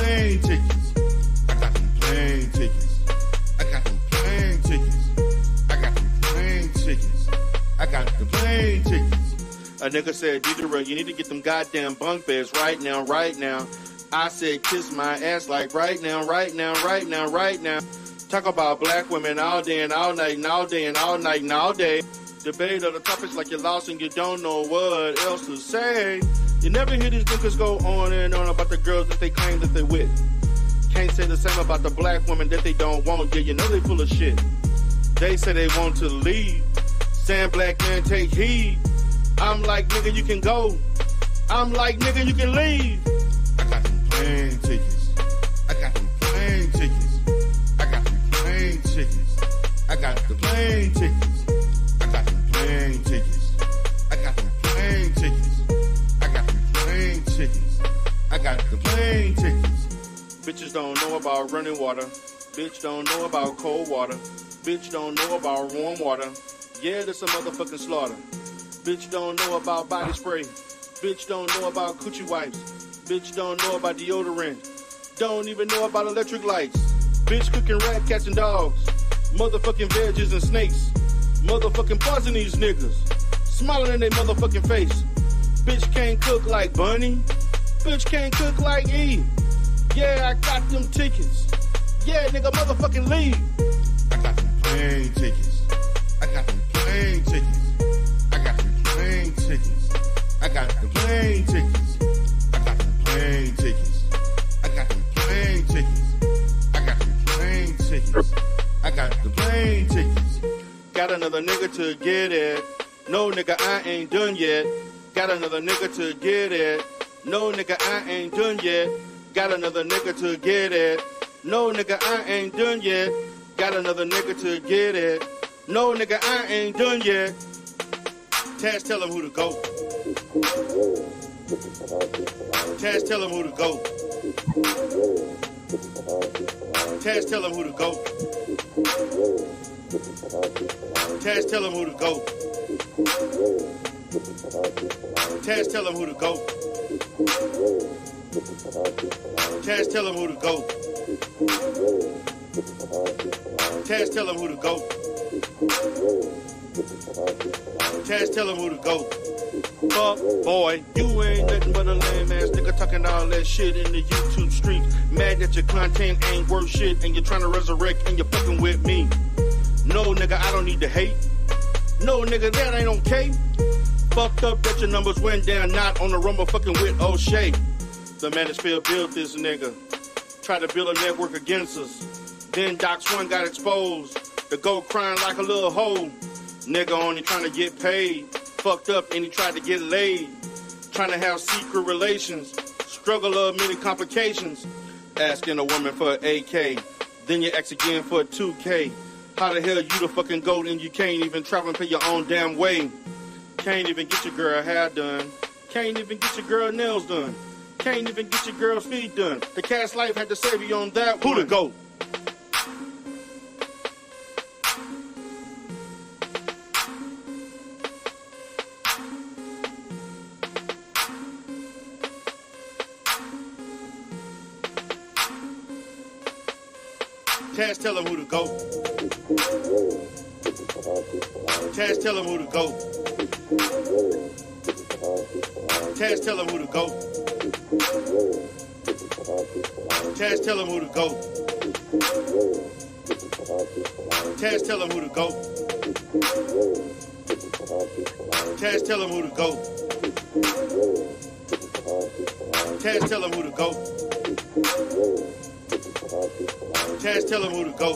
plane tickets. I got them plane tickets. I got them plane tickets. I got them plane tickets. I got the plane tickets. A nigga said, Deidre, you need to get them goddamn bunk beds right now, right now. I said, kiss my ass like right now, right now, right now, right now. Talk about black women all day and all night and all day and all night and all day. Debate on the topics like you're lost and you don't know what else to say. You never hear these niggas go on and on about the girls that they claim that they with. Can't say the same about the black women that they don't want. Yeah, you know they full of shit. They say they want to leave. Saying black men take heed. I'm like, nigga, you can go. I'm like, nigga, you can leave. I got them plane tickets. I got them plane tickets. I got them plane tickets. I got the plane tickets. I got them plane tickets. I got them plane tickets. I got them plane tickets. I got the plane tickets. Bitches don't know about running water. Bitch don't know about cold water. Bitch don't know about warm water. Yeah, this a motherfucking slaughter. Bitch don't know about body spray. Bitch don't know about coochie wipes. Bitch don't know about deodorant. Don't even know about electric lights. Bitch cooking rat, cats, and dogs. Motherfucking veggies and snakes. Motherfucking buzzing these niggas. Smiling in their motherfucking face. Bitch can't cook like Bunny. Bitch can't cook like E. Yeah, I got them tickets. Yeah, nigga, motherfucking leave. I got them plane tickets. I got them plane tickets. I got them plane tickets. I got the plane tickets. I got the plane tickets. I got the plane tickets. I got the plane tickets. I got the plane tickets. Got another nigga to get it. No nigga, I ain't done yet. Got another nigga to get it. No nigga, I ain't done yet. Got another nigga to get it. No nigga, I ain't done yet. Got another nigga to get it. No nigga, I ain't done yet. Taz, tell him who to go. Taz, tell him who to go. Taz, tell him who to go. Taz, tell him who to go. Taz, tell him who to go. Taz, tell him who to go. Taz, tell him who to go. Taz, tell him who to go. Fuck, boy, you ain't nothing but a lame ass nigga talking all that shit in the YouTube streets. Mad that your content ain't worth shit and you're trying to resurrect and you're fucking with me. No, nigga, I don't need to hate. No, nigga, that ain't okay. Fucked up that your numbers went down, not on the rumble fucking with O'Shea. The manosphere built this nigga. Tried to build a network against us. Then Doc Swan got exposed. The goat crying like a little hoe. Nigga only trying to get paid. Fucked up and he tried to get laid. Trying to have secret relations. Struggle of many complications. Asking a woman for an AK. Then you ask again for a 2K. How the hell you the fucking goat and you can't even travel and pay your own damn way? Can't even get your girl hair done. Can't even get your girl nails done. Can't even get your girl's feet done. The Cash Life had to save you on that one. Who the goat? Taz, tell him who to go. Taz, tell him who to go. Taz, tell him who to go. Taz, tell him who to go. Taz, tell him who to go. Taz, tell him who to go. Taz, tell him who to go. Taz, tell him who to go.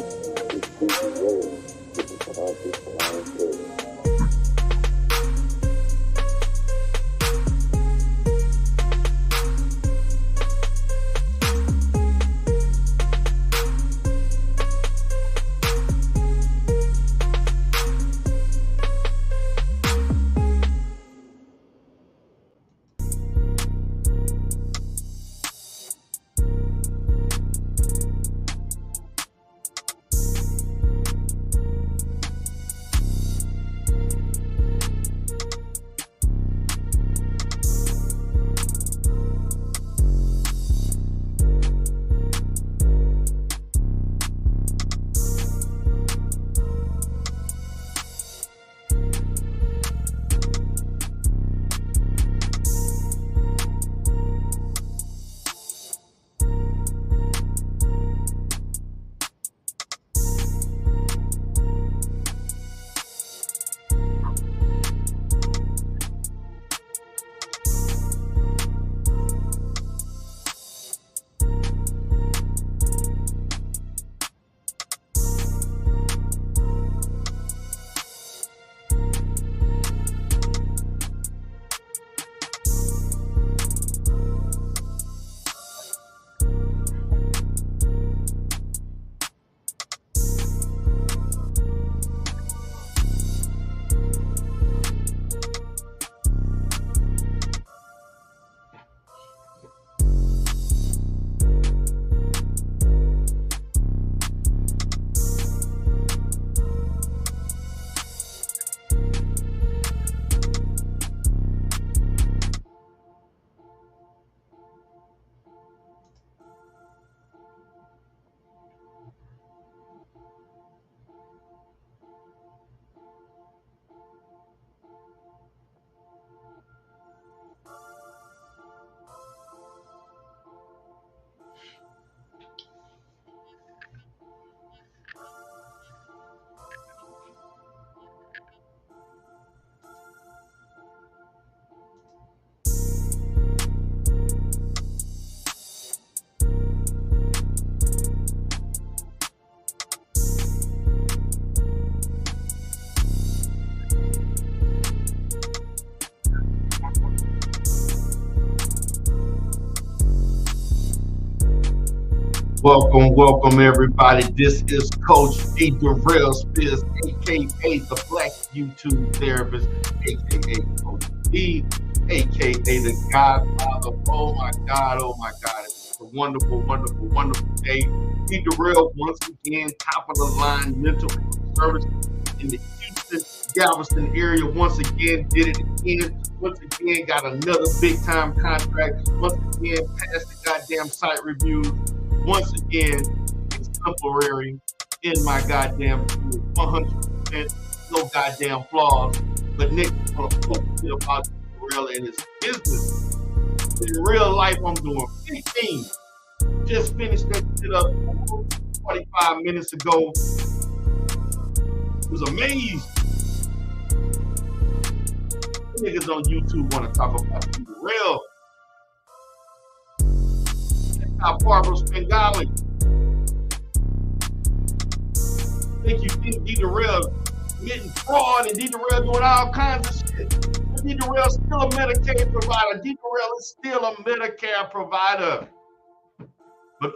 Welcome everybody. This is Coach D. Darrell Spears, aka the Black YouTube Therapist, aka Coach D, aka the Godfather. Oh my God. It's a wonderful day. D. Darrell once again, top of the line mental health service in the Houston, Galveston area. Once again, did it again. Once again, got another big time contract. Once again, passed the goddamn site reviews. Once again, exemplary in my goddamn field, 100%, no goddamn flaws. But Nick is going to talk to me about Darrell and his business. In real life, I'm doing 15. Just finished that shit up 45 minutes ago. Was amazed. Niggas on YouTube want to talk about Darrell. How PEDO'S Bengali. Think you think D. Darrell getting fraud and D. Darrell doing all kinds of shit. But D. Darrell still a Medicaid provider. D. Darrell is still a Medicare provider. But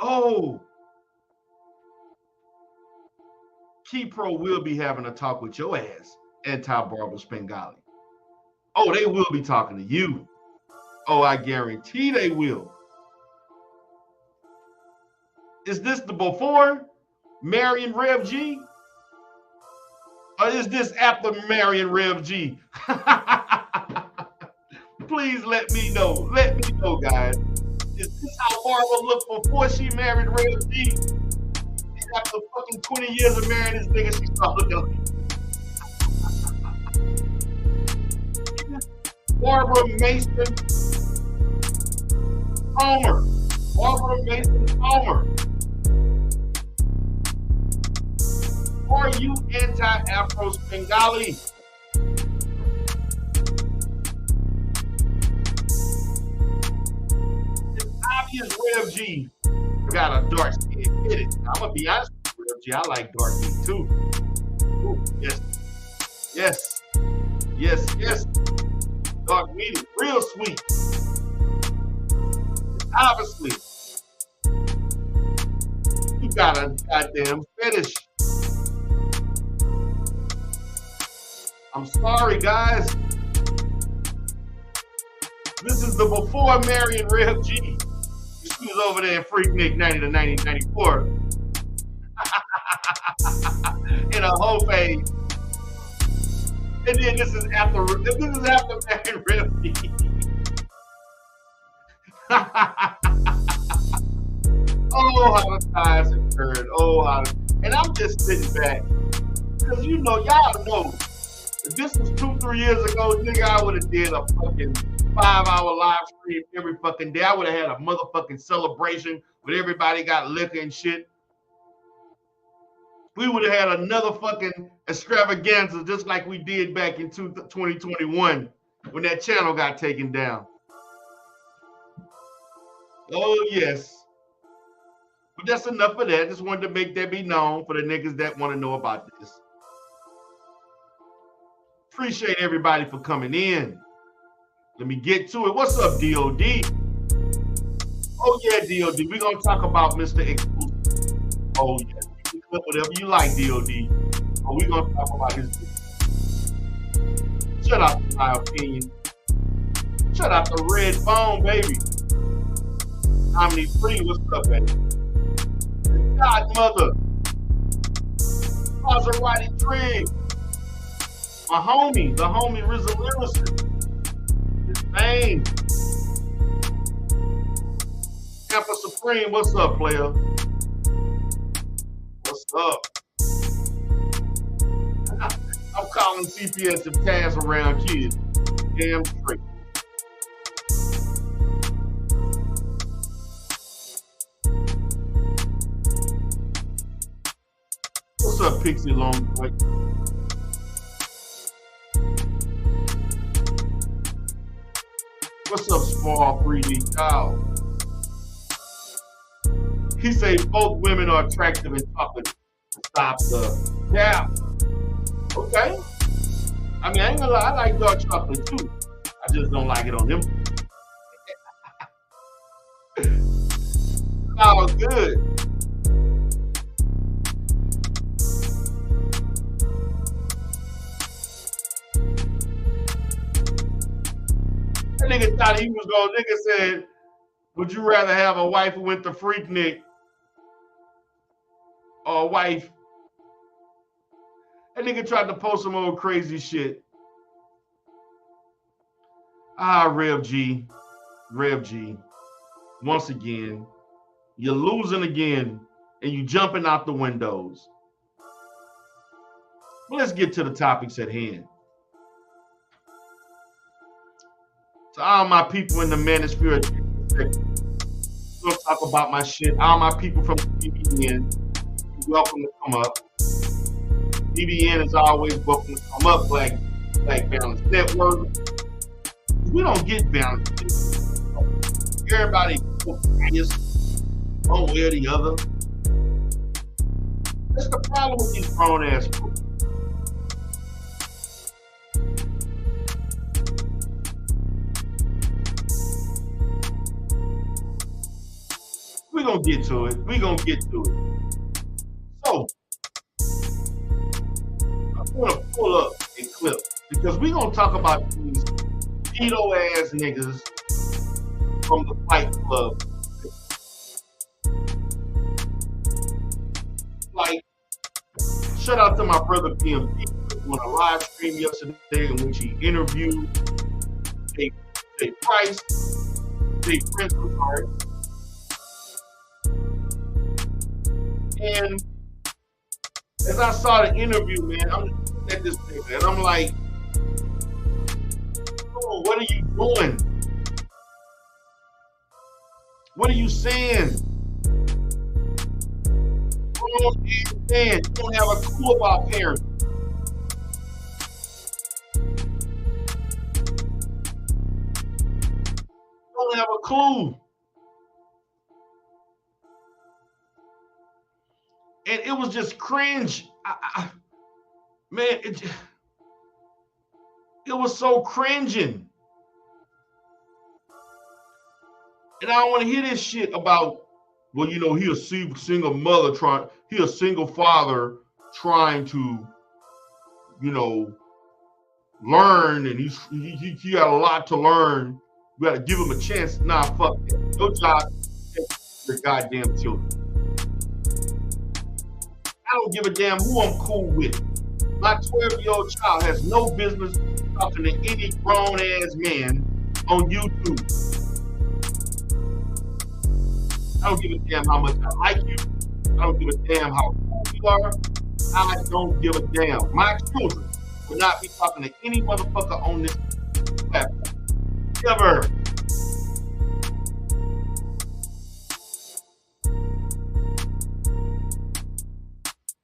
Key Pro will be having a talk with your ass, anti-PEDO'S Bengali. Oh, they will be talking to you. Oh, I guarantee they will. Is this the before Marion Rev G? Or is this after Marion Rev G? Please let me know. Let me know, guys. Is this how Barbara looked before she married Rev G? And after fucking 20 years of marrying this nigga, she started looking like Barbara Mason Palmer. Barbara Mason Palmer. Are you anti-Afros Bengali? It's obvious Rev G got a dark skin. Get it. I'm gonna be honest with you, Rev G. I like dark meat too. Ooh, yes. Dark meat is real sweet. Obviously, you got a goddamn fetish. I'm sorry, guys. This is the before Marion Rev G. She was over there in Freaknik 90 to 1994. In a whole phase. And then this is after Marion Rev G. Oh, how the times have turned. And I'm just sitting back. Because y'all know. If this was 2-3 years ago, nigga, I would have did a fucking 5-hour live stream every fucking day. I would have had a motherfucking celebration where everybody got liquor and shit. We would have had another fucking extravaganza just like we did back in 2021 when that channel got taken down. Oh, yes. But that's enough of that. Just wanted to make that be known for the niggas that want to know about this. Appreciate everybody for coming in. Let me get to it. What's up, DOD? Oh, yeah, DOD. We're going to talk about Mr. Exclusive. Oh, yeah. You can clip whatever you like, DOD. Oh, we're going to talk about his business. Shut up, in my opinion. Shut up the red phone, baby. Omni Free, what's up, baby? Godmother. Maserati Trigg. My homie, the homie RZA Lyricist. His name. Tampa Supreme, what's up, player? What's up? I'm calling CPS and task around kids. Damn straight. What's up, Pixie Longboy? What's up, Small 3D Child? He say both women are attractive and talkative. Stop the yeah. Okay. I mean, I ain't gonna lie, I like dark chocolate too. I just don't like it on them. Oh, good. That nigga thought he was going, nigga said, would you rather have a wife who went to Freaknik or a wife? That nigga tried to post some old crazy shit. Rev G. Once again, you're losing again and you jumping out the windows. Well, let's get to the topics at hand. To all my people in the manosphere, we'll talk about my shit. All my people from the BBN, you're welcome to come up. BBN is always welcome to come up, Black Balance Network. We don't get balance. Everybody biased one way or the other. That's the problem with these grown ass people. We're gonna get to it. So I'm gonna pull up a clip because we're gonna talk about these pedo ass niggas from the Fight Club. Like, shout out to my brother PMD on a live stream yesterday in which he interviewed Jay Prince, I'm sorry. And as I saw the interview, man, I'm looking at this nigga and I'm like, oh, what are you doing? What are you saying? You don't have a clue about parenting. You don't have a clue. And it was just cringe. Man, it was so cringing. And I don't want to hear this shit about, well, you know, he a single mother he a single father trying to, you know, learn, and he got a lot to learn. We got to give him a chance. Nah, fuck that. Your job is your goddamn children. I don't give a damn who I'm cool with. My 12-year-old child has no business talking to any grown-ass man on YouTube. I don't give a damn how much I like you. I don't give a damn how cool you are. I don't give a damn. My children will not be talking to any motherfucker on this platform. Ever.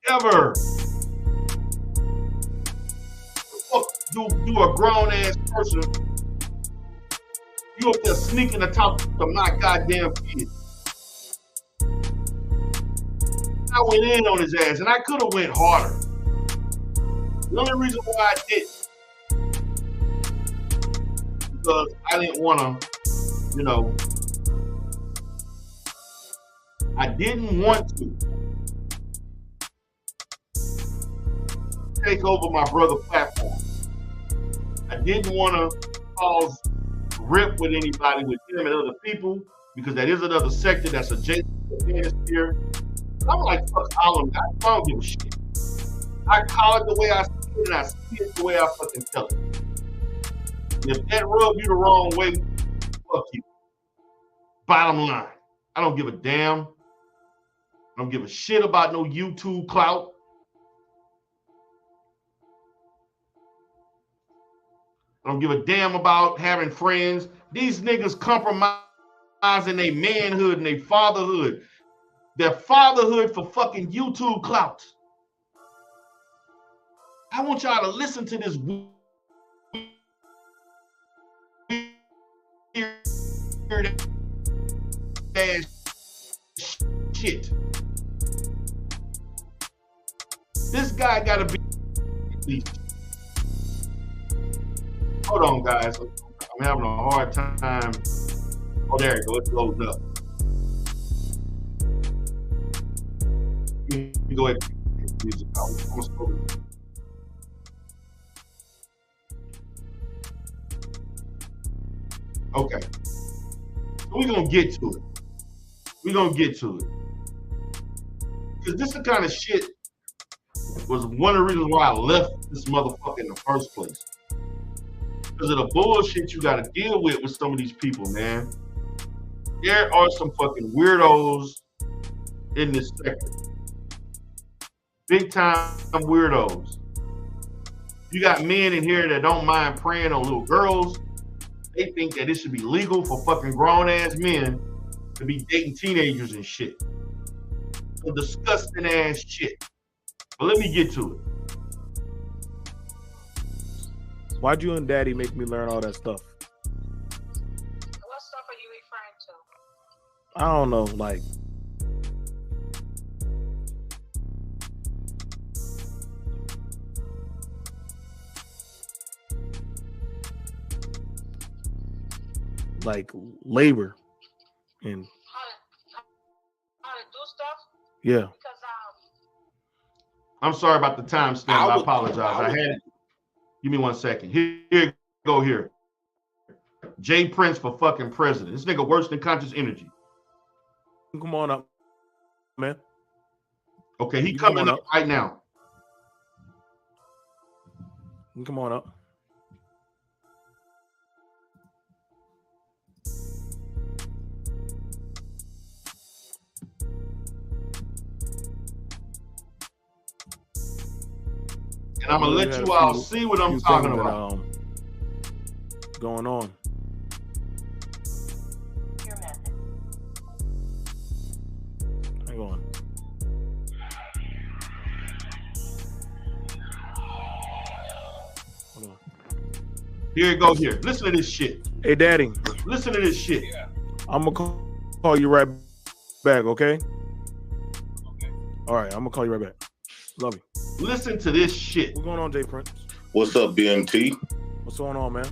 Ever. Do a grown ass person, you up there sneaking to talk to my goddamn kid. I went in on his ass, and I could have went harder. The only reason why I didn't, because I didn't want to, you know, I didn't want to take over my brother's platform. I didn't want to cause rip with anybody, with him and other people, because that is another sector that's adjacent to the manosphere. I'm like, fuck all of them. I don't give a shit. I call it the way I see it, and I see it the way I fucking tell it. And if that rubs you the wrong way, fuck you. Bottom line, I don't give a damn. I don't give a shit about no YouTube clout. I don't give a damn about having friends. These niggas compromising their manhood and their fatherhood. Their fatherhood for fucking YouTube clout. I want y'all to listen to this weird ass shit. This guy gotta be. Hold on, guys. I'm having a hard time. Oh, there it goes. It's loading up. You go ahead and take the music out. Almost over. Okay. So we're gonna get to it. We're gonna get to it. Because this the kind of shit was one of the reasons why I left this motherfucker in the first place. Because of the bullshit you gotta deal with some of these people, man. There are some fucking weirdos in this sector. Big time weirdos. You got men in here that don't mind preying on little girls. They think that it should be legal for fucking grown ass men to be dating teenagers and shit. Some disgusting ass shit. But let me get to it. Why'd you and Daddy make me learn all that stuff? What stuff are you referring to? I don't know, like labor and How to do stuff? yeah. Because I'm sorry about the timestamp. I apologize. I had it. Give me 1 second. Here go here. Jay Prince for fucking president. This nigga worse than Conscious Energy. Come on up, man. Okay, he coming up right now. Come on up. And I'm gonna let you all see what I'm talking about. Going on. your method. Hang on. Hold on. Here it go here. Listen to this shit. Hey, Daddy. Listen to this shit. I'm gonna call you right back, okay? All right, I'm gonna call you right back. Love you. Listen to this shit. What's going on, Jay Prince? What's up, BMT? What's going on, man?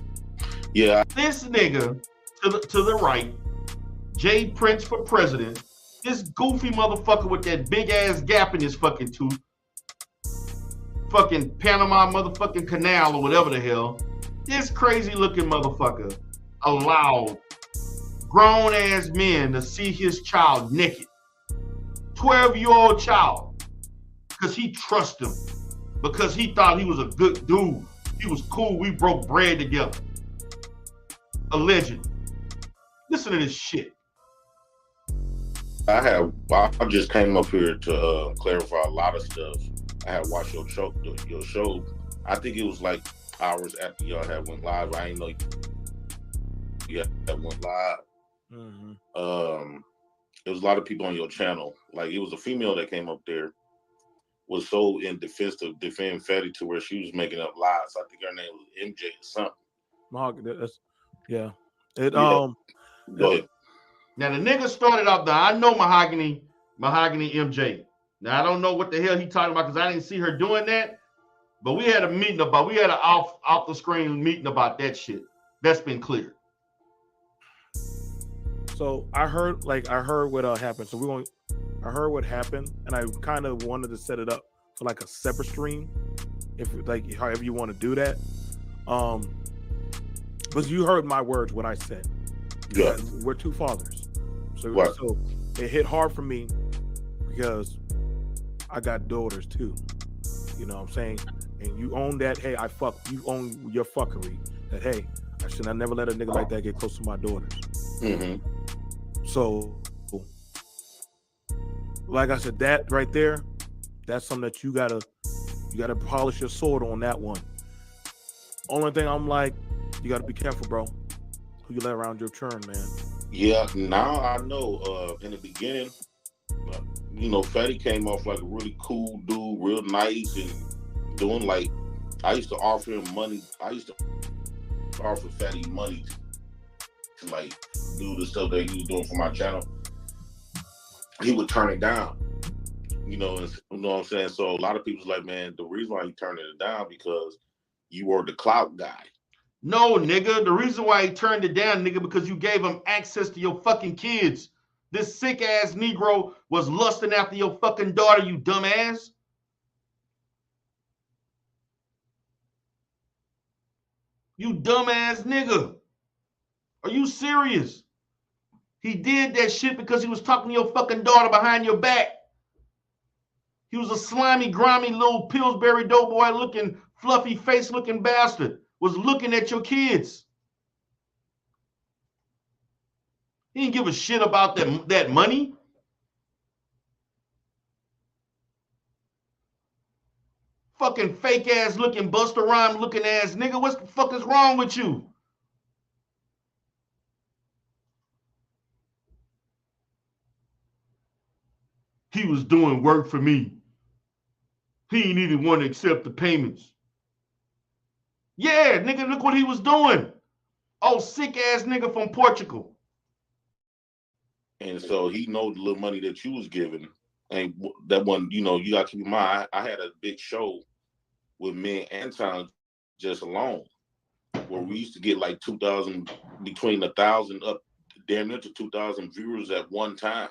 Yeah, This nigga to the right, Jay Prince for president. This goofy motherfucker with that big ass gap in his fucking tooth. Fucking Panama motherfucking canal or whatever the hell. This crazy looking motherfucker allowed grown ass men to see his child naked. 12-year-old child. Because he trusted him. Because he thought he was a good dude. He was cool. We broke bread together. Alleged. Listen to this shit. I just came up here to clarify a lot of stuff. I had watched your show. I think it was like hours after y'all had went live. I didn't know you had went live. Mm-hmm. There was a lot of people on your channel. Like it was a female that came up there, was so in defense to defend Fetty to where she was making up lies. I think her name was MJ or something. That's yeah. Go ahead. Now the nigga started off there. I know Mahogany MJ. Now I don't know what the hell he talking about because I didn't see her doing that. But we had a meeting we had an off the screen meeting about that shit. That's been clear. So I heard what happened. So I heard what happened, and I kind of wanted to set it up for like a separate stream, if like however you want to do that. But you heard my words, what I said. Yeah. We're two fathers. So, right. So it hit hard for me because I got daughters too. You know what I'm saying? And you own that, hey, you own your fuckery. That, hey, I never let a nigga like that get close to my daughters. Mm-hmm. So, like I said, that right there, that's something that you gotta polish your sword on that one. Only thing I'm like, you gotta be careful, bro. Who you let around your churn, man. Yeah, now I know. In the beginning, Fetty came off like a really cool dude, real nice, and doing like I used to offer him money. I used to offer Fetty money to like do the stuff that he was doing for my channel. He would turn it down. You know what I'm saying? So a lot of people's like, man, the reason why he turned it down because you were the clout guy. No, nigga. The reason why he turned it down, nigga, because you gave him access to your fucking kids. This sick ass Negro was lusting after your fucking daughter, you dumbass. You dumbass nigga. Are you serious? He did that shit because he was talking to your fucking daughter behind your back. He was a slimy, grimy little Pillsbury Doughboy looking, fluffy face looking bastard. Was looking at your kids. He didn't give a shit about that money. Fucking fake ass looking Busta Rhymes looking ass nigga. What the fuck is wrong with you? He was doing work for me. He ain't even want to accept the payments. Yeah, nigga, look what he was doing. Oh, sick ass nigga from Portugal. And so he know the little money that you was giving. And that one, you got to keep in mind, I had a big show with me and Anton just alone, where we used to get like 2,000, between 1,000 up damn near to 2,000 viewers at one time.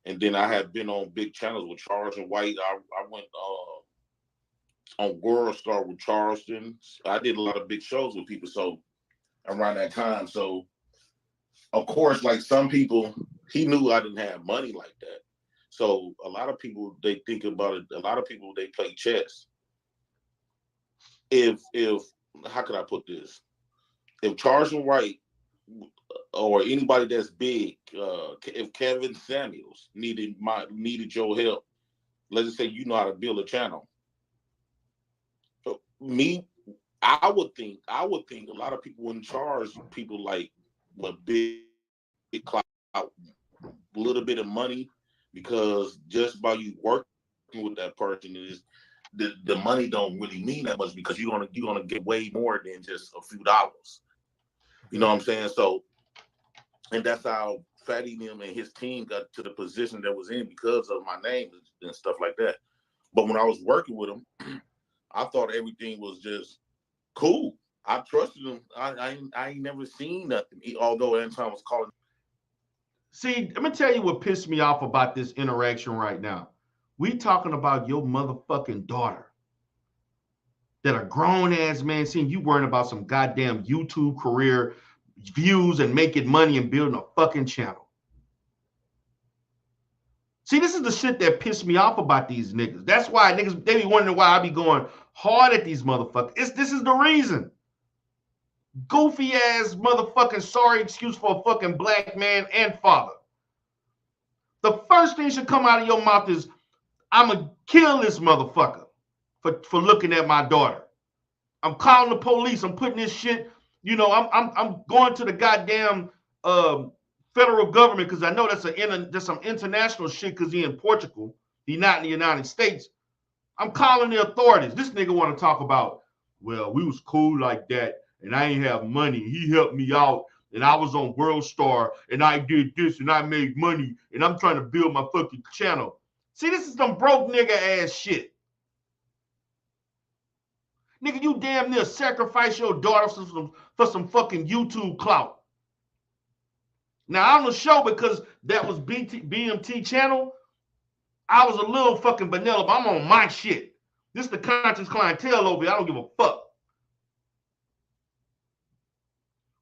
And then I had been on big channels with Charles and White. I went on World Star with Charleston. I did a lot of big shows with people. So around that time, so of course, like some people, he knew I didn't have money like that. So a lot of people, they think about it. A lot of people, they play chess. If how could I put this? If Charles and White or anybody that's big, if Kevin Samuels needed your help, let's just say you know how to build a channel. I would think a lot of people wouldn't charge people like what big clout, a little bit of money, because just by you working with that person is the money don't really mean that much, because you're gonna get way more than just a few dollars. You know what I'm saying? So, and that's how Fatty and his team got to the position that was in because of my name and stuff like that. But when I was working with him, I thought everything was just cool. I trusted him. I ain't never seen nothing. Although Anton was calling. See, let me tell you what pissed me off about this interaction right now. We talking about your motherfucking daughter. That a grown ass man seeing you worrying about some goddamn YouTube career views and making money and building a fucking channel. See, this is the shit that pissed me off about these niggas. That's why niggas, they be wondering why I be going hard at these motherfuckers. This is the reason. Goofy ass motherfucking sorry excuse for a fucking black man and father. The first thing should come out of your mouth is, I'm going to kill this motherfucker for looking at my daughter. I'm calling the police. I'm putting this shit, I'm going to the goddamn federal government, because I know there's some international shit because he in Portugal. He not in the United States. I'm calling the authorities. This nigga want to talk about, well, we was cool like that, and I ain't have money. He helped me out, and I was on World Star, and I did this, and I made money, and I'm trying to build my fucking channel. See, this is some broke nigga ass shit. Nigga, you damn near sacrifice your daughter for some fucking YouTube clout. Now, on the show, because that was BMT channel, I was a little fucking vanilla, but I'm on my shit. This is the conscious clientele over here. I don't give a fuck.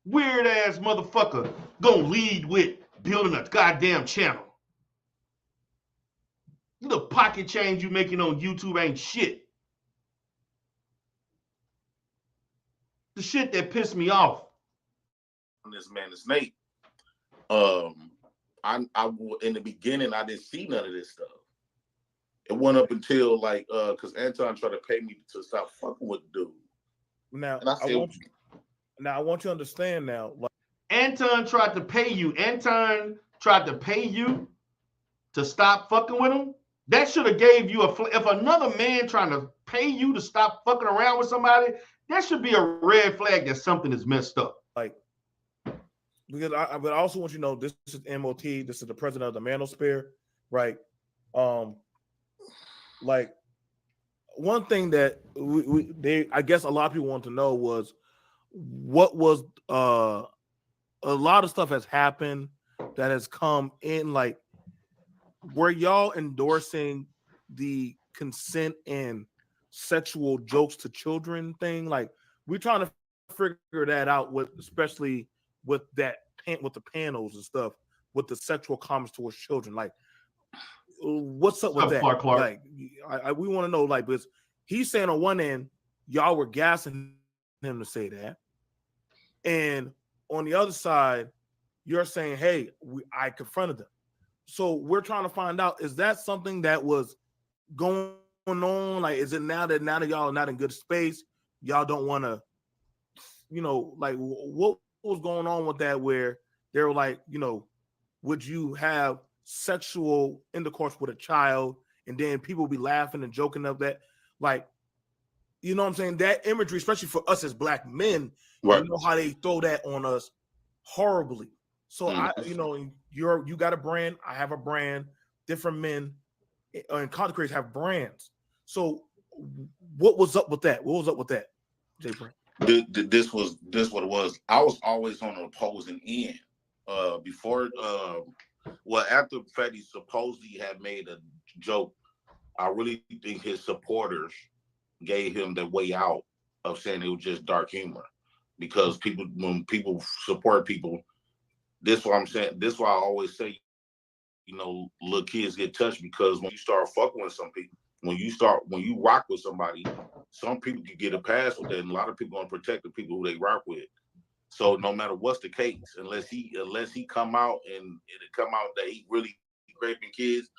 Weird ass motherfucker gonna lead with building a goddamn channel. The pocket change you making on YouTube ain't shit. The shit that pissed me off. This man is Nate. I in the beginning I didn't see none of this stuff. It went up until because Anton tried to pay me to stop fucking with the dude. Now, and I said, I want you to understand now. Like, Anton tried to pay you. Anton tried to pay you to stop fucking with him. That should have gave you if another man trying to pay you to stop fucking around with somebody, that should be a red flag that something is messed up. Like, because but I also want you to know this is MOT. This is the president of the Manosphere, right? Like, one thing that I guess a lot of people want to know was what was a lot of stuff has happened that has come in. Like, were y'all endorsing the consent and sexual jokes to children thing? Like, we're trying to figure that out with especially with the panels and stuff, with the sexual comments towards children. Like, what's up with that? Clark. Like, we want to know, like, because he's saying on one end, y'all were gassing him to say that, and on the other side, you're saying, hey, I confronted them. So we're trying to find out, is that something that was going on? Like, is it now that y'all are not in good space, y'all don't want to, like, what was going on with that, where they were like, would you have sexual intercourse with a child, and then people be laughing and joking of that? Like, you know what I'm saying? That imagery, especially for us as black men, Right. you know how they throw that on us horribly. So you got a brand, I have a brand, different men and content creators have brands. So what was up with that? What was up with that, Jay Brand? This what it was. I was always on the opposing end. Before after Fetty supposedly had made a joke, I really think his supporters gave him the way out of saying it was just dark humor. Because when people support people, this is what I'm saying. This is why I always say, little kids get touched, because when you start fucking with some people, when you rock with somebody, some people can get a pass with that, and a lot of people gonna protect the people who they rock with. So no matter what's the case, unless he come out and it come out that he really raping kids,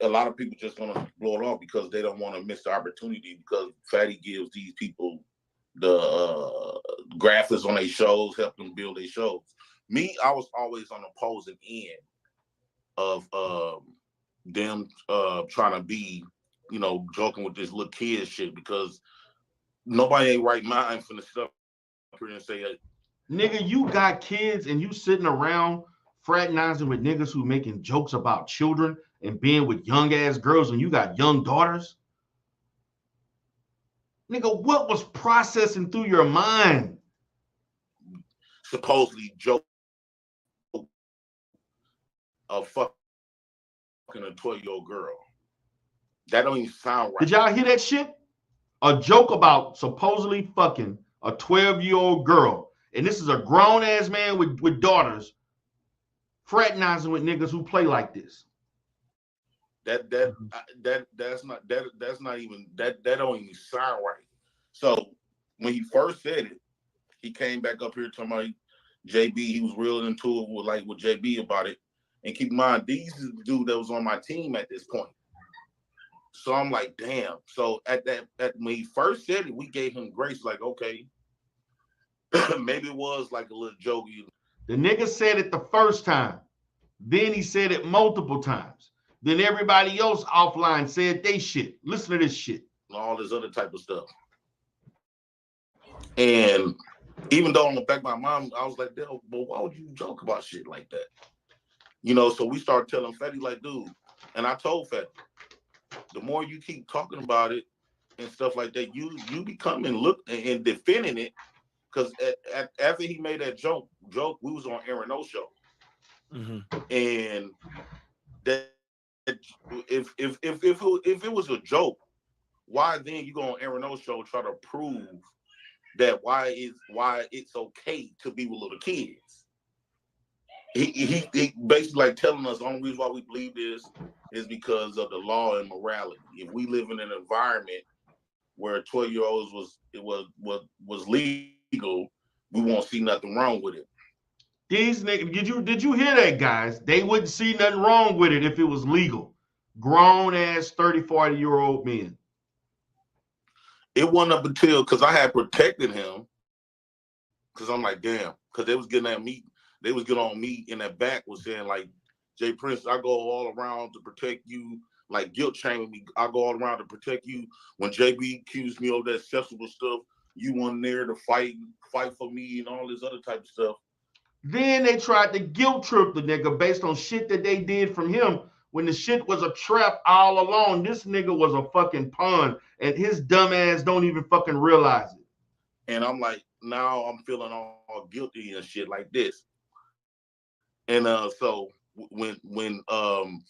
a lot of people just gonna blow it off because they don't want to miss the opportunity, because Fatty gives these people the graphics on their shows, help them build their shows. Me, I was always on the opposing end of them trying to be, joking with this little kid shit, because nobody ain't right mind finna sit up here and say, nigga, you got kids and you sitting around fraternizing with niggas who making jokes about children and being with young ass girls, and you got young daughters. Nigga, what was processing through your mind? Supposedly joke of fucking a 12-year-old girl. That don't even sound right. Did y'all hear that shit? A joke about supposedly fucking a 12-year-old girl. And this is a grown ass man with daughters fraternizing with niggas who play like this. That don't even sound right. So when he first said it, he came back up here talking about JB. He was real into it with JB about it. And keep in mind, these is the dude that was on my team at this point. So I'm like, damn. So when he first said it, we gave him grace. Like, okay, maybe it was like a little joke. The nigga said it the first time. Then he said it multiple times. Then everybody else offline said they shit. Listen to this shit. All this other type of stuff. And even though on the back of my mind, I was like, but why would you joke about shit like that? So we started telling Fetty, like, dude, and I told Fetty, the more you keep talking about it and stuff like that, you become and defending it. Because after he made that joke, we was on Aaron O show. Mm-hmm. And that if it was a joke, why then you go on Aaron O show try to prove that why it's okay to be with little kids? He basically like telling us the only reason why we believe this is because of the law and morality. If we live in an environment where 12-year-olds was legal, we won't see nothing wrong with it. These niggas, did you hear that, guys? They wouldn't see nothing wrong with it if it was legal. Grown ass 30, 40-year-old men. It wasn't up until, because I had protected him, because I'm like, damn, because they was getting at me. They was getting on me in that back, was saying like, Jay Prince, I go all around to protect you, like guilt shaming me. I go all around to protect you. When JB accused me of that sexual stuff, you weren't there to fight for me and all this other type of stuff. Then they tried to guilt trip the nigga based on shit that they did from him when the shit was a trap all along. This nigga was a fucking pawn, and his dumb ass don't even fucking realize it. And I'm like, now I'm feeling all guilty and shit like this. And so when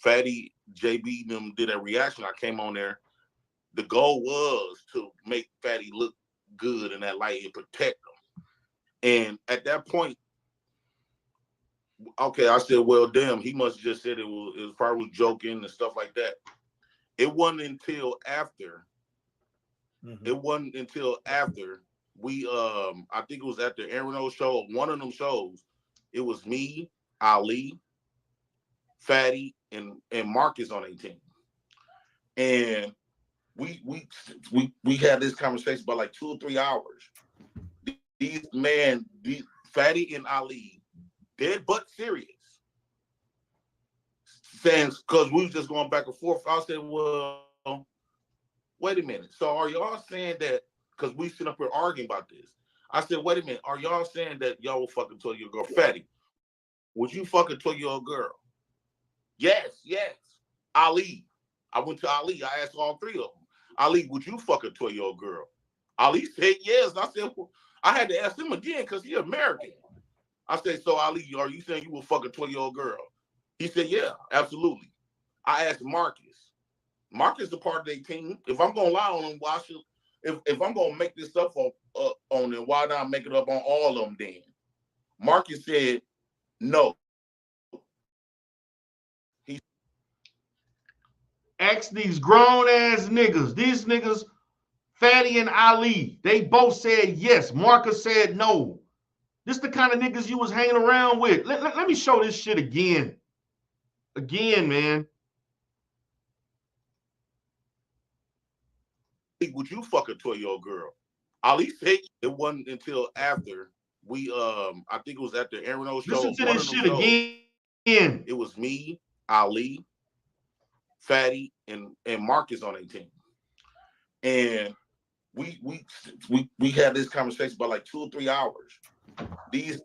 Fatty, JB them did that reaction, I came on there. The goal was to make Fatty look good in that light and protect him. And at that point, Okay, I said, well, damn, he must have just said it was probably joking and stuff like that. It wasn't until after. It wasn't until after we I think it was at the Aaron O show, one of them shows. It was me, Ali, Fatty, and Marcus on 18. And we had this conversation about like 2 or 3 hours. These Fatty and Ali, dead but serious. Saying because we was just going back and forth. I said, well, wait a minute. So are y'all saying that because we sit up here arguing about this? I said, wait a minute. Are y'all saying that y'all will fucking tell your girl, Fatty? Would you fucking tell your girl? Yes, yes. Ali. I went to Ali. I asked all three of them. Ali, would you fucking tell your girl? Ali said yes. I said, well, I had to ask him again because he's American. I said, so Ali, are you saying you will fucking 20-year-old girl? He said, yeah, absolutely. I asked Marcus. Marcus is a part of their team. If I'm gonna lie on them, why should if I'm gonna make this stuff up on them, why not make it up on all of them then? Marcus said no. Ask these grown ass niggas. These niggas, Fatty and Ali, they both said yes. Marcus said no. This the kind of niggas you was hanging around with. Let me show this shit again. Again, man. Would you fuck a 12-year-old girl? Ali said it wasn't until after we I think it was at the Aaron O show. Listen to this shit again. It was me, Ali, Fatty, and Marcus on 18. And we had this conversation about like 2 or 3 hours. These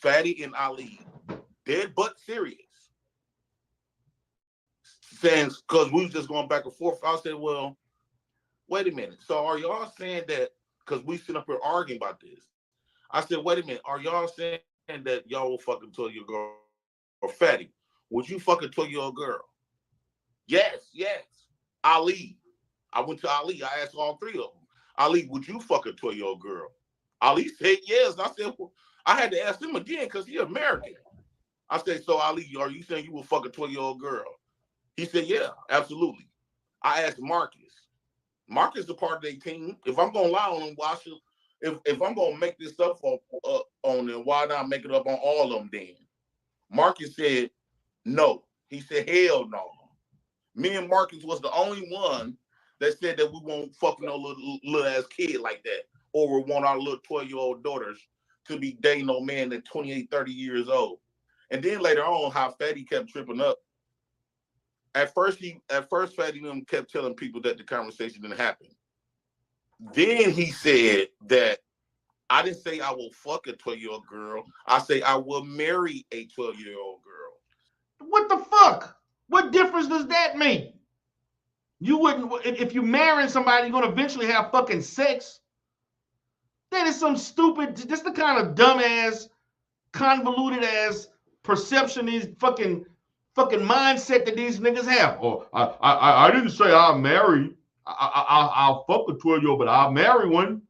Fatty and Ali, dead but serious. Saying because we was just going back and forth. I said, well, wait a minute. So are y'all saying that because we sit up here arguing about this? I said, wait a minute. Are y'all saying that y'all will fucking tell your girl or Fatty? Would you fucking tell your girl? Yes, yes. Ali. I went to Ali. I asked all three of them. Ali, would you fuck a 12-year-old girl? Ali said yes. I said, well, I had to ask him again because he's American. I said, so Ali, are you saying you will fuck a 12-year-old girl? He said, yeah, absolutely. I asked Marcus. Marcus is a part of their team. If I'm gonna lie on them, why should if I'm gonna make this stuff on them, why not make it up on all of them then? Marcus said no. He said, hell no. Me and Marcus was the only one that said that we won't fuck no little ass kid like that, or we want our little 12-year-old daughters to be dating no man that's 28, 30 years old. And then later on, how Fatty kept tripping up. At first, Fatty and them kept telling people that the conversation didn't happen. Then he said that I didn't say I will fuck a 12-year-old girl. I say I will marry a 12-year-old girl. What the fuck? What difference does that make? You wouldn't, if you marrying somebody, you're gonna eventually have fucking sex. That is some stupid, just the kind of dumbass, convoluted ass perception, these fucking mindset that these niggas have. Oh, I didn't say I'll marry. I'll fuck a 12-year-old, but I'll marry one.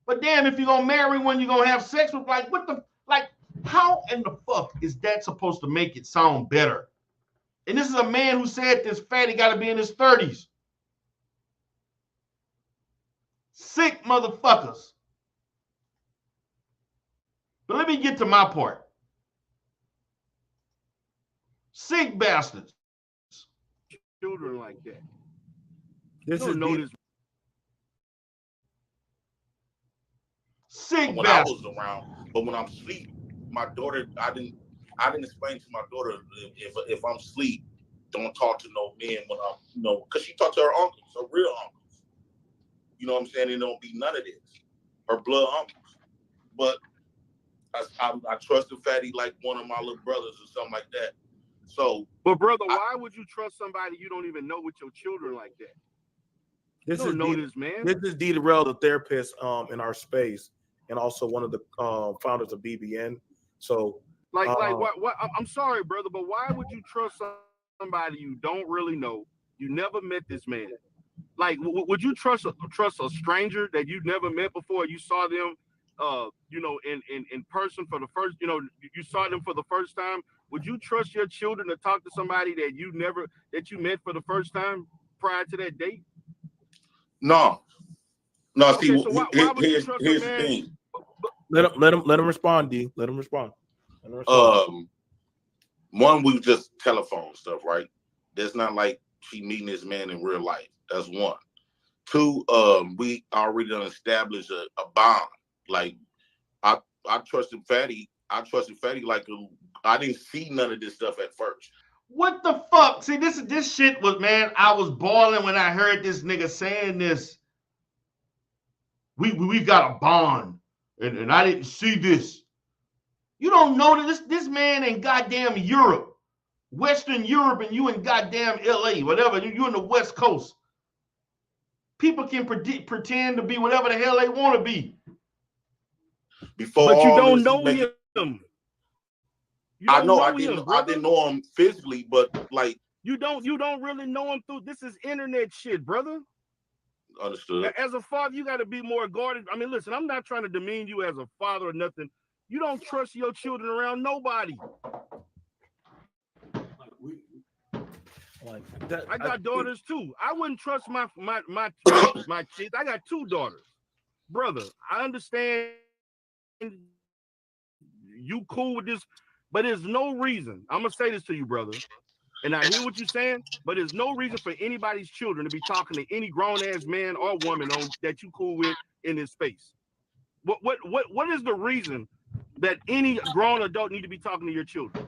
But damn, if you're gonna marry one, you're gonna have sex with, like, what the, like, how in the fuck is that supposed to make it sound better? And this is a man who said this Fatty got to be in his 30s. Sick motherfuckers. But let me get to my part. Sick bastards. Children like that. This is notice. Sick when bastards. I was around, but when I'm asleep, my daughter, I didn't explain to my daughter if I'm asleep, don't talk to no men when I'm, because she talked to her uncles, her real uncles. You know what I'm saying? It don't be none of this. Her blood uncles. But I trusted Fatty like one of my little brothers or something like that. So, but brother, why would you trust somebody you don't even know with your children like that? This is D. Darrell, the therapist in our space, and also one of the founders of BBN. So, what? I'm sorry, brother, but why would you trust somebody you don't really know? You never met this man. Like, would you trust a stranger that you never met before? You saw them in person for the first, you saw them for the first time, would you trust your children to talk to somebody that you met for the first time prior to that date? No. Okay, See, so why would you trust here's a the man? thing. Let him respond, D. Let him respond. One, we just telephone stuff, right? That's not like she meeting this man in real life. That's one. Two, we already done established a bond. Like I trusted Fatty. I trusted Fatty like I didn't see none of this stuff at first. What the fuck? See, this shit was, man, I was boiling when I heard this nigga saying this. We've got a bond, and I didn't see this. You don't know that this man in goddamn Europe, Western Europe, and you in goddamn LA, whatever. You in the West Coast. People can pretend to be whatever the hell they want to be. But you don't know him. I know I didn't know him physically, but like you don't really know him through this is internet shit, brother. Understood. As a father, you got to be more guarded. I mean, listen, I'm not trying to demean you as a father or nothing. You don't trust your children around nobody. I got daughters too. I wouldn't trust my kids. I got two daughters, brother. I understand you cool with this, but there's no reason. I'm gonna say this to you, brother, and I hear what you're saying, but there's no reason for anybody's children to be talking to any grown ass man or woman that you cool with in this space. What is the reason that any grown adult need to be talking to your children?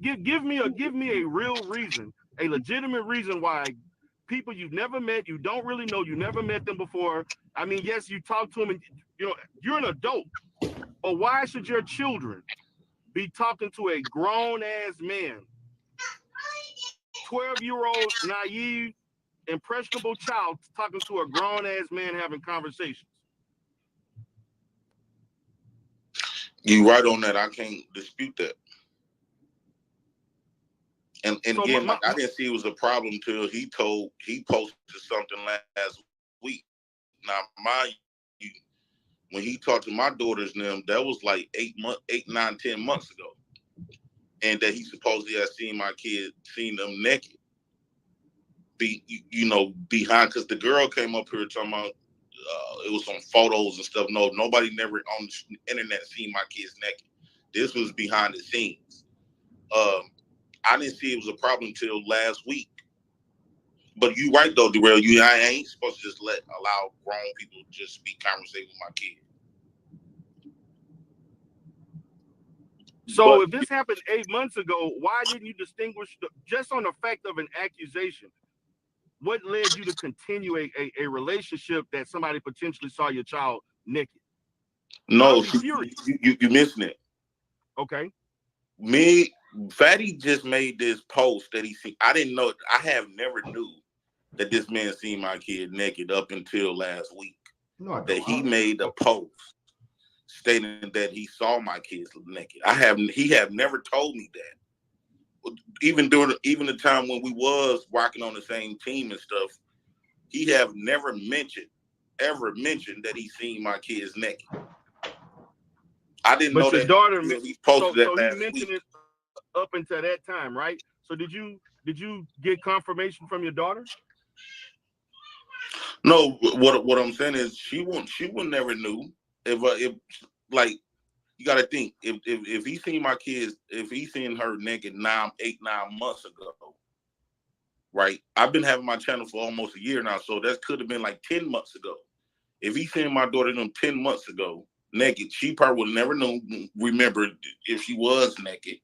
Give me a real reason, a legitimate reason why people you've never met, you don't really know, you never met them before. I mean, yes, you talk to them, and you're an adult, but why should your children be talking to a grown ass man, 12-year-old naive, impressionable child talking to a grown ass man having conversations? You right on that. I can't dispute that. And so again, I didn't see it was a problem till he posted something last week. Now, mind you, when he talked to my daughters and them, that was like 8, 9, 10 months ago. And that he supposedly had seen them naked. Behind, because the girl came up here talking about it was some photos and stuff. No, nobody never on the internet seen my kids naked. This was behind the scenes. I didn't see it was a problem till last week. But you right though, Darrell. I ain't supposed to just allow grown people just be conversating with my kid. So if this happened 8 months ago, why didn't you distinguish just on the fact of an accusation? What led you to continue a relationship that somebody potentially saw your child naked? No, you missing it. Okay. Fatty just made this post that he seen. I didn't know. I have never knew that this man seen my kid naked up until last week. No, that he made a post stating that he saw my kids naked. He have never told me that. Even during the time when we was working on the same team and stuff, he have never mentioned that he seen my kids naked. I didn't know that. Daughter, he posted that last he mentioned week. it up until that time, right? So did you get confirmation from your daughter? No, what I'm saying is she would never knew if like you got to think if he seen my kids, if he seen her naked 8, 9 months ago, right? I've been having my channel for almost a year now, so that could have been like 10 months ago. If he seen my daughter 10 months ago naked, she probably would never remember if she was naked.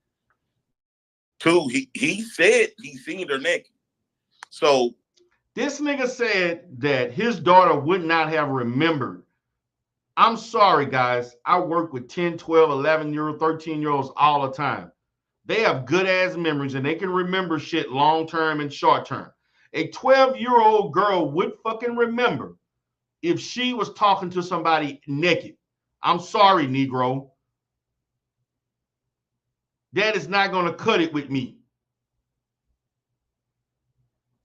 Two, he said he seen her naked. So this nigga said that his daughter would not have remembered. I'm sorry, guys. I work with 10, 12, 11-year-old, 13-year-olds all the time. They have good ass memories and they can remember shit long term and short term. A 12-year-old girl would fucking remember if she was talking to somebody naked. I'm sorry, Negro. That is not going to cut it with me.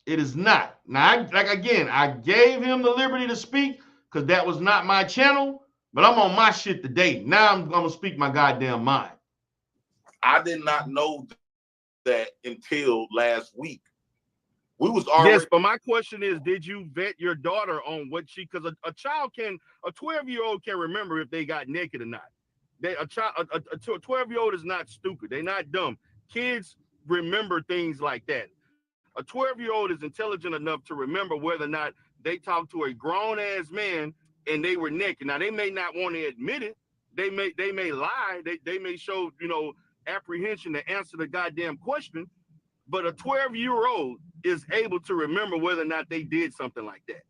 It is not. Now, I gave him the liberty to speak because that was not my channel. But I'm on my shit today. Now I'm gonna speak my goddamn mind. I did not know that until last week. We was already. Yes, but my question is, did you vet your daughter on what she? Because a 12-year-old can remember if they got naked or not. A 12-year-old is not stupid. They're not dumb. Kids remember things like that. A 12-year-old is intelligent enough to remember whether or not they talked to a grown ass man and they were naked. Now they may not want to admit it. They may lie. They may show apprehension to answer the goddamn question. But a 12-year-old is able to remember whether or not they did something like that.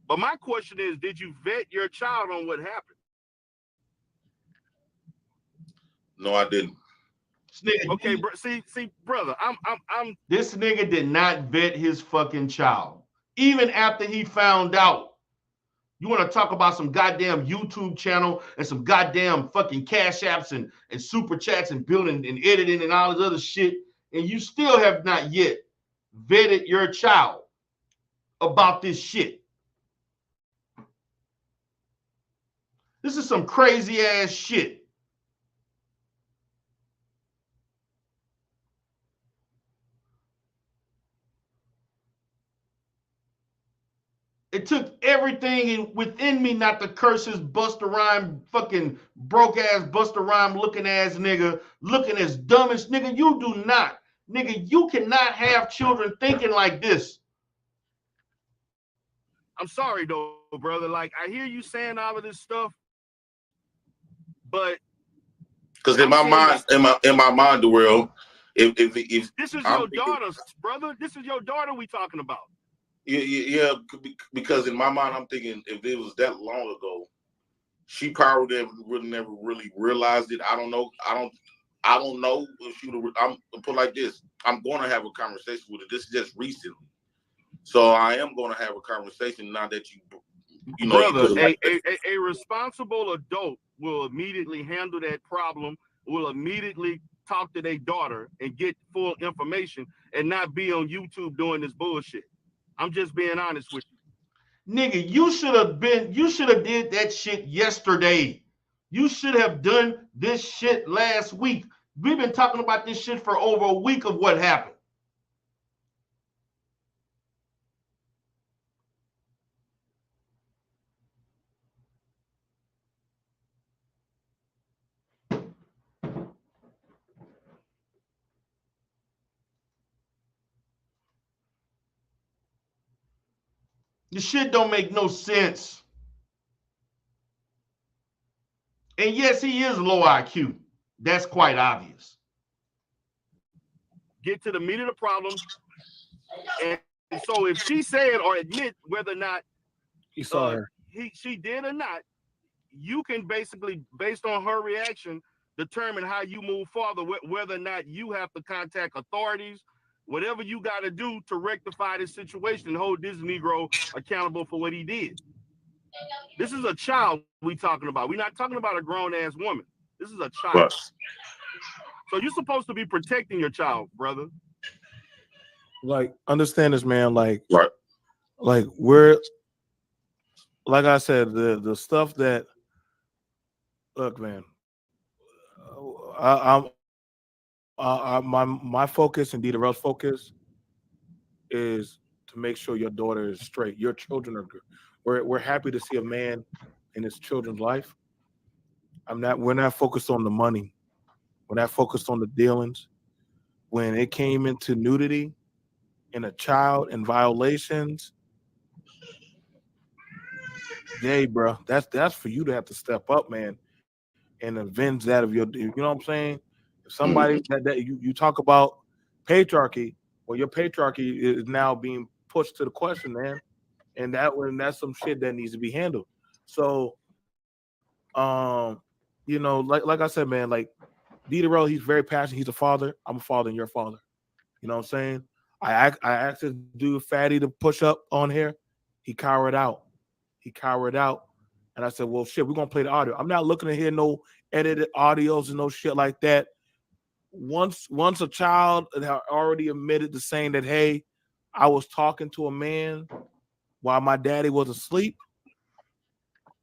But my question is, did you vet your child on what happened? No, I didn't. Okay, see, brother, I'm. This nigga did not vet his fucking child, even after he found out. You want to talk about some goddamn YouTube channel and some goddamn fucking cash apps and super chats and building and editing and all this other shit, and you still have not yet vetted your child about this shit. This is some crazy ass shit. It took everything within me not to curse his Busta Rhyme fucking broke ass Busta Rhyme looking ass nigga, looking as dumb as nigga. You do not, nigga. You cannot have children thinking like this. I'm sorry though, brother. Like I hear you saying all of this stuff, but because in my mind, the world, if this is your daughter, brother, this is your daughter we talking about. Yeah, because in my mind, I'm thinking if it was that long ago, she probably never really realized it. I don't know. I don't know if she would. I'm put like this. I'm going to have a conversation with her. This is just recently, so I am going to have a conversation now that you know. Brother, a responsible adult will immediately handle that problem. Will immediately talk to their daughter and get full information, and not be on YouTube doing this bullshit. I'm just being honest with you. Nigga, you should have did that shit yesterday. You should have done this shit last week. We've been talking about this shit for over a week of what happened. This shit don't make no sense. And yes, he is low IQ. That's quite obvious. Get to the meat of the problem. And so if she said or admit whether or not he saw her, she did or not, you can basically, based on her reaction, determine how you move forward, whether or not you have to contact authorities, whatever you got to do to rectify this situation and hold this Negro accountable for what he did. This is a child we talking about. We're not talking about a grown-ass woman. This is a child. Right. So you're supposed to be protecting your child, brother. Like, understand this, man. Like, right. Like we're, like I said, the stuff that, look, man, my focus and D-Darrell's focus is to make sure your daughter is straight. Your children are good. We're happy to see a man in his children's life. We're not focused on the money. We're not focused on the dealings. When it came into nudity and a child and violations, hey, bro, that's for you to have to step up, man, and avenge that of your. You know what I'm saying? If somebody that you talk about patriarchy, well, your patriarchy is now being pushed to the question, man, and that's some shit that needs to be handled. So, you know, like I said, man, like D-Darrell, he's very passionate. He's a father. I'm a father, and you're a father. You know what I'm saying? I asked this dude Fatty to push up on here. He cowered out. And I said, well, shit, we're going to play the audio. I'm not looking to hear no edited audios and no shit like that. Once a child had already admitted to saying that, hey, I was talking to a man while my daddy was asleep,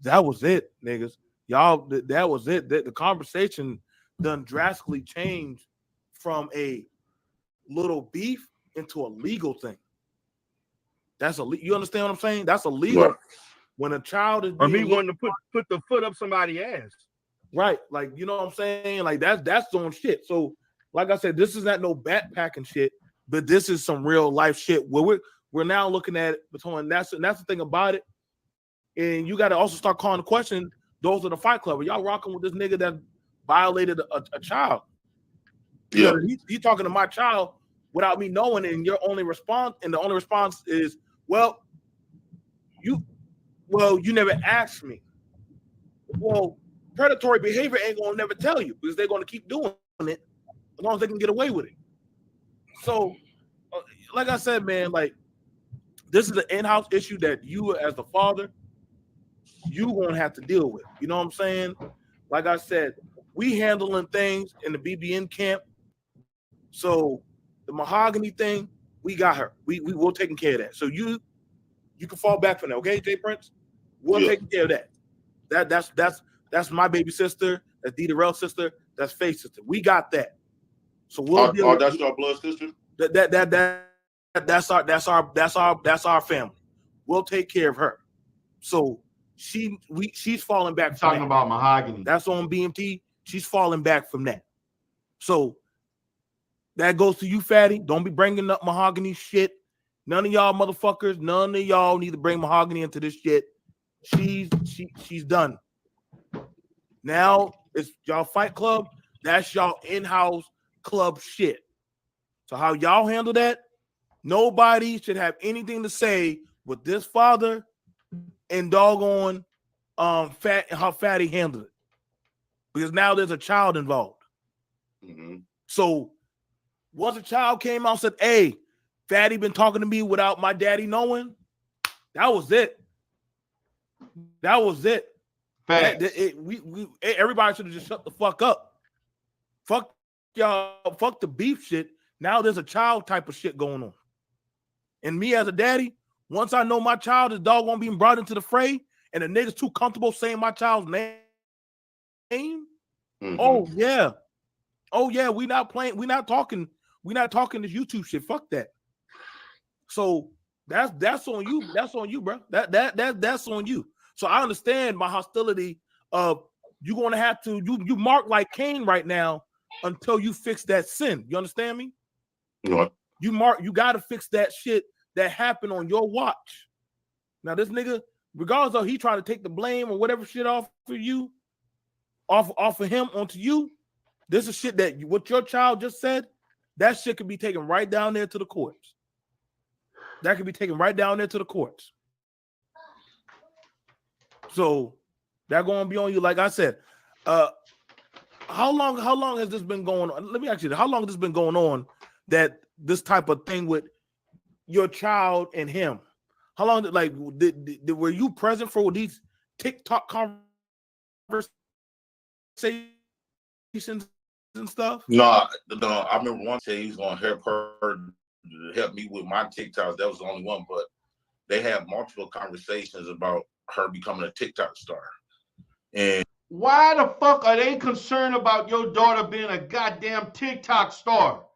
That was it, niggas. Y'all, that was it. The conversation done drastically changed from a little beef into a legal thing. That's you understand what I'm saying? That's illegal. Right. When a child is or being me wanting to put the foot up somebody's ass. right, like you know what I'm saying? Like that's on shit. So, like I said, this is not no backpacking shit, but this is some real life shit. Where we're now looking at it between that's the thing about it. And you got to also start calling the question. Those are the Fight Club. Are y'all rocking with this nigga that violated a child? Because he's talking to my child without me knowing, and your only response, and the only response is, well, you never asked me. Well, predatory behavior ain't gonna never tell you because they're gonna keep doing it as long as they can get away with it. So, like I said, man, like this is an in-house issue that you, as the father, you gonna have to deal with. You know what I'm saying? Like I said, we handling things in the BBN camp. So the mahogany thing, we got her. We will taking care of that. So you can fall back from that, okay, Jay Prince? We'll take care of that. That's my baby sister. That's Dee Darrell's sister. That's Faith's sister. We got that. So we'll deal with that's your blood sister. That's our family. We'll take care of her. So she's falling back. Talking about mahogany. That's on BMT. She's falling back from that. So that goes to you, Fatty. Don't be bringing up mahogany shit. None of y'all motherfuckers, none of y'all need to bring mahogany into this shit. She's done. Now it's y'all Fight Club. That's y'all in-house club shit. So how y'all handle that? Nobody should have anything to say with this father and doggone how Fatty handled it. Because now there's a child involved. Mm-hmm. So once a child came out and said, hey, Fatty been talking to me without my daddy knowing, that was it. That was it. Everybody should have just shut the fuck up. Fuck y'all, fuck the beef shit. Now there's a child type of shit going on. And me as a daddy, once I know my child is doggone being brought into the fray and the niggas too comfortable saying my child's name, mm-hmm. Oh yeah, we not talking this YouTube shit. Fuck that. So that's on you. That's on you, bro. That's on you. So I understand my hostility of you're gonna have to you mark like Cain right now until you fix that sin. You understand me? What? You gotta fix that shit that happened on your watch. Now this nigga, regardless of he trying to take the blame or whatever shit off of you, off of him onto you, this is shit that what your child just said, that shit could be taken right down there to the courts. That could be taken right down there to the courts. So that gonna be on you. Like I said, how long has this been going on? Let me ask you, how long has this been going on that this type of thing with your child and him? How long were you present for these TikTok conversations and stuff? No, I remember one day he was gonna help me with my TikToks. That was the only one, but they have multiple conversations about her becoming a TikTok star. And why the fuck are they concerned about your daughter being a goddamn TikTok star?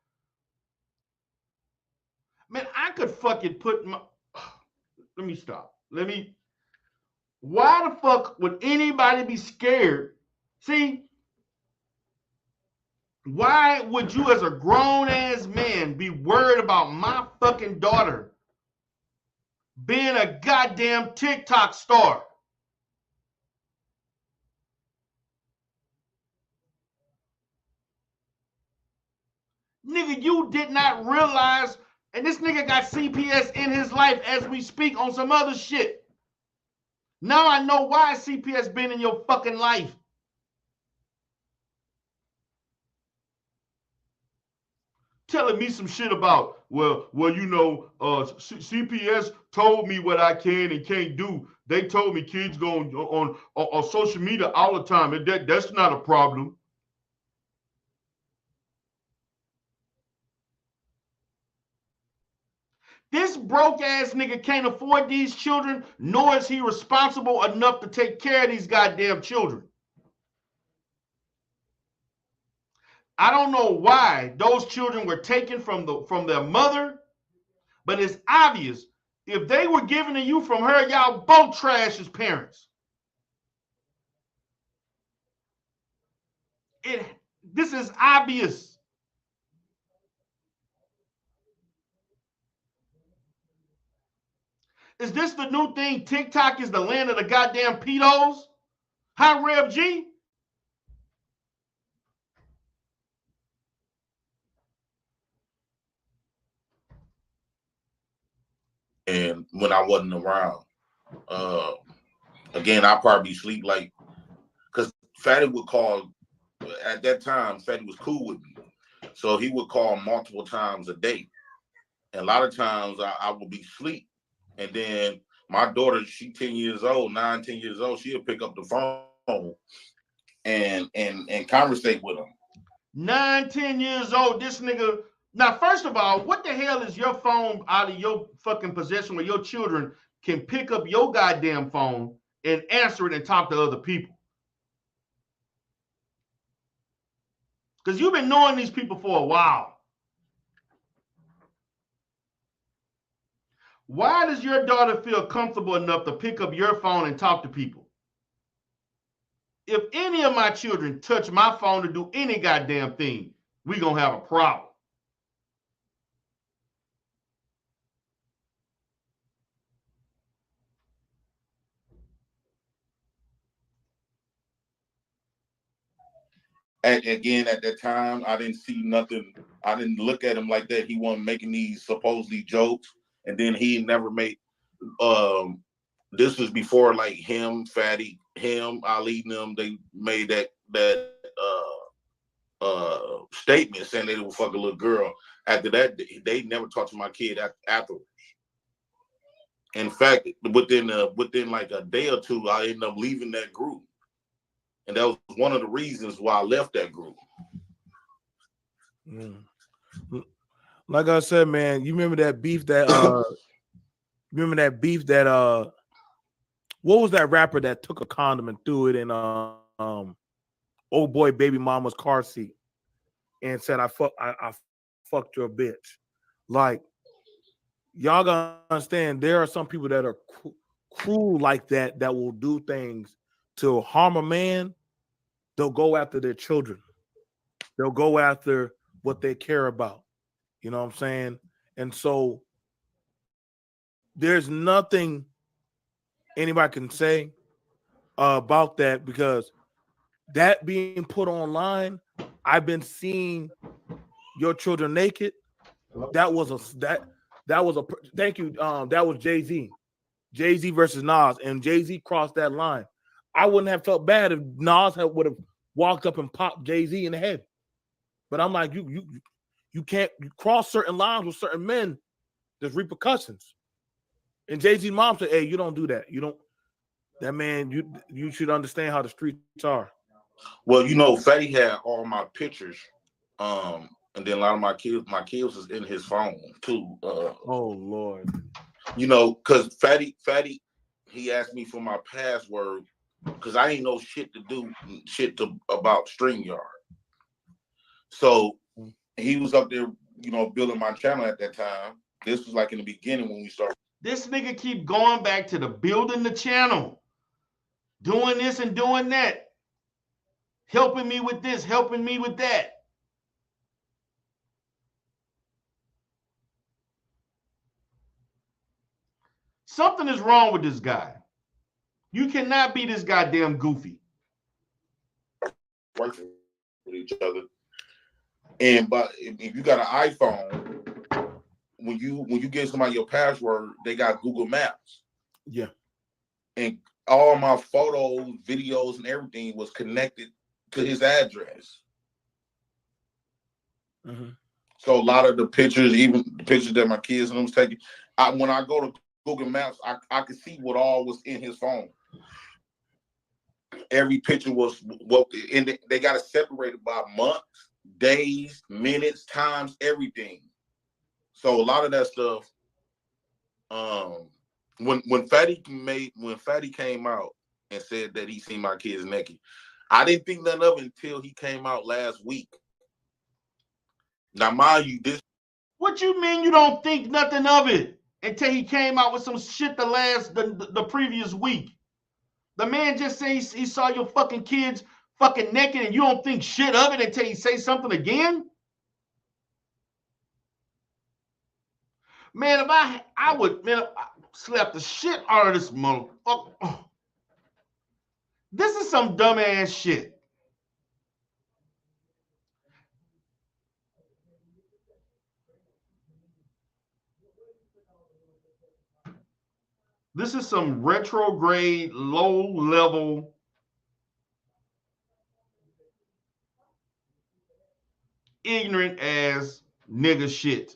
Man, I could fucking put my... Let me stop. Why the fuck would anybody be scared? See, why would you as a grown-ass man be worried about my fucking daughter being a goddamn TikTok star? Nigga, you did not realize, and this nigga got CPS in his life as we speak on some other shit. Now I know why CPS been in your fucking life. Telling me some shit about, CPS told me what I can and can't do. They told me kids go on social media all the time, and that's not a problem. This broke ass nigga can't afford these children, nor is he responsible enough to take care of these goddamn children. I don't know why those children were taken from their mother, but it's obvious if they were given to you from her, y'all both trash as parents. This is obvious. Is this the new thing? TikTok is the land of the goddamn pedos? Hi, Rev G. And when I wasn't around, again, I probably sleep like, because Fatty would call, at that time, Fatty was cool with me. So he would call multiple times a day. And a lot of times I would be asleep. And then my daughter, she 10 years old, 9, 10 years old, she'll pick up the phone and conversate with him. 9, 10 years old, this nigga. Now, first of all, what the hell is your phone out of your fucking possession where your children can pick up your goddamn phone and answer it and talk to other people? Because you've been knowing these people for a while. Why does your daughter feel comfortable enough to pick up your phone and talk to people? If any of my children touch my phone to do any goddamn thing, we gonna have a problem. And again, at that time, I didn't see nothing. I didn't look at him like that. He wasn't making these supposedly jokes. And then he never made, this was before like him, Fatty, him, Ali, and them, they made that statement saying they would fuck a little girl. After that, they never talked to my kid afterwards. In fact, within like a day or two, I ended up leaving that group. And that was one of the reasons why I left that group. Like I said, man, you remember that beef that what was that rapper that took a condom and threw it in old boy baby mama's car seat and said I fucked your bitch. Like, y'all gotta understand, there are some people that are cruel like that will do things to harm a man. They'll go after their children. They'll go after what they care about. You know what I'm saying? And so there's nothing anybody can say about that, because that being put online, I've been seeing your children naked. That was a thank you. That was Jay-Z versus Nas, and Jay-Z crossed that line. I wouldn't have felt bad if Nas would have walked up and popped Jay-Z in the head. But I'm like, you can't cross certain lines with certain men. There's repercussions. And Jay-Z mom said, hey, you don't do that. You don't, that man, you should understand how the streets are. Well, you know, Fatty had all my pictures. And then a lot of my kids was in his phone too. Oh Lord. You know, because Fatty, he asked me for my password because I ain't know shit about StreamYard. So he was up there, you know, building my channel at that time. This was like in the beginning when we started. This nigga keep going back to the building the channel, doing this and doing that, helping me with this, helping me with that. Something is wrong with this guy. You cannot be this goddamn goofy. Working with each other. And but if you got an iPhone, when you give somebody your password, they got Google Maps. Yeah. And all my photos, videos, and everything was connected to his address. Mm-hmm. So a lot of the pictures, even the pictures that my kids and them was taking, when I go to Google Maps, I could see what all was in his phone. Every picture was what, and they got it separated by months, days, minutes, times, everything. So a lot of that stuff when Fatty came out and said that he seen my kids naked, I didn't think none of it until he came out last week. Now, mind you, this. What you mean you don't think nothing of it until he came out with some shit the previous week? The man just says he saw your fucking kids fucking naked and you don't think shit of it until he say something again? Man, if I would, man, I slap the shit out of this motherfucker. Oh. This is some dumbass shit. This is some retrograde, low-level ignorant ass nigga shit.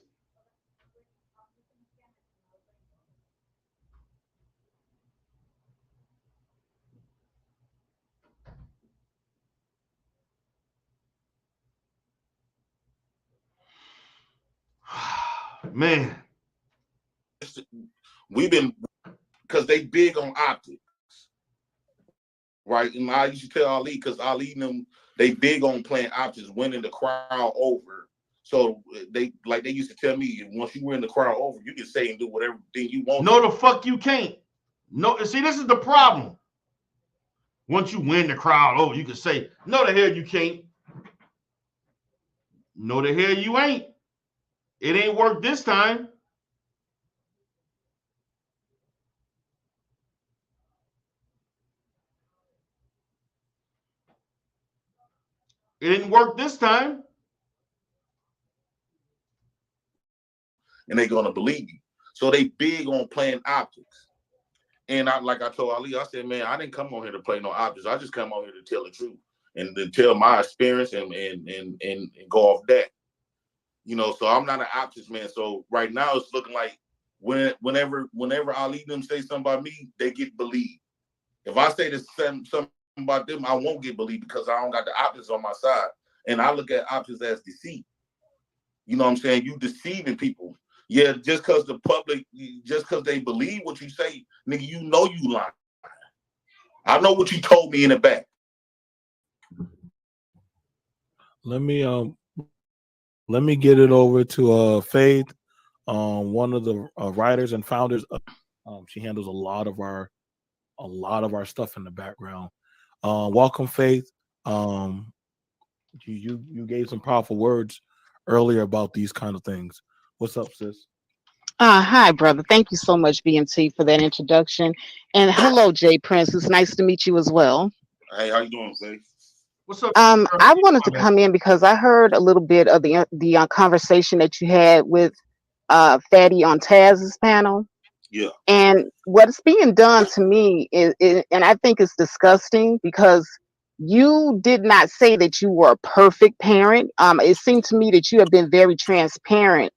Man, we've been, because they big on optics, right? And I used to tell Ali, because Ali and them, they big on playing optics, winning the crowd over. So they used to tell me, once you win the crowd over, you can say and do whatever thing you want. No, the fuck you can't. No, see, this is the problem. Once you win the crowd over, you can say, no, the hell you can't. No, the hell you ain't. It ain't worked this time. It didn't work this time. And they're gonna believe you. So they big on playing optics. And like I told Ali, I said, man, I didn't come on here to play no optics. I just come on here to tell the truth and to tell my experience and go off that. You know, so I'm not an optics man. So right now it's looking like whenever Ali them say something about me, they get believed. If I say something about them, I won't get believed because I don't got the optics on my side. And I look at optics as deceit. You know what I'm saying? You deceiving people. Yeah, just because the public, just because they believe what you say, nigga, you know you lying. I know what you told me in the back. Let me get it over to Faith, one of the writers and founders. She handles a lot of our stuff in the background. Welcome, Faith. You gave some powerful words earlier about these kind of things. What's up, sis? Hi, brother. Thank you so much, BMT, for that introduction. And hello, Jay Prince. It's nice to meet you as well. Hey, how you doing, Faith? What's up? I wanted to come in because I heard a little bit of the conversation that you had with Fatty on Taz's panel. Yeah. And what's being done to me is, and I think it's disgusting because you did not say that you were a perfect parent. It seemed to me that you have been very transparent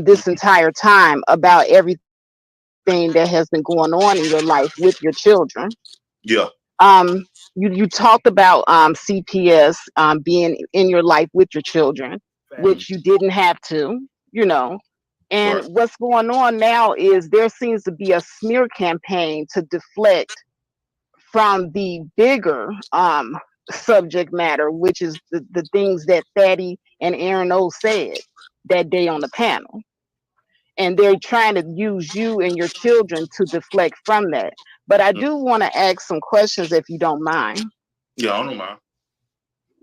this entire time about everything that has been going on in your life with your children. Yeah. You talked about CPS being in your life with your children, which you didn't have to, you know. And Right. what's going on now is there seems to be a smear campaign to deflect from the bigger subject matter, which is the things that Fatty and Aaron O said that day on the panel. And they're trying to use you and your children to deflect from that. But I do want to ask some questions if you don't mind. Yeah, I don't mind.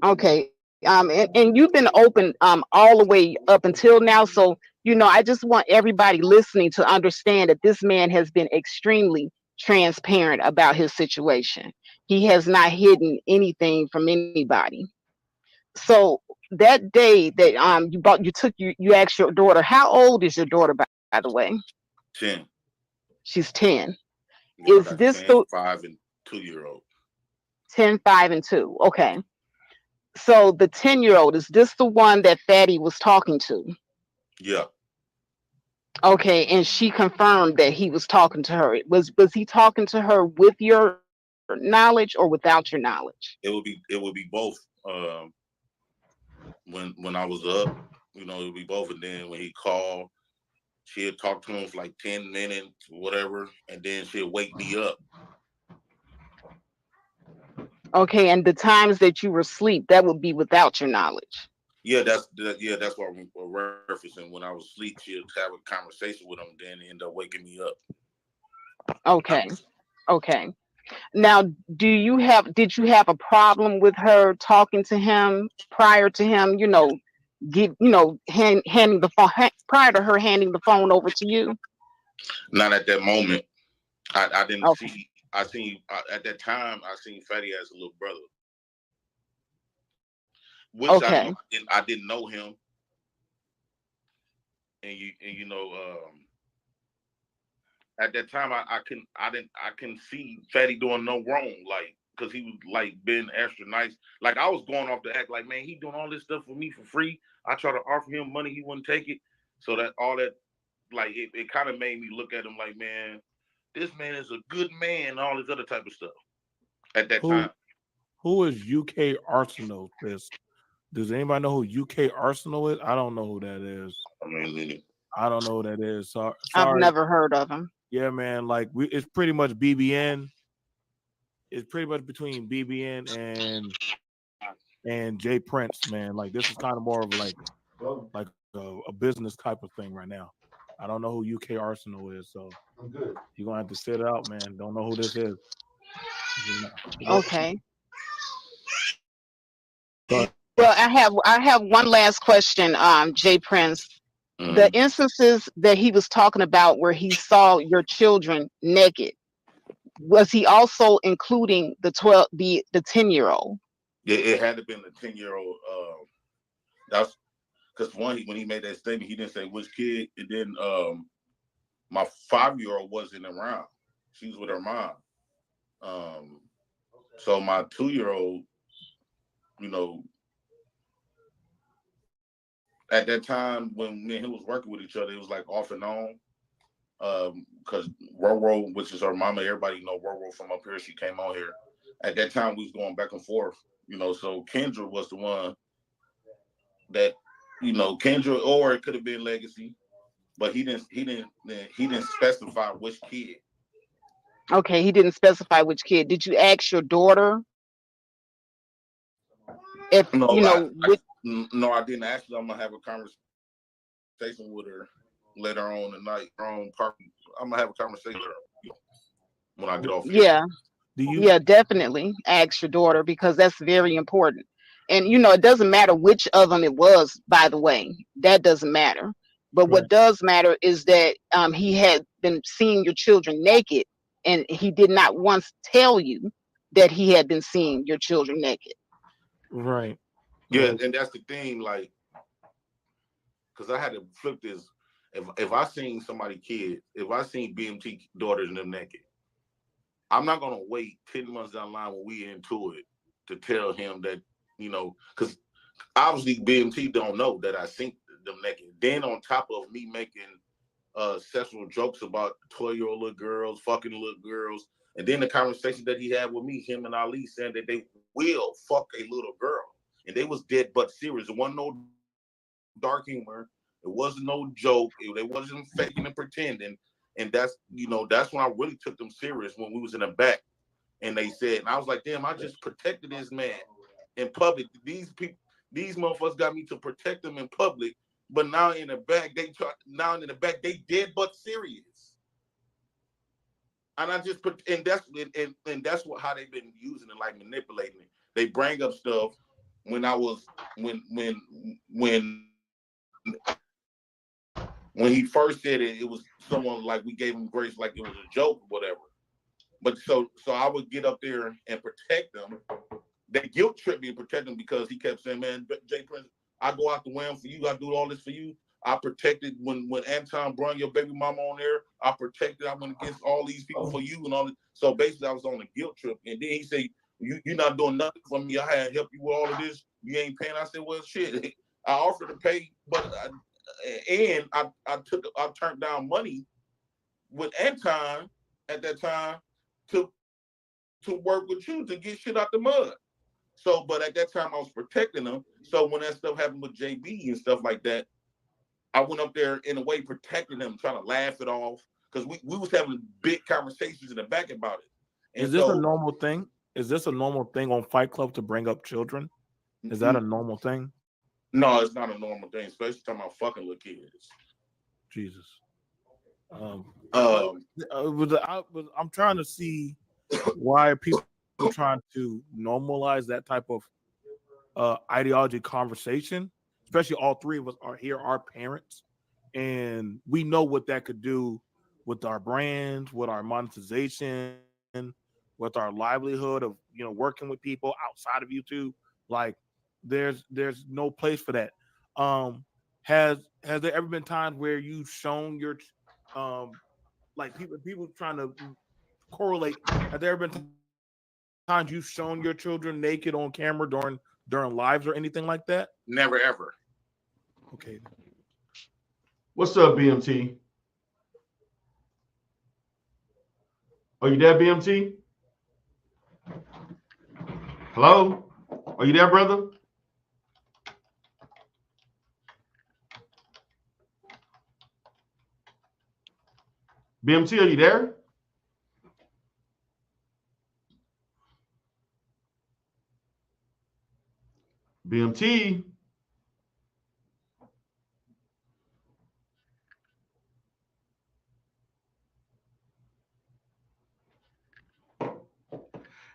Okay. And you've been open all the way up until now. So, you know, I just want everybody listening to understand that this man has been extremely transparent about his situation. He has not hidden anything from anybody. So that day that you asked your daughter, how old is your daughter, by the way? 10. She's 10. Yeah, Is this 10, 5 and 2-year-old? 10, 5 and 2? Okay. So the 10-year-old, is this the one that Fatty was talking to? Yeah. Okay, and she confirmed that he was talking to her. Was he talking to her with your knowledge or without your knowledge? It would be both. When I was up, you know, it would be both. And then when he called, she'll talk to him for like 10 minutes, whatever, and then she'll wake me up. Okay, and the times that you were asleep, that would be without your knowledge. Yeah, that's what we're referencing. When I was asleep, she'll have a conversation with him, then end up waking me up. Okay. Okay. Now, did you have a problem with her talking to him prior to him, handing the phone prior to her handing the phone over to you? Not at that moment. I didn't Okay. see. I seen at that time. I seen Fatty as a little brother, which Okay. I didn't know him, and at that time I couldn't see Fatty doing no wrong, like, because he was like being extra nice. Like, I was going off the act like, man, he doing all this stuff for me for free. I try to offer him money, he wouldn't take it. So that all that, like, it kind of made me look at him like, man, this man is a good man, and all this other type of stuff at that time. Who is UK Arsenal? Does anybody know who UK Arsenal is? I don't know who that is. I don't know who that is. Sorry. I've never heard of him. Yeah, man. Like, it's pretty much BBN. It's pretty much between BBN and Jay Prince, man. Like, this is kind of more of like a business type of thing right now. I don't know who UK Arsenal is, so you're gonna have to sit it out, man. Don't know who this is. Okay. Well, I have one last question, Jay Prince. The instances that he was talking about where he saw your children naked, was he also including the 10-year-old? Yeah, it had to been the 10-year-old. That's because when he made that statement, he didn't say which kid. And then my 5-year-old wasn't around; she was with her mom. So my 2-year-old, at that time when me and him was working with each other, it was like off and on. Because Roro, which is her mama, everybody know Roro from up here. She came on here. At that time, we was going back and forth. So Kendra was the one that, Kendra, or it could have been Legacy, but he didn't specify which kid. Okay, he didn't specify which kid. Did you ask your daughter? No, I didn't. Actually, I'm gonna have a conversation with her later on tonight. I'm gonna have a conversation with her when I get off here. Yeah. Yeah, definitely ask your daughter, because that's very important. And it doesn't matter which of them it was, by the way. That doesn't matter. But what does matter is that he had been seeing your children naked, and he did not once tell you that he had been seeing your children naked. Right. Yeah, and that's the thing, like, because I had to flip this. If I seen somebody kid, if I seen BMT daughters and them naked, I'm not gonna wait 10 months down the line when we into it to tell him that, because obviously BMT don't know that I seen them naked. Then on top of me making sexual jokes about 12-year-old little girls, fucking little girls, and then the conversation that he had with me, him and Ali, saying that they will fuck a little girl, and they was dead but serious. It wasn't no dark humor. It wasn't no joke. It wasn't faking and pretending. And that's when I really took them serious, when we was in the back. And they said, and I was like, damn, I just protected this man in public. These motherfuckers got me to protect them in public, but now in the back, they dead but serious. And I just put, and that's how they've been using it, like manipulating it. They bring up stuff when he first said it, it was someone like we gave him grace, like it was a joke or whatever. But so I would get up there and protect them. They guilt tripped me and protect them, because he kept saying, man, Jay Prince, I go out the way for you. I do all this for you. I protected when Anton brought your baby mama on there. I protected. I went against all these people for you and all this. So basically, I was on a guilt trip. And then he said, you're not doing nothing for me. I had helped you with all of this. You ain't paying. I said, well, shit. I offered to pay, but I turned down money with Anton at that time to work with you to get shit out the mud. So, but at that time I was protecting them. So when that stuff happened with JB and stuff like that, I went up there in a way protecting them, trying to laugh it off because we was having big conversations in the back about it. And is this a normal thing? Is this a normal thing on Fight Club to bring up children? Is that a normal thing? No, it's not a normal thing, especially talking about fucking little kids. Jesus. I'm trying to see why people are trying to normalize that type of ideology conversation. Especially all three of us are here, our parents, and we know what that could do with our brands, with our monetization, with our livelihood of working with people outside of YouTube. Like there's no place for that. Has there ever been times where you've shown your like people trying to correlate? Have there ever been times you've shown your children naked on camera during lives or anything like that? Never ever. Okay. What's up, BMT? Are you there, BMT? Hello? Are you there, brother? BMT, are you there? BMT.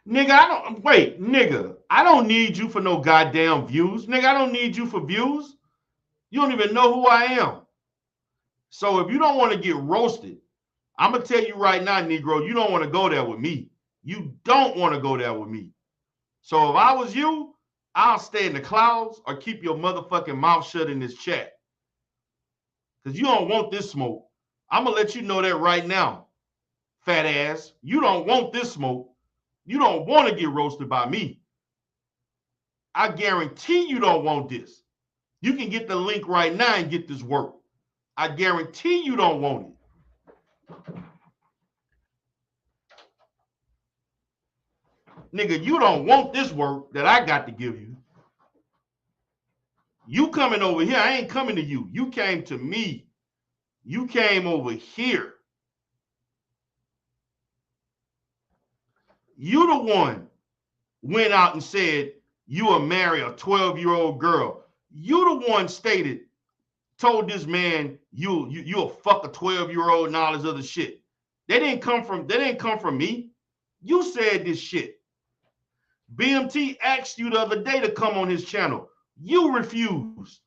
Nigga, I don't need you for no goddamn views. Nigga, I don't need you for views. You don't even know who I am. So if you don't want to get roasted, I'm going to tell you right now, Negro, you don't want to go there with me. You don't want to go there with me. So if I was you, I'll stay in the clouds or keep your motherfucking mouth shut in this chat. Because you don't want this smoke. I'm going to let you know that right now, fat ass. You don't want this smoke. You don't want to get roasted by me. I guarantee you don't want this. You can get the link right now and get this work. I guarantee you don't want it. Nigga, you don't want this work that I got to give you. You coming over here. I ain't coming to you. You came to me. You came over here. You the one went out and said you will marry a 12-year-old girl. You the one told this man you'll fuck a 12-year-old and all this other shit. They didn't come from me. You said this shit. BMT asked you the other day to come on his channel. You refused.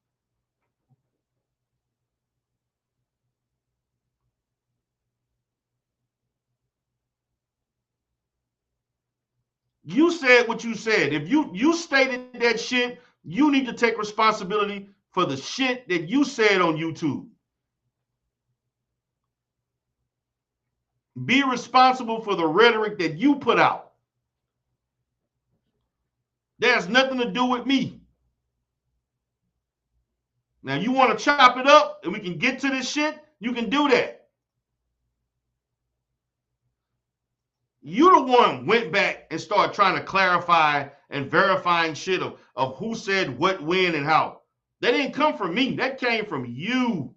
You said what you said. If you stated that shit, you need to take responsibility for the shit that you said on YouTube. Be responsible for the rhetoric that you put out. That has nothing to do with me. Now, you want to chop it up and we can get to this shit, you can do that. You the one went back and started trying to clarify and verifying shit of who said what, when, and how. That didn't come from me. That came from you.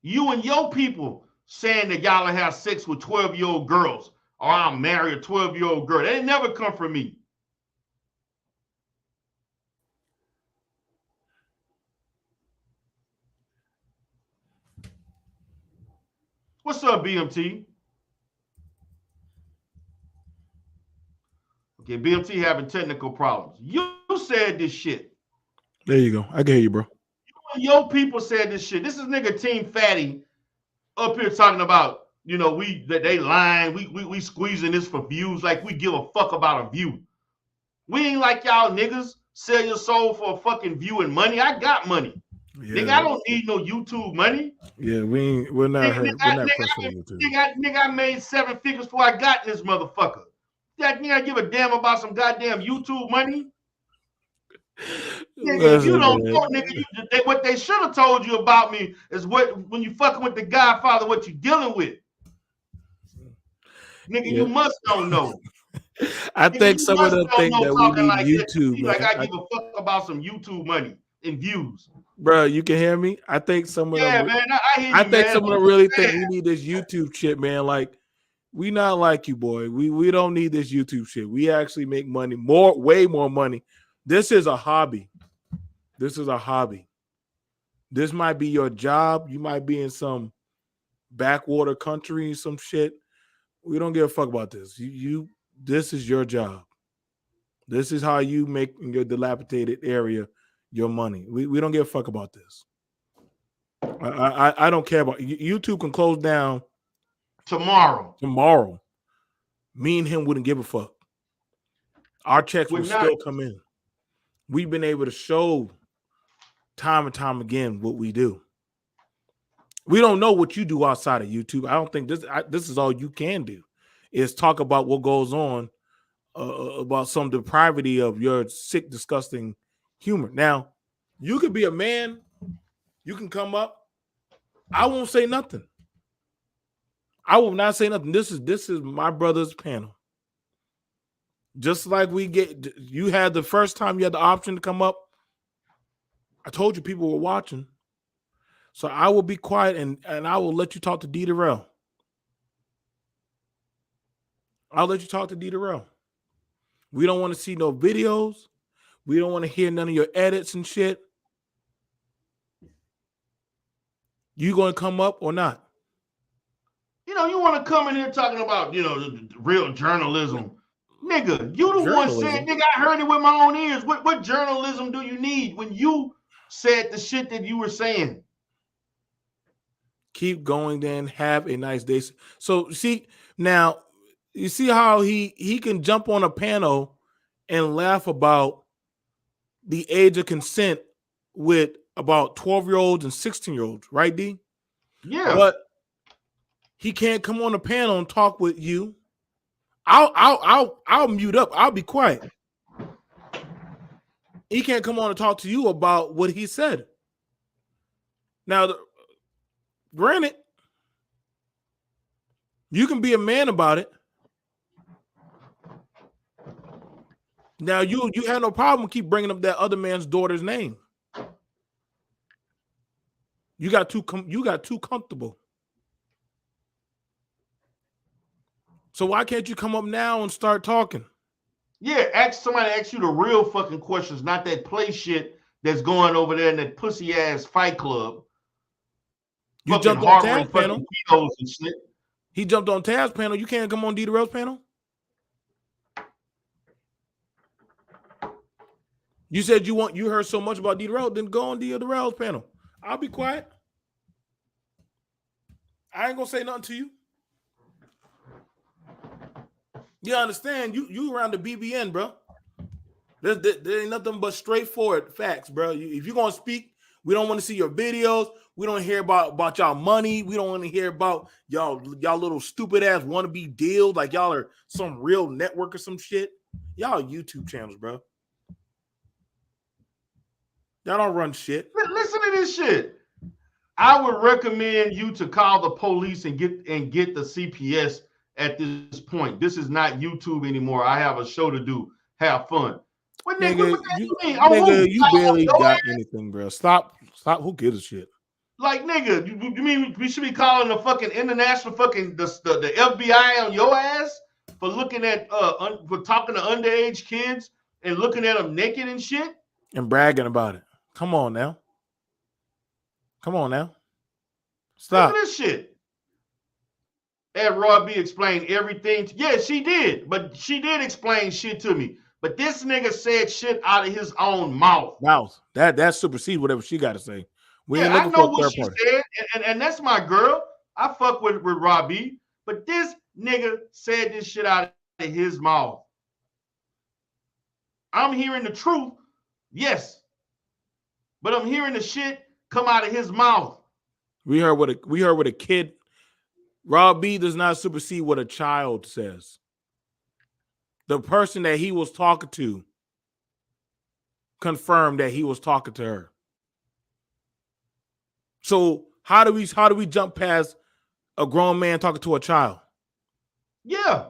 You and your people saying that y'all have sex with 12-year-old girls or I'll marry a 12-year-old girl. That didn't never come from me. What's up, BMT? Okay, BMT having technical problems. You said this shit. There you go. I can hear you, bro. Your people said this shit. This is nigga Team Fatty up here talking about, that they lying. We squeezing this for views like we give a fuck about a view. We ain't like y'all niggas sell your soul for a fucking view and money. I got money. Yeah. Nigga, I don't need no YouTube money. Yeah, we're not pressing YouTube. Nigga, I made 7 figures before I got in this motherfucker. That nigga, I give a damn about some goddamn YouTube money. Nigga, you don't know, nigga. What they should have told you about me is when you fucking with the Godfather, what you dealing with. Nigga, you must don't know. I Nigga, think you some of must them don't think know that we talking need like this. YouTube, You man. like I give a fuck about some YouTube money and views. Bro, you can hear me? I think some of Yeah, them. man, I hear I you, think man. some of them really think we need this YouTube shit, man. Like, we not like you, boy. We don't need this YouTube shit. We actually make money, way more money. This is a hobby. This is a hobby. This might be your job. You might be in some backwater country, some shit. We don't give a fuck about this. This is your job. This is how you make in your dilapidated area your money. We don't give a fuck about this. I don't care about YouTube can close down tomorrow. Me and him wouldn't give a fuck. Our checks would still come in. We've been able to show time and time again what we do. We don't know what you do outside of YouTube. I don't think this is all you can do is talk about what goes on about some depravity of your sick, disgusting humor. Now, you could be a man. You can come up. I won't say nothing. I will not say nothing. This is my brother's panel. Just like you had the first time you had the option to come up. I told you people were watching. So I will be quiet and I will let you talk to D. Darrell. I'll let you talk to D. Darrell. We don't want to see no videos. We don't want to hear none of your edits and shit. You going to come up or not? You know, you want to come in here talking about, the real journalism. Nigga, you the one said, nigga, I heard it with my own ears. What journalism do you need when you said the shit that you were saying? Keep going then. Have a nice day. So see, now you see how he can jump on a panel and laugh about the age of consent with about 12-year-olds and 16-year-olds, right, D? Yeah. But he can't come on a panel and talk with you. I'll mute up. I'll be quiet. He can't come on and talk to you about what he said. Now, granted, you can be a man about it. Now, you had no problem keep bringing up that other man's daughter's name. You got too comfortable. So why can't you come up now and start talking? Yeah, somebody ask you the real fucking questions, not that play shit that's going over there in that pussy ass fight club. You jumped on Taz's panel. And shit. He jumped on Taz's panel. You can't come on D. Darrell's panel. You said you heard so much about D. Darrell, then go on D. Darrell's panel. I'll be quiet. I ain't gonna say nothing to you. You understand? You around the BBN, bro. There ain't nothing but straightforward facts, bro. If you're gonna speak, we don't want to see your videos. We don't hear about y'all money. We don't want to hear about y'all little stupid ass wannabe deals like y'all are some real network or some shit. Y'all YouTube channels, bro. Y'all don't run shit. Listen to this shit. I would recommend you to call the police and get the CPS at this point. This is not YouTube anymore. I have a show to do. Have fun. What nigga, you barely got anything, bro. Stop. Who gives a shit? Like, nigga, you mean we should be calling the fucking international fucking the FBI on your ass for looking at for talking to underage kids and looking at them naked and shit and bragging about it. Come on now. Stop. Look at this shit. Had Roy B explained everything. Yeah, she did. But she did explain shit to me. But this nigga said shit out of his own mouth. That supersedes whatever she got to say. I know what she said. And that's my girl. I fuck with Roy B. But this nigga said this shit out of his mouth. I'm hearing the truth. Yes. But I'm hearing the shit come out of his mouth. We heard what a kid. Rob B does not supersede what a child says. The person that he was talking to confirmed that he was talking to her. So how do we jump past a grown man talking to a child? Yeah.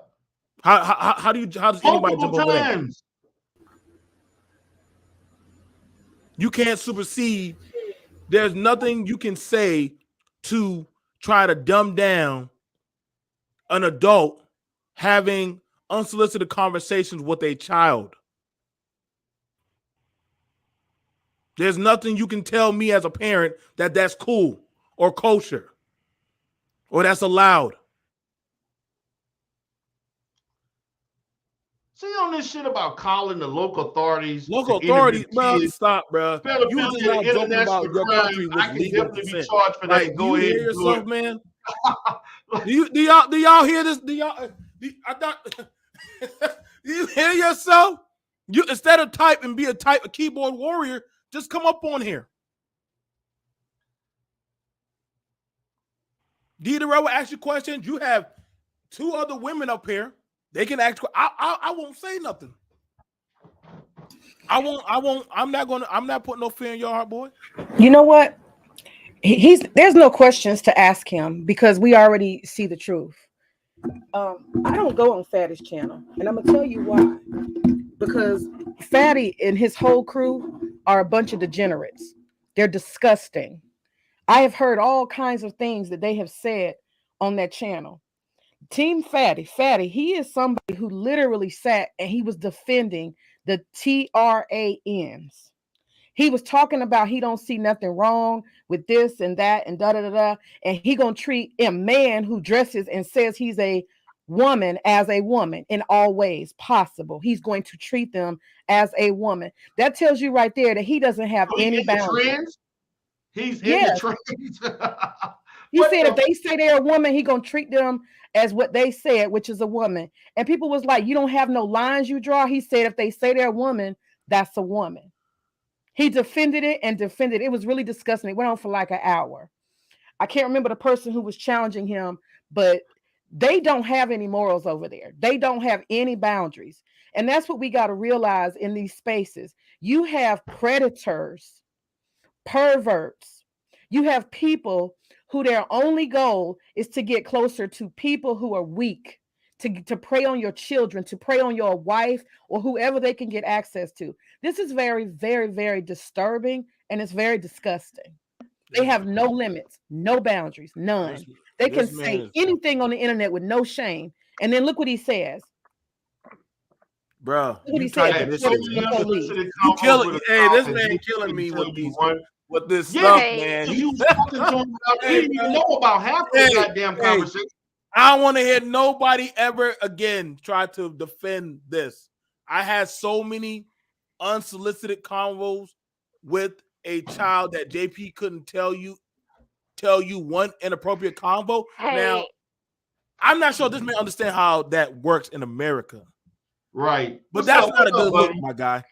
How does anybody multiple jump over that? times. You can't supersede. There's nothing you can say to try to dumb down an adult having unsolicited conversations with a child. There's nothing you can tell me as a parent that that's cool or kosher or that's allowed. See on this shit about calling the local authorities Local to interview authorities, bro, kids. stop, bro. You was just Pedophilia, now joking international about your crime. country I was can legal definitely be consent. charged for that. Like, Go do you ahead hear and do yourself, it. man? Do y'all hear this? I thought do you hear yourself? You instead of type and be a keyboard warrior, just come up on here. D. Darrell will ask you questions. You have two other women up here. They can ask. I won't say nothing. I won't. I'm not putting no fear in your heart, boy. You know what? There's no questions to ask him because we already see the truth. I don't go on Fatty's channel, and I'm gonna tell you why. Because Fatty and his whole crew are a bunch of degenerates. They're disgusting. I have heard all kinds of things that they have said on that channel. Team Fatty, he is somebody who literally sat and he was defending the TRANs. He was talking about he don't see nothing wrong with this and that and da da da da, and he gonna treat a man who dresses and says he's a woman as a woman in all ways possible. He's going to treat them as a woman. That tells you right there that he doesn't have So any boundaries. He's in the Yes, trends. he said if they say they're a woman, he gonna treat them as what they said, which is a woman. And people was like, you don't have no lines you draw. He said if they say they're a woman, that's a woman. He defended it and defended it. It was really disgusting. It went on for like an hour. I can't remember the person who was challenging him, but they don't have any morals over there. They don't have any boundaries. And that's what we got to realize in these spaces. You have predators, perverts. You have people who their only goal is to get closer to people who are weak, to prey on your children, to prey on your wife or whoever they can get access to. This is very, very, very disturbing and it's very disgusting. They have no limits, no boundaries, none. They can say anything on the internet with no shame. And then look what he says. Bro, you typing this shit. You killing. Hey, this man killing me with this stuff, man. You talking to him about, he didn't even know about half the goddamn conversation. I don't want to hear nobody ever again try to defend this. I had so many unsolicited convos with a child that JP couldn't tell you one inappropriate convo. Hey. Now, I'm not sure this man understand how that works in America. Right. But that's not a good look, my guy.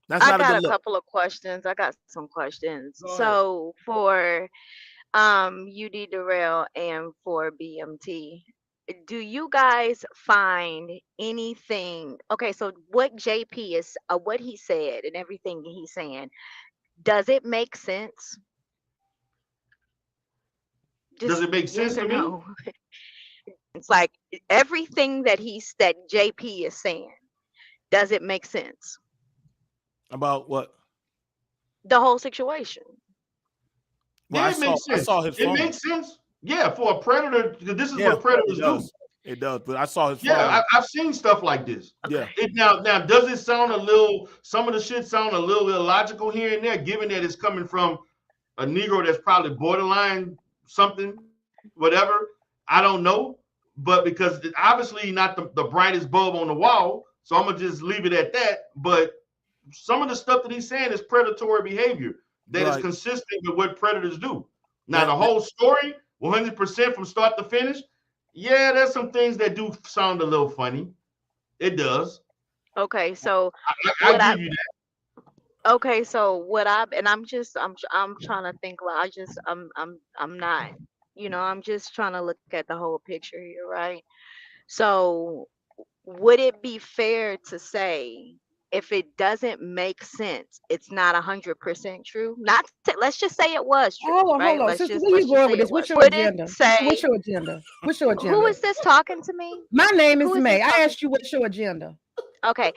That's not a good look. I got a couple of questions. I got some questions. So for UD Darrell and for BMT, do you guys find anything? Okay, so what JP is, what he said and everything he's saying, does it make sense? Does it make sense to me? No? It's like everything that JP is saying. Does it make sense? About what? The whole situation. Well, it makes sense. I saw his phone. It makes sense. Yeah, for a predator, this is what predators do. It does, but I saw his phone. Yeah, I've seen stuff like this. Yeah. Now, does it sound some of the shit sound a little illogical here and there, given that it's coming from a Negro that's probably borderline something, whatever. I don't know. But because it's obviously not the brightest bulb on the wall, so I'm going to just leave it at that. But some of the stuff that he's saying is predatory behavior that is consistent with what predators do. Now, the whole story, 100% from start to finish, yeah, there's some things that do sound a little funny. It does. Okay, so I give you that. Okay, so I'm trying to think. Well, I'm not. I'm just trying to look at the whole picture here, right? So, would it be fair to say if it doesn't make sense, it's not 100% true. Not to, let's just say it was true, Hold on, right? hold on. Sister, where you Let's just going say with it this? was. What's your Would it agenda? say What's your agenda? What's your who agenda? is this talking to me? My name is Who is May. this I talking? asked you what's your agenda. Okay,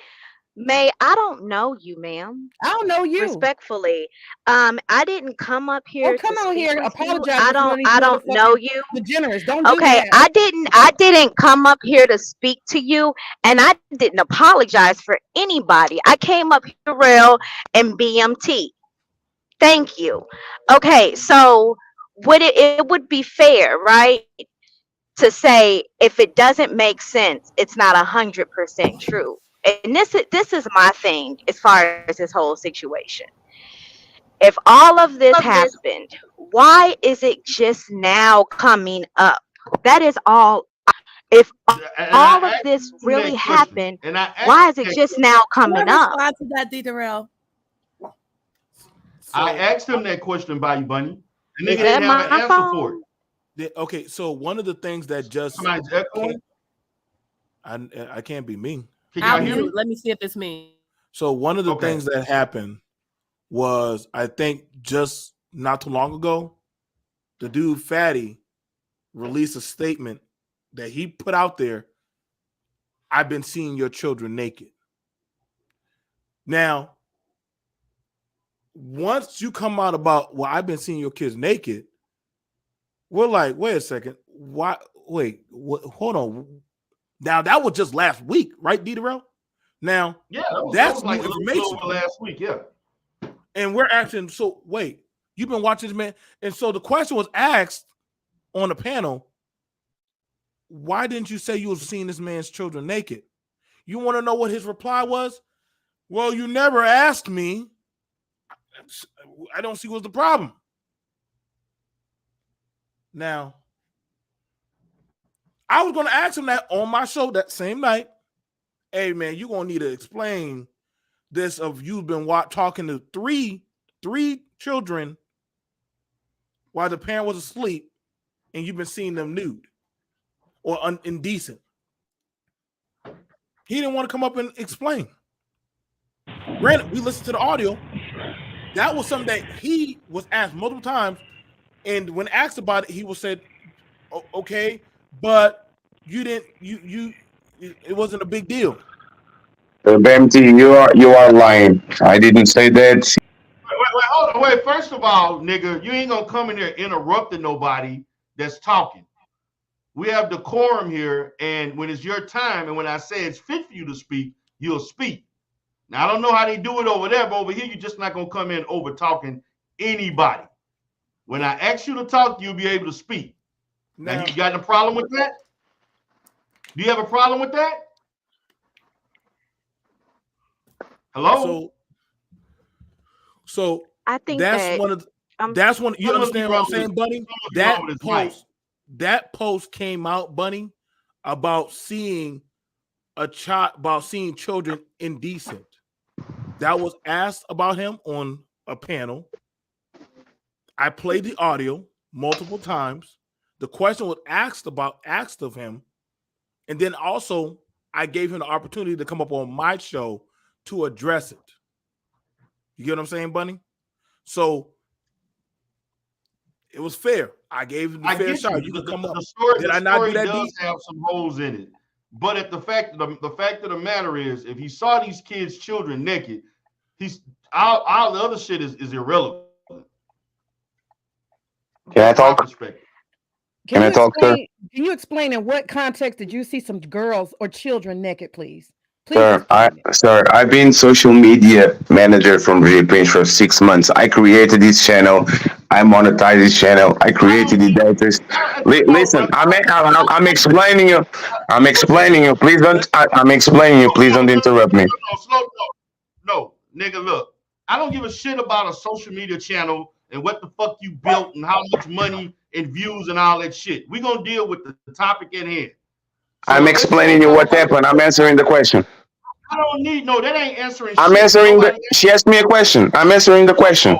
May, I don't know you, ma'am. I don't know you. Respectfully, I didn't come up Oh, here come to on speak here, with you. apologize for some of these I don't know motherfucking you. degenerates. Don't do Okay, that. I didn't come up here to speak to you, and I didn't apologize for anybody. I came up here real and BMT. Thank you. Okay, so would it would be fair, right, to say if it doesn't make sense, it's not 100% true. And this is my thing as far as this whole situation. If all of this happened, why is it just now coming up? That is all. If And all I of asked this him really that question. happened, And I why is asked it that just question. now Can I coming up? respond to that, D. Darrell? I So asked him that question, Bayou Bunny. The nigga Is didn't that have an my answer for it. phone? okay, so one of the things that just Somebody's came, echoing. I can't be me. Can I'll y'all hear mute. me? Let me see if it's me. So one of the Okay. things that happened was, I think just not too long ago, the dude Fatty released a statement that he put out there. I've been seeing your children naked. Now, once you come out about, well, I've been seeing your kids naked, we're like, wait a second. Why? Wait, hold on. Now, that was just last week, right, D. Darrell? Now, Yeah, that that's was like new a little information. over last week. Yeah. And we're asking, so wait, you've been watching this man? And so the question was asked on the panel, why didn't you say you was seeing this man's children naked? You want to know what his reply was? Well, you never asked me. I don't see what's the problem. Now, I was going to ask him that on my show that same night. Hey, man, you're going to need to explain this of you've been talking to three children while the parent was asleep and you've been seeing them nude or indecent. He didn't want to come up and explain. Granted, we listened to the audio. That was something that he was asked multiple times, and when asked about it, he was said, "Okay, but you didn't. It wasn't a big deal." BMT, you are lying. I didn't say that. Wait, hold on. Wait, first of all, nigga, you ain't gonna come in here interrupting nobody that's talking. We have decorum here, and when it's your time, and when I say it's fit for you to speak, you'll speak. Now, I don't know how they do it over there, but over here, you're just not gonna come in over talking anybody. When I ask you to talk, you'll be able to speak. Now, you got a problem with that? Do you have a problem with that? Hello? So I think that's one of that's one. You understand what I'm saying, Bunny? That post came out, Bunny, about seeing a child, about seeing children indecent. That was asked about him on a panel. I played the audio multiple times. The question was asked of him, and then also I gave him the opportunity to come up on my show to address it. You get what I'm saying, Bunny? So it was fair. I gave him the fair shot. You could come up. Did I not do that? Does have some holes in it, but the fact of the matter is, if he saw these kids' children naked, all the other shit is irrelevant. Can I talk? Can I talk, sir? Can you explain in what context did you see some girls or children naked, please? Sir, I've been social media manager from Philippines for 6 months. I created this channel. I monetized this channel. I created the datas. Listen, I'm explaining you. I'm explaining you. Please don't. I'm explaining you. Please don't interrupt me. No, nigga, look. I don't give a shit about a social media channel and what the fuck you built and how much money and views and all that shit. We're gonna deal with the topic at hand. So I'm explaining you what happened. I'm answering the question. I don't need that ain't answering I'm shit. answering she asked me a question. I'm answering the question.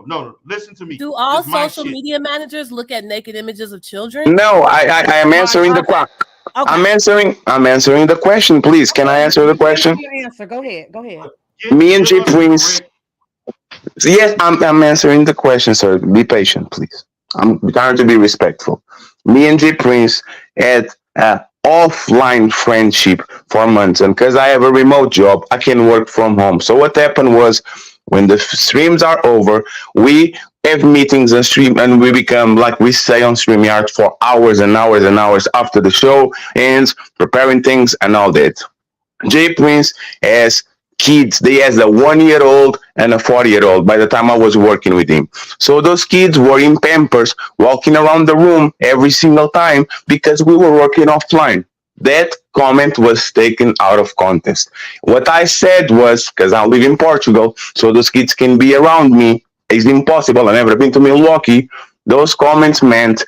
No. Listen to me. Do all social media managers look at naked images of children? No, I am answering the question. I'm Okay. answering. I'm answering the question. Please, can I answer the Finish question? your answer. Go ahead. Go ahead. Me and Give J us a Prince. direct. Yes, I'm answering the question, sir. Be patient, please. I'm trying to be respectful. Me and J Prince had a offline friendship for months, and because I have a remote job, I can work from home. So what happened was, when the streams are over, we have meetings on stream, and we become like we stay on StreamYard for hours and hours and hours after the show ends, preparing things and all that. Jay Prince has kids. They has a 1 year old and a 40 year old by the time I was working with him. So those kids were in Pampers, walking around the room every single time because we were working offline. That comment was taken out of context. What I said was, because I live in Portugal, so those kids can be around me. It's impossible. I've never been to Milwaukee. Those comments meant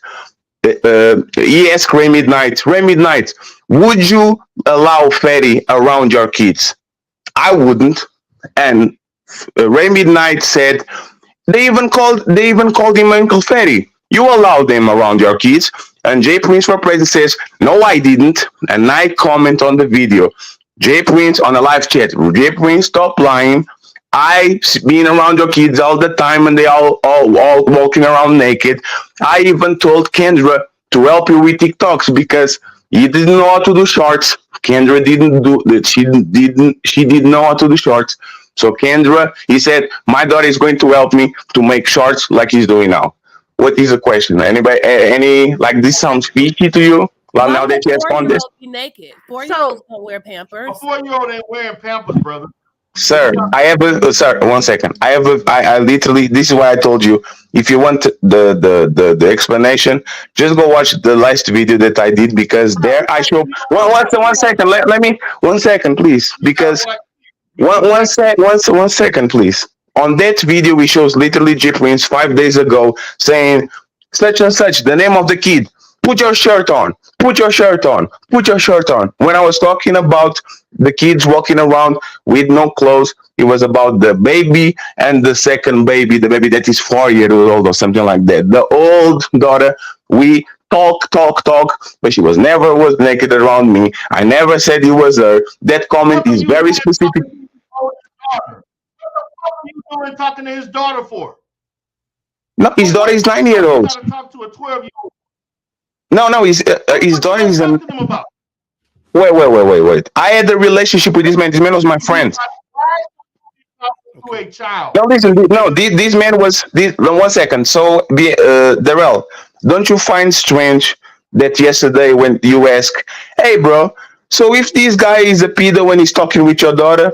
he asked Ray Midnight, would you allow Fatty around your kids? I wouldn't. And Ray Midnight said, they even called him Uncle Fatty. You allowed them around your kids. And Jay Prince for president says, no, I didn't. And I comment on the video. Jay Prince on a live chat. Jay Prince, stop lying. I been around your kids all the time, and they all walking around naked. I even told Kendra to help you with TikToks because you didn't know how to do shorts. Kendra didn't do that. She didn't know how to do shorts. So Kendra, he said, my daughter is going to help me to make shorts like he's doing now. What is the question? Anybody? Any like this sounds fishy to you? Well, Why now would a that you have contest, 4-year-old be naked? 4-year-olds So don't wear A Pampers. 4-year-old ain't wearing Pampers, brother. sir, I have a sir. 1 second. I literally. This is why I told you. If you want the explanation, just go watch the last video that I did because there I show. One second. Let me 1 second, please, You gotta because watch. You gotta watch. one second, please. On that video, we shows literally J Prince 5 days ago saying such and such, the name of the kid. Put your shirt on. Put your shirt on. Put your shirt on. When I was talking about the kids walking around with no clothes, it was about the baby and the second baby, the baby that is 4 years old or something like that. The old daughter, we talk, but she was never was naked around me. I never said it was her. That comment What is are you very doing specific. talking to his daughter? What are you doing talking to his daughter for? No, his For daughter what? is 9 year You old. gotta talk to a 12-year-old. No, his What you daughter gonna is talk an. to them about? Wait. I had a relationship with this man. This man was my friend. Why to Okay. a child? No, listen. No, this man was. This, 1 second. So, Darrell, don't you find strange that yesterday when you ask, "Hey, bro, so if this guy is a pedo when he's talking with your daughter,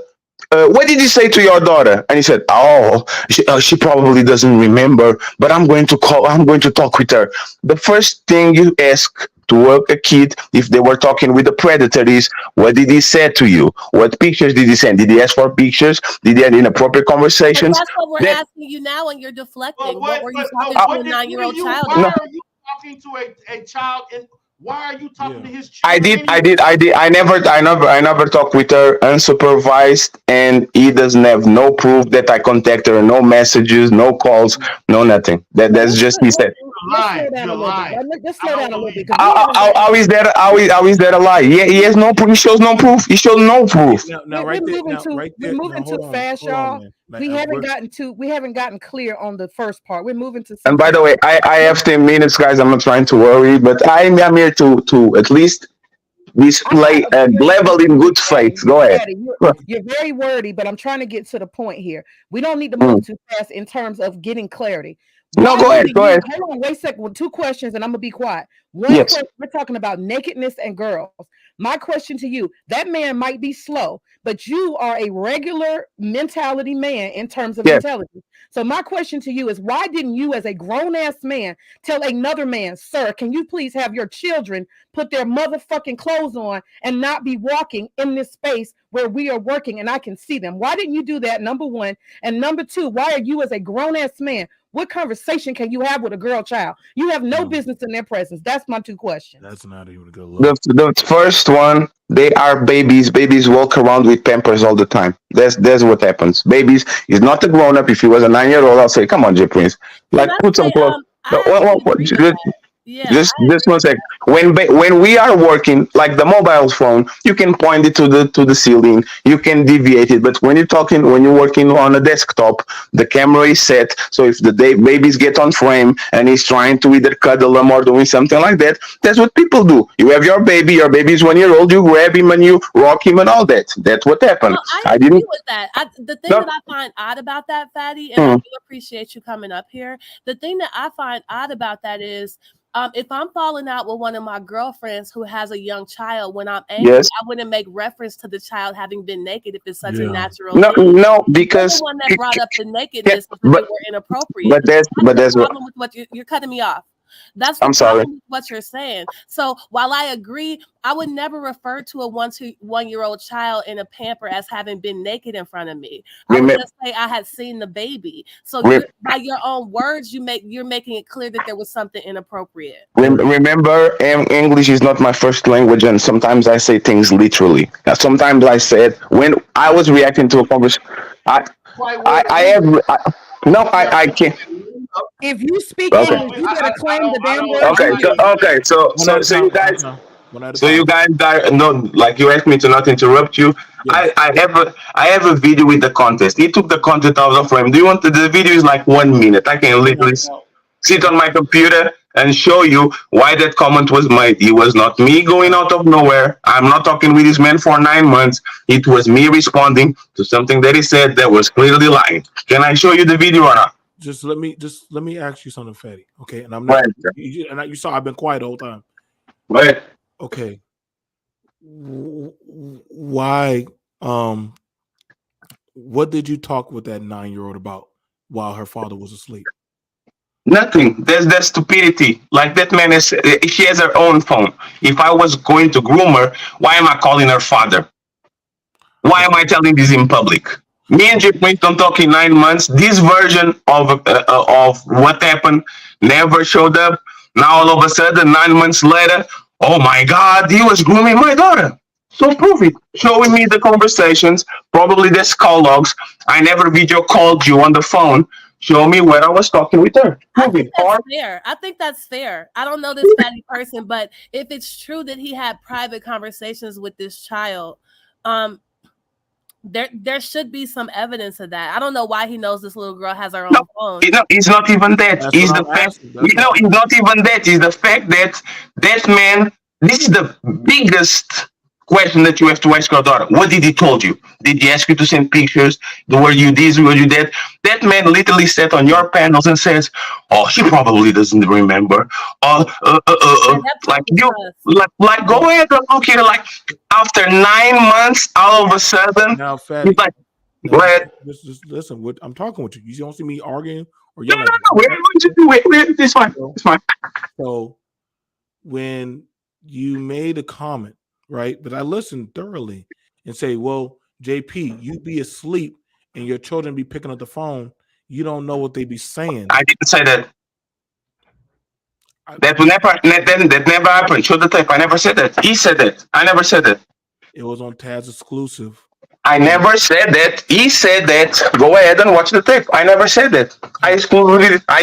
what did he say to your daughter?" And he said, "Oh, she probably doesn't remember, but I'm going to call. I'm going to talk with her." The first thing you ask to work a kid if they were talking with a predator is, what did he say to you? What pictures did he send? Did he ask for pictures? Did he have inappropriate But conversations? that's what we're That asking you now, and you're But deflecting. What what? were you But talking to a what are 9-year-old you? child Why no. about? are you talking to a child? And why are you talking Yeah. to his I children did, I anyway? did, I did. I never talked with her unsupervised, and he doesn't have no proof that I contacted her, no messages, no calls, no nothing. So That's just he said. You're let's slow lying. down a You're little bit. lying. Let's I slow don't down a little bit believe because you. we How, haven't how, gotten. how is that? How is that a lie? He has no proof. He shows no proof. He shows no Okay. proof. Now, We're right there. moving Now, too. right We're there. moving Now, too fast, hold on, y'all. man. We haven't gotten to. We haven't gotten clear on the first part. We're moving to And some by things. the way, I have 10 minutes, guys. I'm not trying to worry, but I'm here to at least I got display a a question level for in you, good faith. Fatty. Go ahead. Fatty, you're very wordy, but I'm trying to get to the point here. We don't need to move Mm. too fast in terms of getting clarity. No, Why go ahead. didn't Go you ahead. hold on? Wait a second. With two questions, and I'm gonna be quiet. One Yes. question, we're talking about nakedness and girls. My question to you: that man might be slow, but you are a regular mentality man in terms of Yes. intelligence. So my question to you is: why didn't you, as a grown ass man, tell another man, sir, can you please have your children put their motherfucking clothes on and not be walking in this space where we are working and I can see them? Why didn't you do that? Number one. And number two, why are you, as a grown ass man, what conversation can you have with a girl child? You have no business in their presence. That's my two questions. That's not even a good The look. the first one, they are babies. Babies walk around with Pampers all the time. That's what happens. Babies is not a grown up. If he was a 9 year old, I'll say, come on, J Prince, So like that's put some why clothes. No, I actually agree with that. Yeah, Just one sec. When we are working, like the mobile phone, you can point it to the ceiling. You can deviate it. But when you're working on a desktop, the camera is set. So if the babies get on frame and he's trying to either cuddle them or doing something like that, that's what people do. You have your baby. Your baby is 1 year old. You grab him and you rock him and all that. That's what happened. No, I I agree didn't. with that. The thing No. that I find odd about that, Fatty, and I Hmm. do appreciate you coming up here. The thing that I find odd about that is, if I'm falling out with one of my girlfriends who has a young child, when I'm angry, Yes. I wouldn't make reference to the child having been naked if it's such a Yeah. natural No. thing. No. You're the Because one that brought up the yeah, nakedness because it were inappropriate. That's but the that's what problem with what you're cutting me off. That's the I'm sorry. problem with what you're saying. So while I agree, I would never refer to a 1 to 1 year old child in a pamper as having been naked in front of me. I would Remember, just say I had seen the baby. So by your own words, you're making it clear that there was something inappropriate. remember, English is not my first language, and sometimes I say things literally. Sometimes I said when I was reacting to a conversation. I have. No, I can't. If you speak Okay. English, you better claim the I damn don't words you use. Okay. So One at a so you time. guys. One at a So time. you guys no, like you asked me to not interrupt you. Yes. I have a video with the contest. He took the content out of frame. Do you want the video is like 1 minute? I can literally sit on my computer and show you why that comment was made. It was not me going out of nowhere. I'm not talking with this man for 9 months. It was me responding to something that he said that was clearly lying. Can I show you the video or not? Just let me ask you something, Fatty. Okay, and I'm Go not. ahead, sir. You saw I've been quiet the whole time. Go ahead. Okay. Why? What did you talk with that 9-year-old about while her father was asleep? Nothing. That's stupidity. Like that man is. She has her own phone. If I was going to groom her, why am I calling her father? Why am I telling this in public? Me and Jeff Winston talking 9 months. This version of what happened never showed up. Now all of a sudden, 9 months later, oh my God, he was grooming my daughter. So prove it. Showing me the conversations, probably the call logs. I never video called you on the phone. Show me where I was talking with her. I think that's fair. I think that's fair. I don't know this fatty person, but if it's true that he had private conversations with this child, there should be some evidence of that. I don't know why he knows this little girl has her own phone. It's not even that. That's It's what the I'm fact. asking. That's It's not even that. It's the fact that that man. This is the biggest question that you have to ask your daughter. What did he told you? Did he ask you to send pictures? Were you this? Were you that? That man literally sat on your panels and says, "Oh, she probably doesn't remember." Like you, like go ahead and look here. Like after 9 months, all of a sudden, Now, Fatty, he's like, "Go ahead." just listen. I'm talking with you. You don't see me arguing or No, yelling. no, no. It's fine. It's fine. So when you made a comment, right? But I listened thoroughly and say, well, JP, you be asleep and your children be picking up the phone. You don't know what they be saying. I didn't say that. That never happened. Show the tape. I never said that. He said that. I never said that. It was on Taz exclusive. I never said that. He said that. Go ahead and watch the tape. I never said that. I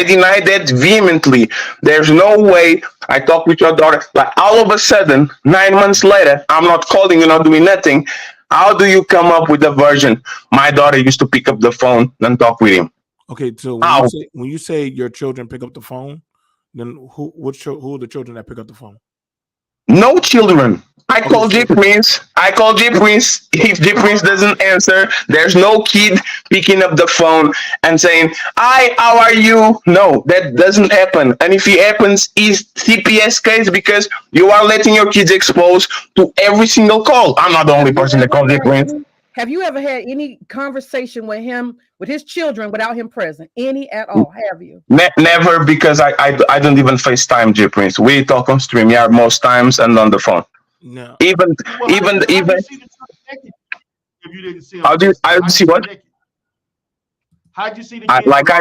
denied that vehemently. There's no way I talked with your daughter. Like all of a sudden, 9 months later, I'm not calling you, not doing nothing. How do you come up with the version? My daughter used to pick up the phone and talk with him. Okay, so when you say your children pick up the phone, then who are the children that pick up the phone? No children. I call G Prince. If G Prince doesn't answer, there's no kid picking up the phone and saying, "Hi, how are you?" No, that doesn't happen. And if it happens, it's CPS case because you are letting your kids exposed to every single call. I'm not the only person that calls G Prince. Have you ever had any conversation with him, with his children, without him present? Any at all? Have you? Never, because I don't even FaceTime G Prince. We talk on StreamYard most times and on the phone. No. Even. If you didn't see him, How do you see what? How'd you see the kids? Like I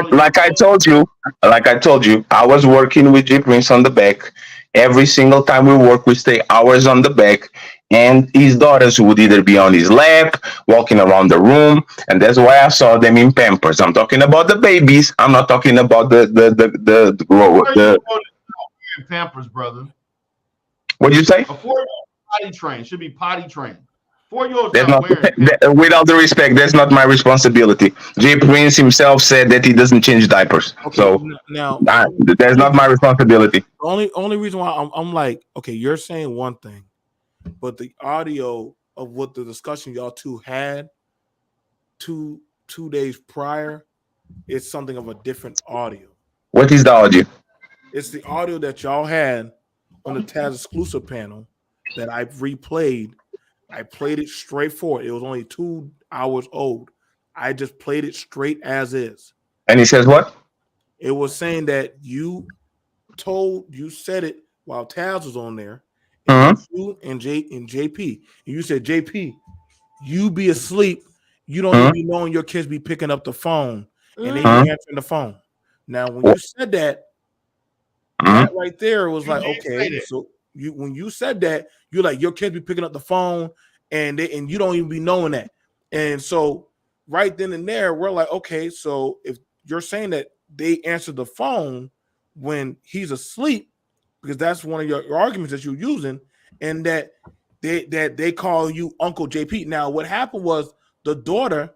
told you, I was working with G Prince on the back. Every single time we work, we stay hours on the back, and his daughters would either be on his lap, walking around the room, and that's why I saw them in Pampers. I'm talking about the babies. I'm not talking about the wearing Pampers, brother. What'd you say? A 4-year-old potty trained should be potty trained. 4-year-olds That's not not, wearing Pampers. with all the respect, that's not my responsibility. Jay Prince himself said that he doesn't change diapers. Okay, So now that's not my responsibility. only reason why I'm like, okay, you're saying one thing, but the audio of what the discussion y'all two had 2 days prior is something of a different audio. What is the audio? It's the audio that y'all had on the Taz exclusive panel that I replayed. I played it straight forward. It was only 2 hours old. I just played it straight as is. And he says what? It was saying that you said it while Taz was on there, and you and JP. And you said, JP, you be asleep. You don't even be knowing your kids be picking up the phone and they be answering the phone. Now, when you said that, that right there was like, okay, so when you said that, you're like, your kids be picking up the phone and you don't even be knowing that. And so right then and there, we're like, okay, so if you're saying that they answer the phone when he's asleep, because that's one of your arguments that you're using, and that they call you Uncle JP. Now, what happened was the daughter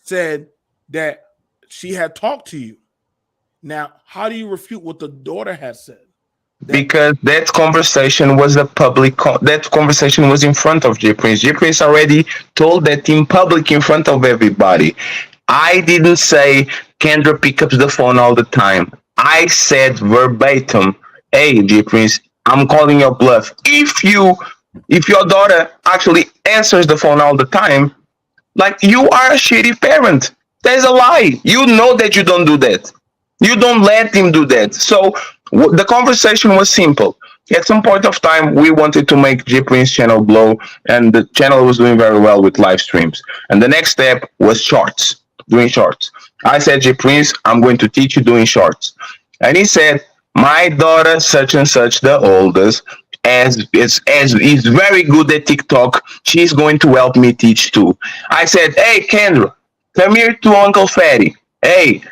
said that she had talked to you. Now, how do you refute what the daughter has said? Because that conversation was that conversation was in front of J Prince. J Prince already told that in public in front of everybody. I didn't say Kendra pick up the phone all the time. I said verbatim, hey J Prince, I'm calling your bluff. If your daughter actually answers the phone all the time, like, you are a shitty parent. There's a lie. You know that you don't do that. You don't let him do that. So the conversation was simple. At some point of time, we wanted to make J Prince channel blow, and the channel was doing very well with live streams. And the next step was shorts, doing shorts. I said, J Prince, I'm going to teach you doing shorts. And he said, my daughter, such and such, the oldest, as is very good at TikTok, she's going to help me teach too. I said, hey, Kendra, come here to Uncle Fatty. Hey,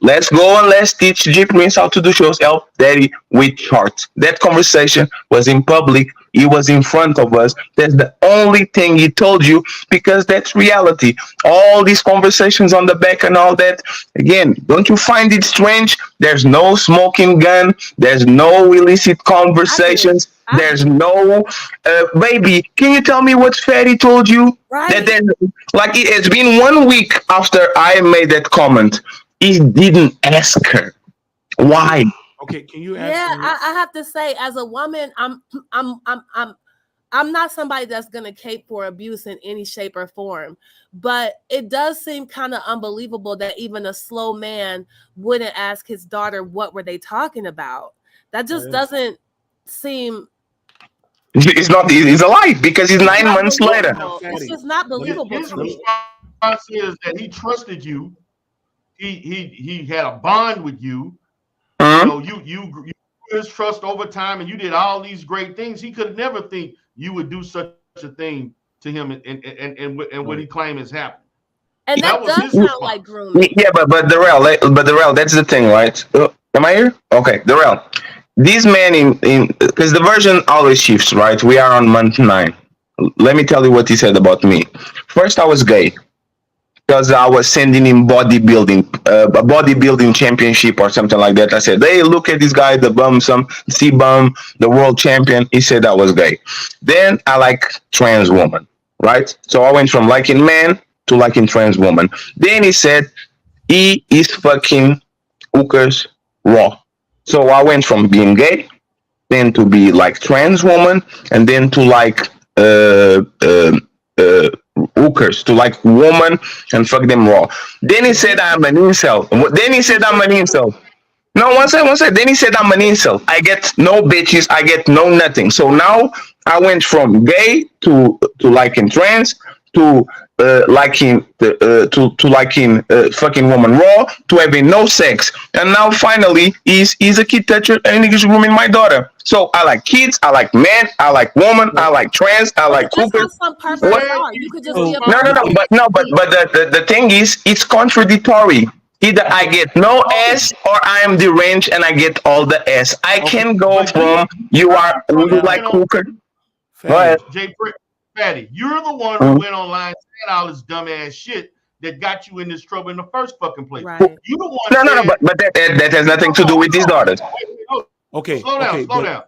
let's go and let's teach J Prince how to do shows. Help Daddy with shorts. That conversation was in public. He was in front of us. That's the only thing he told you, because that's reality. All these conversations on the back and all that. Again, don't you find it strange? There's no smoking gun. There's no illicit conversations. There's no baby. Can you tell me what Fatty told you? Right. That then, like, it's been 1 week after I made that comment. He didn't ask her why. Okay, can you ask? Yeah, I have to say, as a woman, I'm not somebody that's gonna cape for abuse in any shape or form, but it does seem kind of unbelievable that even a slow man wouldn't ask his daughter what were they talking about. That just doesn't seem. It's not. It's a lie, because it's 9 months later. It's just not believable. His response is that he trusted you. He had a bond with you. So you grew his trust over time, and you did all these great things. He could never think you would do such a thing to him, and what he claimed has happened. And that does sound like grooming. Yeah, but Darrell, that's the thing, right? Am I here? Okay, Darrell. These men because the version always shifts, right? We are on month 9. Let me tell you what he said about me. First, I was gay, because I was sending him bodybuilding, a bodybuilding championship or something like that. I said, hey, look at this guy, the bum, the world champion. He said I was gay. Then I like trans woman, right? So I went from liking men to liking trans woman. Then he said he is fucking hookers raw. So I went from being gay, then to be like trans woman, and then to like hookers, to like woman and fuck them raw. Then he said I'm an incel. No, one second. Then he said I'm an incel. I get no bitches. I get no nothing. So now I went from gay to liking trans, to liking fucking woman raw, to having no sex, and now finally he's a kid toucher and he's grooming my daughter. So I like kids, I like men, I like woman, I like trans, I like hookers. You could just be a But the thing is, it's contradictory. Either I get no S or I am deranged and I get all the S. I can go But you, from you're you are the one who like went on cooker. Go ahead. Fatty. You're the one who Mhm. went online saying all this dumbass shit that got you in this trouble in the first fucking place. Right. You the one No, said, but that has nothing to do with his daughters. Okay. Slow down, Okay. slow down.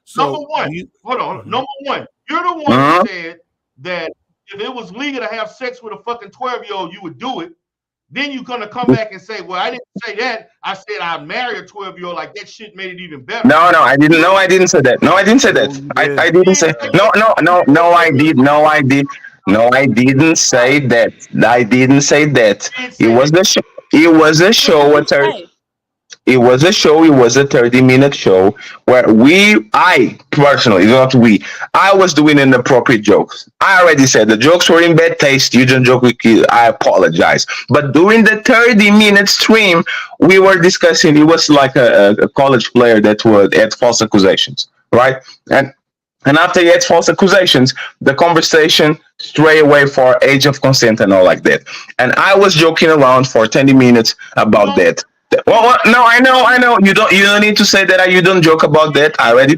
So Number one, you, hold on. Mhm. Number one, you're the one Mhm. who said that if it was legal to have sex with a fucking 12-year-old, you would do it. Then you're gonna come back and say, "Well, I didn't say that. I said I'd marry a 12-year-old. Like that shit made it even better." No, I didn't. No, I didn't say that. No, I didn't say that. Oh, you I, did. I didn't say. No, I did. No, I did. No, I didn't say that. I didn't say that. It was the show. It was a What did show. you say? It was a show. It was a 30-minute show where I personally, not we, I was doing inappropriate jokes. I already said the jokes were in bad taste. You don't joke with kids. I apologize. But during the 30-minute stream, we were discussing. It was like a college player that had false accusations, right? And after he had false accusations, the conversation stray away for age of consent and all like that. And I was joking around for 20 minutes about that. Well, no, I know. You don't need to say that. You don't joke about that. I already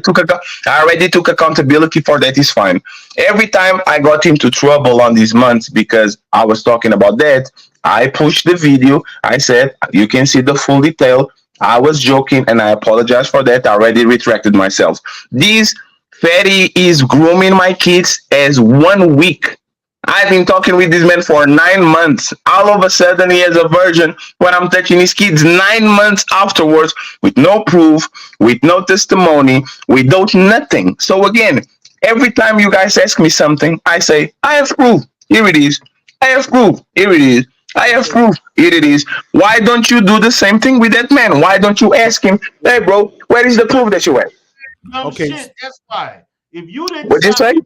took accountability for that. It's fine. Every time I got into trouble on these months because I was talking about that, I pushed the video. I said you can see the full detail. I was joking, and I apologize for that. I already retracted myself. These Fatty is grooming my kids as 1 week. I've been talking with this man for 9 months. All of a sudden, he has a version when I'm touching his kids 9 months afterwards with no proof, with no testimony, without nothing. So again, every time you guys ask me something, I say, I have proof. Here it is. I have proof. Here it is. I have proof. Here it is. Why don't you do the same thing with that man? Why don't you ask him, hey, bro, where is the proof that you have? Dumb shit. That's why. If you didn't What'd you stop say?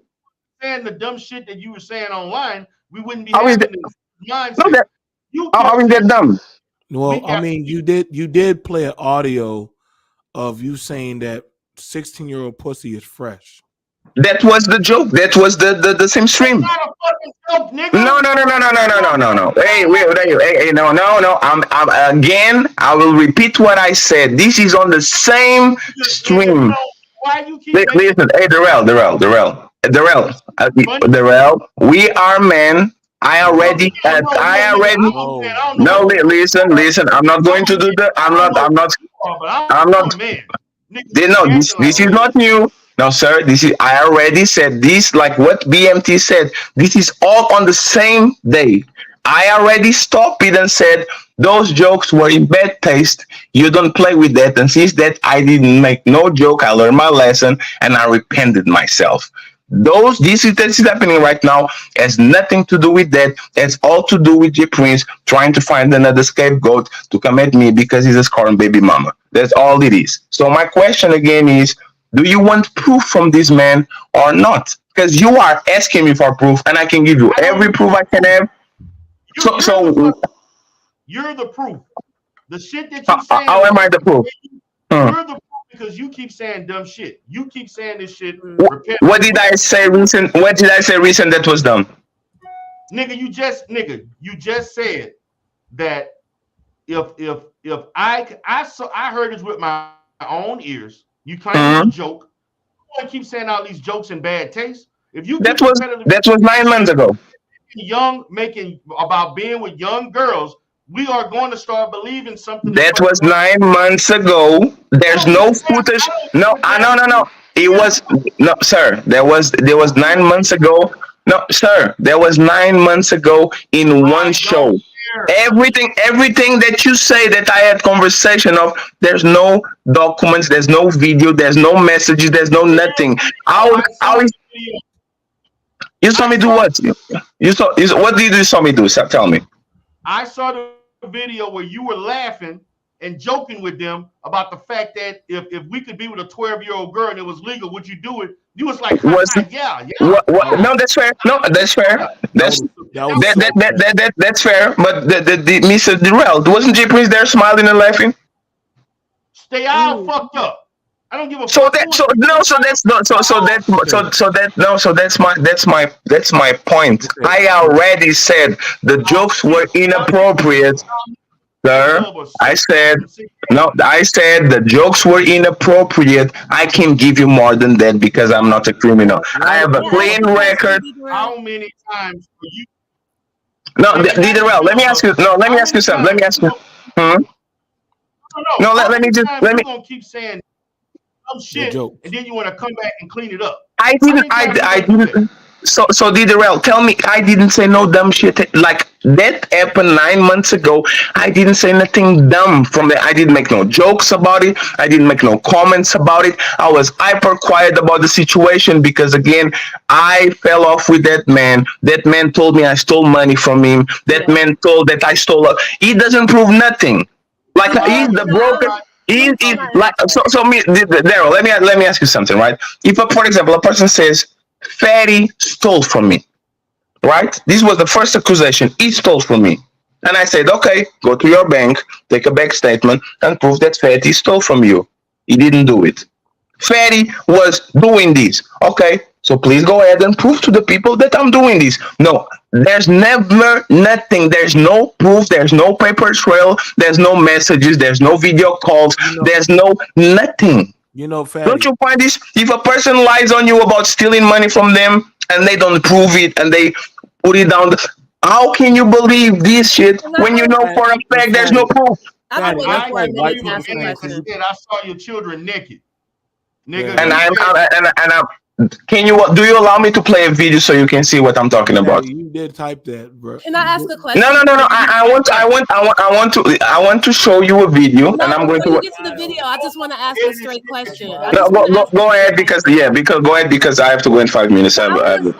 saying the dumb shit that you were saying online, we wouldn't be How is having that? this mindset. No, how is that dumb? Well, I mean, you did play an audio of you saying that 16-year-old pussy is fresh. That was the joke. That was the same stream. Not a fucking joke, nigga. No. Hey, hey, no. I'm again. I will repeat what I said. This is on the same stream. Why you keep Listen, hey, Darrell. We are men. I already. No, listen. I'm not going to do the. I'm not. No, this is not new. No, sir. I already said this. Like what BMT said. This is all on the same day. I already stopped it and said those jokes were in bad taste. You don't play with that. And since that, I didn't make no joke. I learned my lesson and I repented myself. This is happening right now has nothing to do with that. It's all to do with J Prince trying to find another scapegoat to come at me because he's a scorned baby mama. That's all it is. So my question again is, do you want proof from this man or not? Because you are asking me for proof, and I can give you every proof I can have. You're the proof. The shit that you saying. How am I the proof? You're the proof because you keep saying dumb shit. You keep saying this shit. What did I say recent? What did I say recent that was dumb? Nigga, you just said that if I heard this with my own ears. You claim it's a joke. You want to keep saying all these jokes in bad taste. If you that was 9 months ago. Making about being with young girls, we are going to start believing something. That was 9 months ago. There's no footage. No. It was no, sir. There was 9 months ago. No, sir. There was 9 months ago in one show. Everything that you say that I had conversation of, there's no documents, there's no video, there's no messages, there's no nothing. You saw me do what? What did you saw me do? Tell me. I saw the video where you were laughing and joking with them about the fact that if we could be with a 12-year-old girl and it was legal, would you do it? You was like, yeah. What? No, that's fair. No, that's fair. That's fair. But the Mr. Darrell, wasn't J Prince there smiling and laughing? Stay all fucked up. I don't give a fuck. That's my point. I already said the jokes were inappropriate. Sir, I said no. I said the jokes were inappropriate. I can give you more than that because I'm not a criminal. I have a clean record. How many times for you? No, Diderell, let me ask you. No, let me ask you something. Let me ask you. Hmm? No, No, let me just let me. you gonna keep saying some shit and then you want to come back and clean it up? I didn't. I didn't. So Diderell, tell me, I didn't say no dumb shit. Like that happened 9 months ago. I didn't say nothing dumb from there. I didn't make no jokes about it. I didn't make no comments about it. I was hyper quiet about the situation because again, I fell off with that man. That man told me I stole money from him. That man told that I stole. He doesn't prove nothing. Like he's the broker. He's like so. Me, Daryl. Let me ask you something, right? If, for example, a person says, "Fatty stole from me," right? This was the first accusation. He stole from me, and I said, "Okay, go to your bank, take a bank statement, and prove that Fatty stole from you." He didn't do it. Fatty was doing this. Okay, so please go ahead and prove to the people that I'm doing this. No, there's never nothing. There's no proof. There's no paper trail. There's no messages. There's no video calls. There's no nothing. You know, Fatty. Don't you find this? If a person lies on you about stealing money from them and they don't prove it and they put it down, how can you believe this shit when you know for a fact there's no proof? I saw your children naked. Nigga, can you do you allow me to play a video so you can see what I'm talking about? You did type that, bro. Can I ask a question? No. I want to show you a video, and I'm going to get to the video. I just want to ask a straight question. No, go ahead because I have to go in 5 minutes. I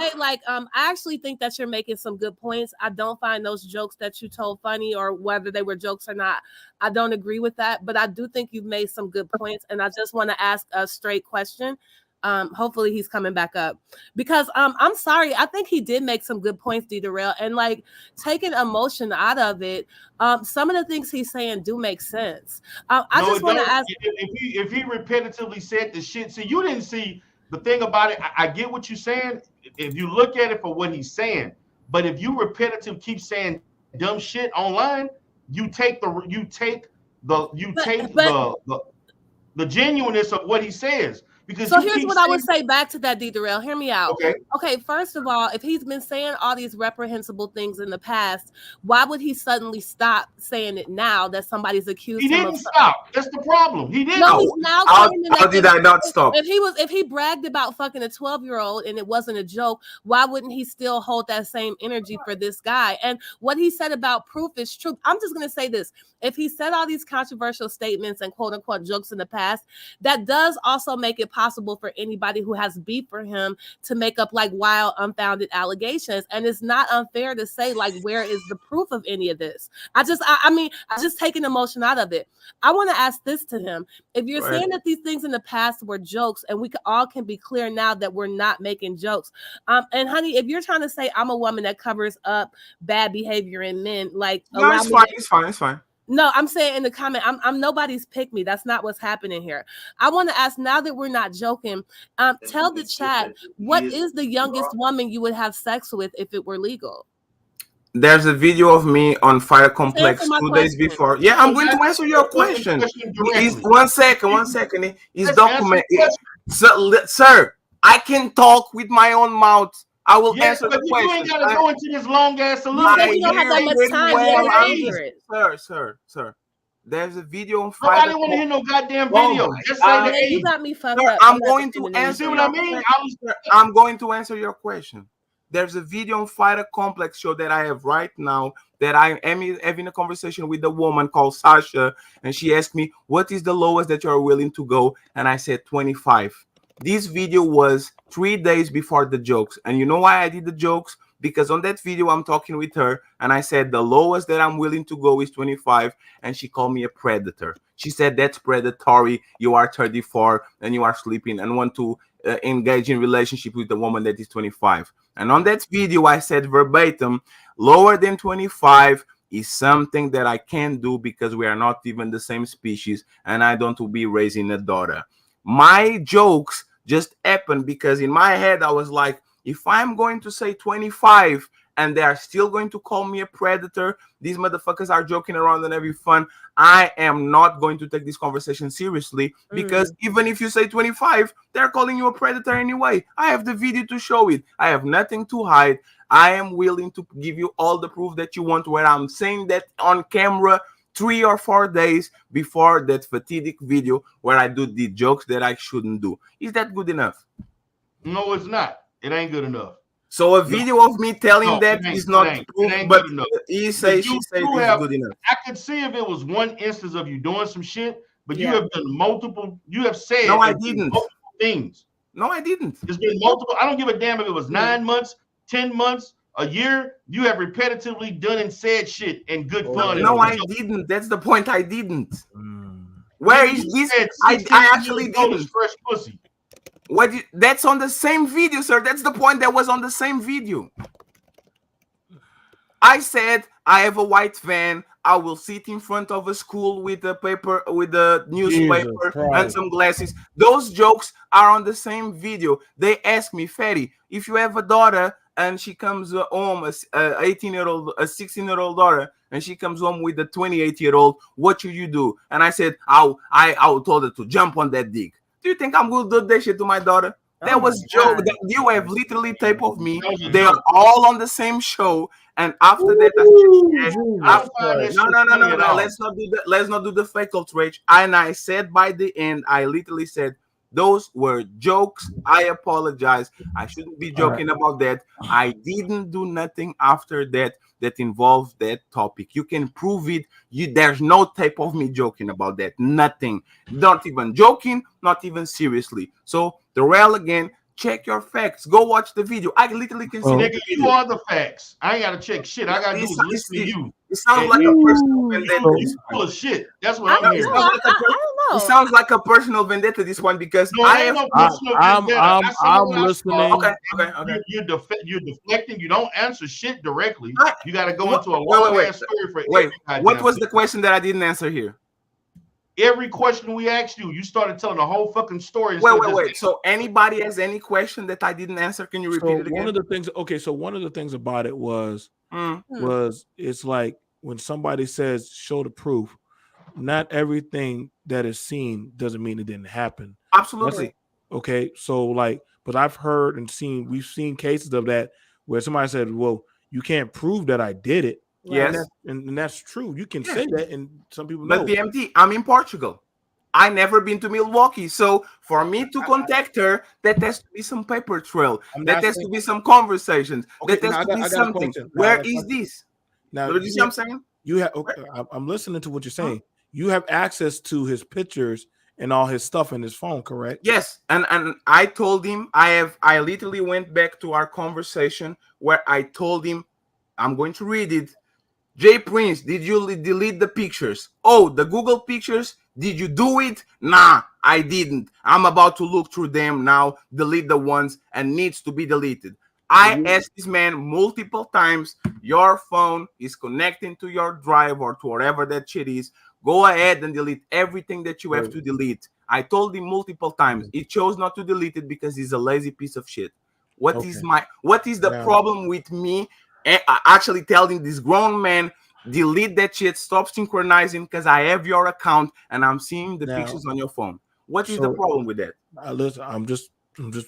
actually think that you're making some good points. I don't find those jokes that you told funny, or whether they were jokes or not. I don't agree with that, but I do think you've made some good points, and I just want to ask a straight question. Hopefully he's coming back up because I'm sorry. I think he did make some good points, Darrell, and like taking emotion out of it. Some of the things he's saying do make sense. I just want to ask if he repetitively said the shit. See, you didn't see the thing about it. I get what you're saying. If you look at it for what he's saying, but if you keep saying dumb shit online, you take the genuineness of what he says. So here's what I would say back to that, Darrell. Hear me out. Okay. First of all, if he's been saying all these reprehensible things in the past, why would he suddenly stop saying it now that somebody's accused him of? He didn't stop. That's the problem. He didn't. No, he's now how did I not stop? If he bragged about fucking a 12-year-old and it wasn't a joke, why wouldn't he still hold that same energy for this guy? And what he said about proof is true. I'm just gonna say this: if he said all these controversial statements and quote unquote jokes in the past, that does also make it possible for anybody who has beef for him to make up like wild, unfounded allegations. And it's not unfair to say, like, where is the proof of any of this? I just taking emotion out of it. I want to ask this to him. If you're saying that these things in the past were jokes, and we all can be clear now that we're not making jokes. And honey, if you're trying to say I'm a woman that covers up bad behavior in men, like no, it's fine. No, I'm saying in the comment, I'm nobody's pick me. That's not what's happening here. I want to ask, now that we're not joking, tell the chat, what is the youngest woman you would have sex with if it were legal? There's a video of me on Fire Complex 2 days before. Yeah, I'm going to answer your question. One second. It's documented. Sir, I can talk with my own mouth. I will answer the question. You ain't got to go into this long ass soliloquy. You don't have that much time. Sir. There's a video on Fire. Nobody want to hear no goddamn video. Just say the age. You got me fucked up. I'm going to answer. What I mean? I'm going to answer your question. There's a video on Fighter Complex show that I have right now that I am having a conversation with a woman called Sasha, and she asked me, what is the lowest that you're willing to go? And I said 25. This video was 3 days before the jokes. And you know why I did the jokes? Because on that video, I'm talking with her, and I said the lowest that I'm willing to go is 25, and she called me a predator. She said, that's predatory. You are 34, and you are sleeping and want to engage in relationship with the woman that is 25. And on that video, I said verbatim, lower than 25 is something that I can't do because we are not even the same species, and I don't want to be raising a daughter. My jokes just happened because in my head, I was like, if I'm going to say 25 and they are still going to call me a predator. These motherfuckers are joking around and having fun. I am not going to take this conversation seriously, because even if you say 25, they're calling you a predator anyway. I have the video to show it. I have nothing to hide. I am willing to give you all the proof that you want, where I'm saying that on camera 3 or 4 days before that fatidic video where I do the jokes that I shouldn't do. Is that good enough? No, it's not. It ain't good enough. So a video of me telling that is not proof, but good enough. he say, she say it is good enough. I could see if it was one instance of you doing some shit, but you have done multiple. You have said no, I didn't. Multiple things. No, I didn't. It's been multiple. I don't give a damn if it was 9 months, 10 months, a year. You have repetitively done and said shit and good fun. No, I didn't. That's the point. I didn't. Where is this? I actually didn't. Fresh pussy. That's on the same video, sir. That's the point that was on the same video. I said I have a white van. I will sit in front of a school with a paper, with a newspaper and some glasses. Those jokes are on the same video. They asked me, Fatty, if you have a daughter and she comes home, a 18-year-old, a 16-year-old daughter, and she comes home with a 28-year-old, what should you do? And I said, I told her to jump on that dick. Do you think I'm going to do that shit to my daughter? That was joke. You have literally tape of me. They are all on the same show. And after that, no. Let's not do that. Let's not do the fake outrage. And I said by the end, I literally said, those were jokes. I apologize. I shouldn't be joking about that. I didn't do nothing after that involved that topic. You can prove it. There's no type of me joking about that. Nothing. Not even joking, not even seriously. So the rail again, check your facts. Go watch the video. I literally can see nigga, you are the facts. I ain't gotta check shit. I gotta do is listen to you. It sounds like a personal vendetta. You full of shit. That's what I'm hearing. It sounds like a personal vendetta, this one, because I'm listening. Okay. You're deflecting. You don't answer shit directly. You got to go into a long ass story for what was the question that I didn't answer here? Every question we asked you, you started telling the whole fucking story. Wait. So anybody has any question that I didn't answer? Can you repeat it again? One of the things. Okay, so one of the things about it was it's like when somebody says show the proof. Not everything that is seen doesn't mean it didn't happen. Absolutely. Okay, so like, but I've heard and we've seen cases of that where somebody said, "Well, you can't prove that I did it." Yes, and that's true. You can say that, and some people know. But BMT, I'm in Portugal. I never been to Milwaukee, so for me to contact her, that has to be some paper trail. That has to be some conversations. Okay, that has to be something. Where is this? Now, you see what I'm saying? You have. Okay, I'm listening to what you're saying. You have access to his pictures and all his stuff in his phone, correct? Yes, and I told him I literally went back to our conversation where I told him I'm going to read it. Jay Prince, did you delete the pictures? Oh, the Google pictures, did you do it? Nah, I didn't. I'm about to look through them now, delete the ones and needs to be deleted. I asked this man multiple times, your phone is connecting to your drive or to whatever that shit is. Go ahead and delete everything that you have to delete. I told him multiple times. He chose not to delete it because he's a lazy piece of shit. What is the problem with me actually telling this grown man, delete that shit, stop synchronizing because I have your account and I'm seeing the pictures on your phone? What is the problem with that? Listen,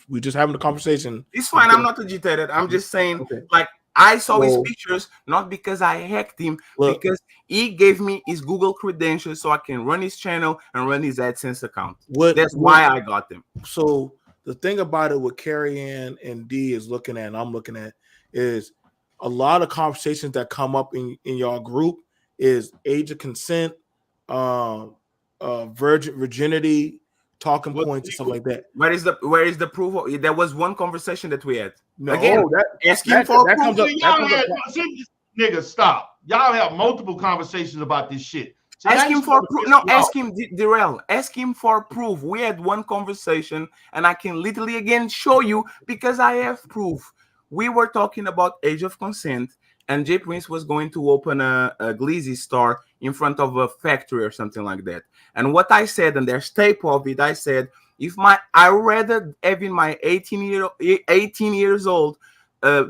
we're just having a conversation. It's fine. I'm not agitated. I'm just saying, like, I saw his pictures not because I hacked him, because he gave me his Google credentials so I can run his channel and run his AdSense account. That's why I got them. So the thing about it, what Carrie Ann and D is looking at, and I'm looking at, is a lot of conversations that come up in your group is age of consent, virginity, talking points, and stuff like that. Where is the proof? There was one conversation that we had. No, again, nigga, stop. Y'all have multiple conversations about this shit. So ask him for proof. No, ask him, Darrell. Ask him for proof. We had one conversation, and I can literally again show you because I have proof. We were talking about age of consent, and Jay Prince was going to open a Glizzy store in front of a factory or something like that. And what I said, and there's tape of it, I said, I rather having my 18 years old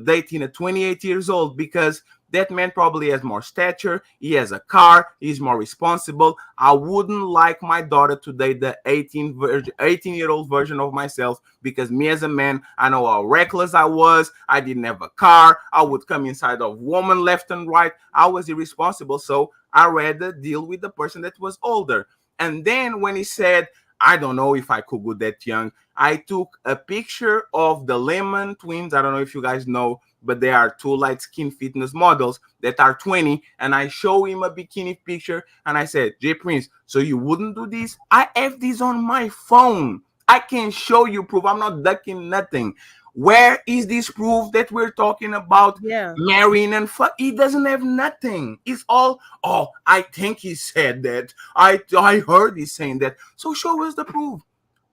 dating a 28 years old, because that man probably has more stature, he has a car, he's more responsible. I wouldn't like my daughter to date the 18-year-old version of myself, because me as a man, I know how reckless I was. I didn't have a car. I would come inside of woman left and right. I was irresponsible. So I rather deal with the person that was older. And then when he said, I don't know if I could go that young, I took a picture of the Lemon twins. I don't know if you guys know, but they are two light skin fitness models that are 20. And I show him a bikini picture and I said, J Prince, so you wouldn't do this? I have this on my phone. I can show you proof. I'm not ducking nothing. Where is this proof that we're talking about marrying and fuck? He doesn't have nothing. It's all, oh, I think he said that. I heard he saying that. So show us the proof.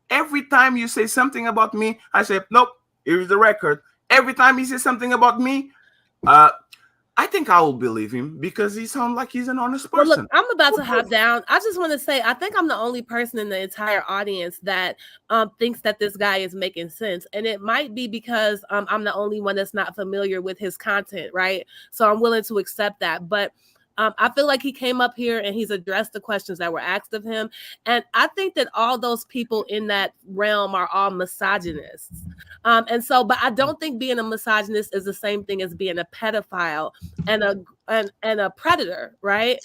Every time you say something about me, I say, nope, here's the record. Every time he says something about me, I think I will believe him, because he sounds like he's an honest person. Well, look, I'm about to hop down. I just want to say, I think I'm the only person in the entire audience that thinks that this guy is making sense. And it might be because I'm the only one that's not familiar with his content, right? So I'm willing to accept that. But I feel like he came up here and he's addressed the questions that were asked of him. And I think that all those people in that realm are all misogynists. But I don't think being a misogynist is the same thing as being a pedophile and a predator, right?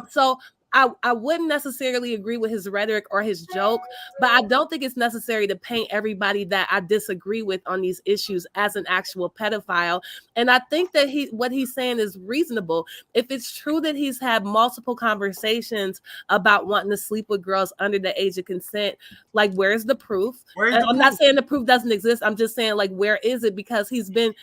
So I wouldn't necessarily agree with his rhetoric or his joke, but I don't think it's necessary to paint everybody that I disagree with on these issues as an actual pedophile. And I think that what he's saying is reasonable. If it's true that he's had multiple conversations about wanting to sleep with girls under the age of consent, like, where's the proof? I'm not saying the proof doesn't exist. I'm just saying, like, where is it? Because he's been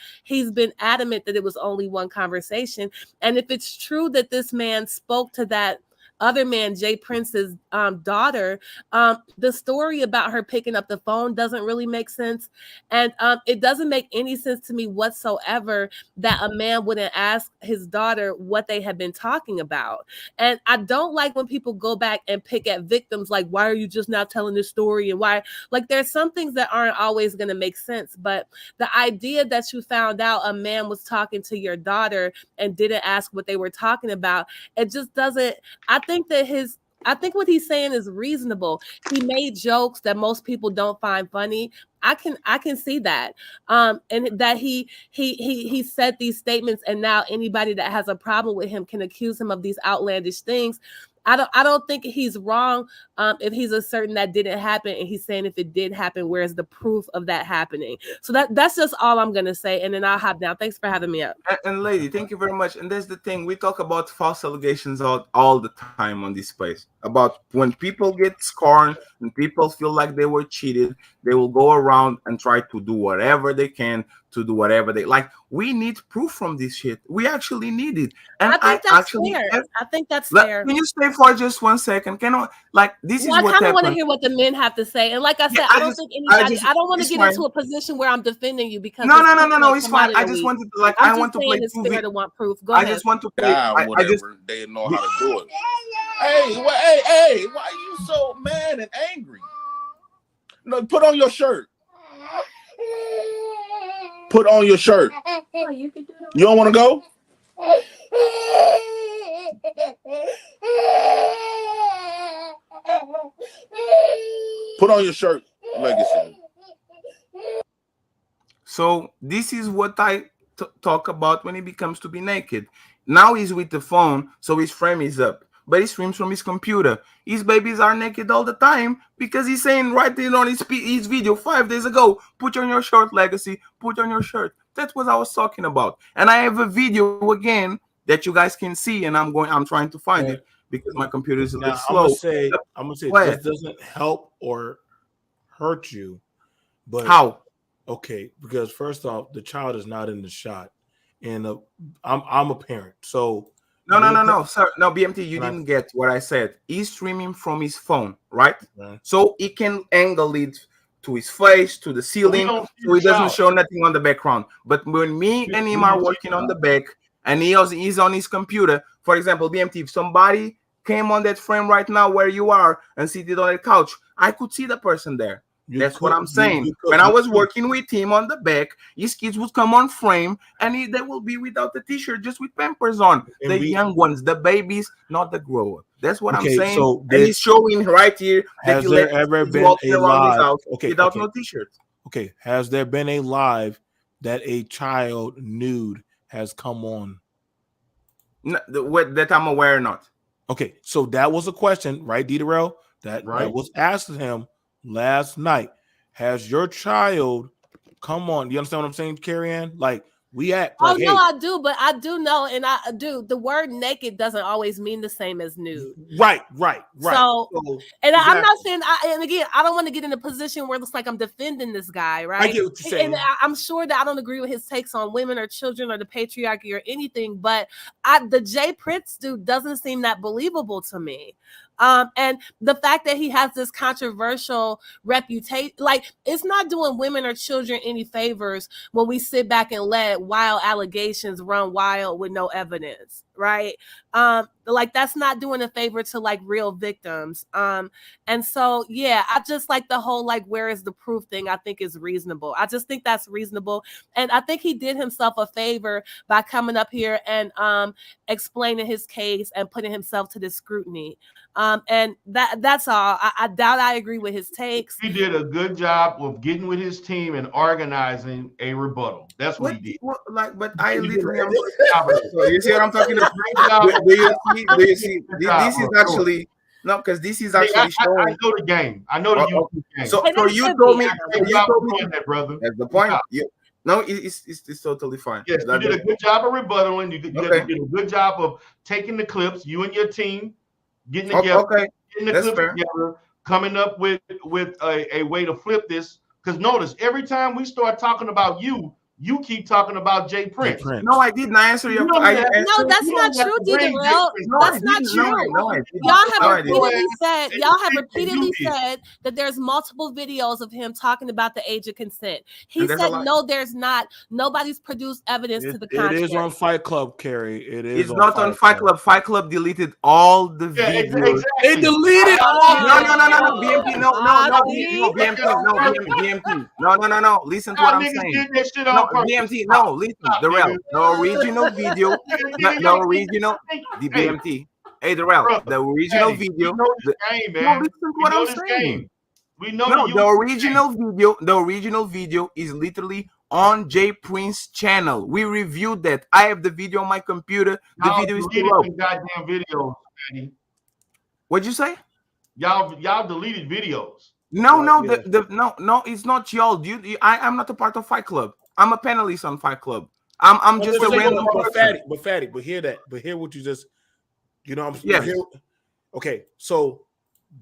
adamant that it was only one conversation. And if it's true that this man spoke to that other man, Jay Prince's daughter, the story about her picking up the phone doesn't really make sense. And it doesn't make any sense to me whatsoever that a man wouldn't ask his daughter what they had been talking about. And I don't like when people go back and pick at victims, like, why are you just now telling this story? And why, like, there's some things that aren't always going to make sense. But the idea that you found out a man was talking to your daughter and didn't ask what they were talking about, it just doesn't, I think what he's saying is reasonable. He made jokes that most people don't find funny. I can see that. And that he said these statements, and now anybody that has a problem with him can accuse him of these outlandish things. I don't think he's wrong if he's asserting that didn't happen, and he's saying if it did happen, where's the proof of that happening? So that's just all I'm gonna say, and then I'll hop down. Thanks for having me up. And lady, thank you very much. And that's the thing, we talk about false allegations all the time on this space, about when people get scorned and people feel like they were cheated, they will go around and try to do whatever they can to do whatever they like. We need proof from this shit. We actually need it. And I think that's fair. Can you stay for just 1 second? This is what I kind of want to hear what the men have to say. And like I said, I don't want to get into a position where I'm defending you, because no, it's fine. I just wanted to I want to play it's fair to want proof. Go I ahead. just want to play. They know how to do it. Hey, why are you so mad and angry? No, put on your shirt. Put on your shirt. You don't want to go? Put on your shirt, Legacy. So this is what I talk about when he comes to be naked. Now he's with the phone, so his frame is up, but he streams from his computer. His babies are naked all the time because he's saying right there on his video 5 days ago, put on your shirt, Legacy, put on your shirt. That's what I was talking about. And I have a video again that you guys can see, and I'm trying to find it because my computer is a little slow. I'm gonna say this doesn't help or hurt you, but how? Okay, because first off, the child is not in the shot, and I'm a parent, so no, sir, no, BMT, you didn't get what I said. He's streaming from his phone, right? So he can angle it to his face, to the ceiling, so he doesn't show nothing on the background. But when me and him are working on the back, and he's on his computer, for example, BMT, if somebody came on that frame right now where you are and seated on that couch, I could see the person there. That's what I'm saying. When I was working with him on the back, his kids would come on frame and they will be without the t-shirt, just with Pampers on. And the young ones, the babies, not the grower. That's what I'm saying. So and he's showing right here that has he there let ever kids been walking a around his live house without no t-shirt. Okay, has there been a live that a child nude has come on? No, that I'm aware not. Okay, so that was a question, right, Darrell? That was asked of him last night. Has your child come on? You understand what I'm saying, Carrie Ann? Like, we act like, no, I do, but I do know, and I do. The word naked doesn't always mean the same as nude. Right. So, and I'm not saying, and again, I don't want to get in a position where it looks like I'm defending this guy, right? I get what you're saying. And I'm sure that I don't agree with his takes on women or children or the patriarchy or anything, but the Jay Prince dude doesn't seem that believable to me. And the fact that he has this controversial reputation, like, it's not doing women or children any favors when we sit back and let wild allegations run wild with no evidence, right? Like, that's not doing a favor to like real victims. And so, yeah, I just like the whole like, where is the proof thing? I think is reasonable. I just think that's reasonable. And I think he did himself a favor by coming up here and explaining his case and putting himself to this scrutiny. And that's all. I doubt I agree with his takes. He did a good job of getting with his team and organizing a rebuttal. That's what he did. But I literally so you see what I'm talking about? Do you see? This is actually no, because this is actually showing. I know the game. I know the game. So you told me that, brother. That's the point. No, it's totally fine. Yes, you did a good job of rebuttaling. You did a good job of taking the clips, you and your team, getting together, getting the clips together, coming up with a way to flip this. Because notice, every time we start talking about you keep talking about Jay Prince. No, I didn't answer your question. No, that's not true, Darrell. That's not true. Y'all have repeatedly said that there's multiple videos of him talking about the age of consent. He said no, there's not. Nobody's produced evidence to the contrary. It is on Fight Club, Carrie. It's not on Fight Club. Fight Club deleted all the videos. Exactly. They deleted all. No, BMT, no, BMT, no. Listen to what I'm saying. BMT, no, listen, Darrell, the original video, the original, the BMT. Hey, Darrell, the original video. No, listen to what I'm saying. We know the original video is literally on Jay Prince channel. We reviewed that. I have the video on my computer. The video is below. Goddamn videos, Manny. What'd you say? Y'all deleted videos. No, it's not y'all. I'm not a part of Fight Club. I'm a panelist on Fight Club. I'm just a random person. But hear that. But hear what you just, you know what I'm saying? Yeah. Okay, so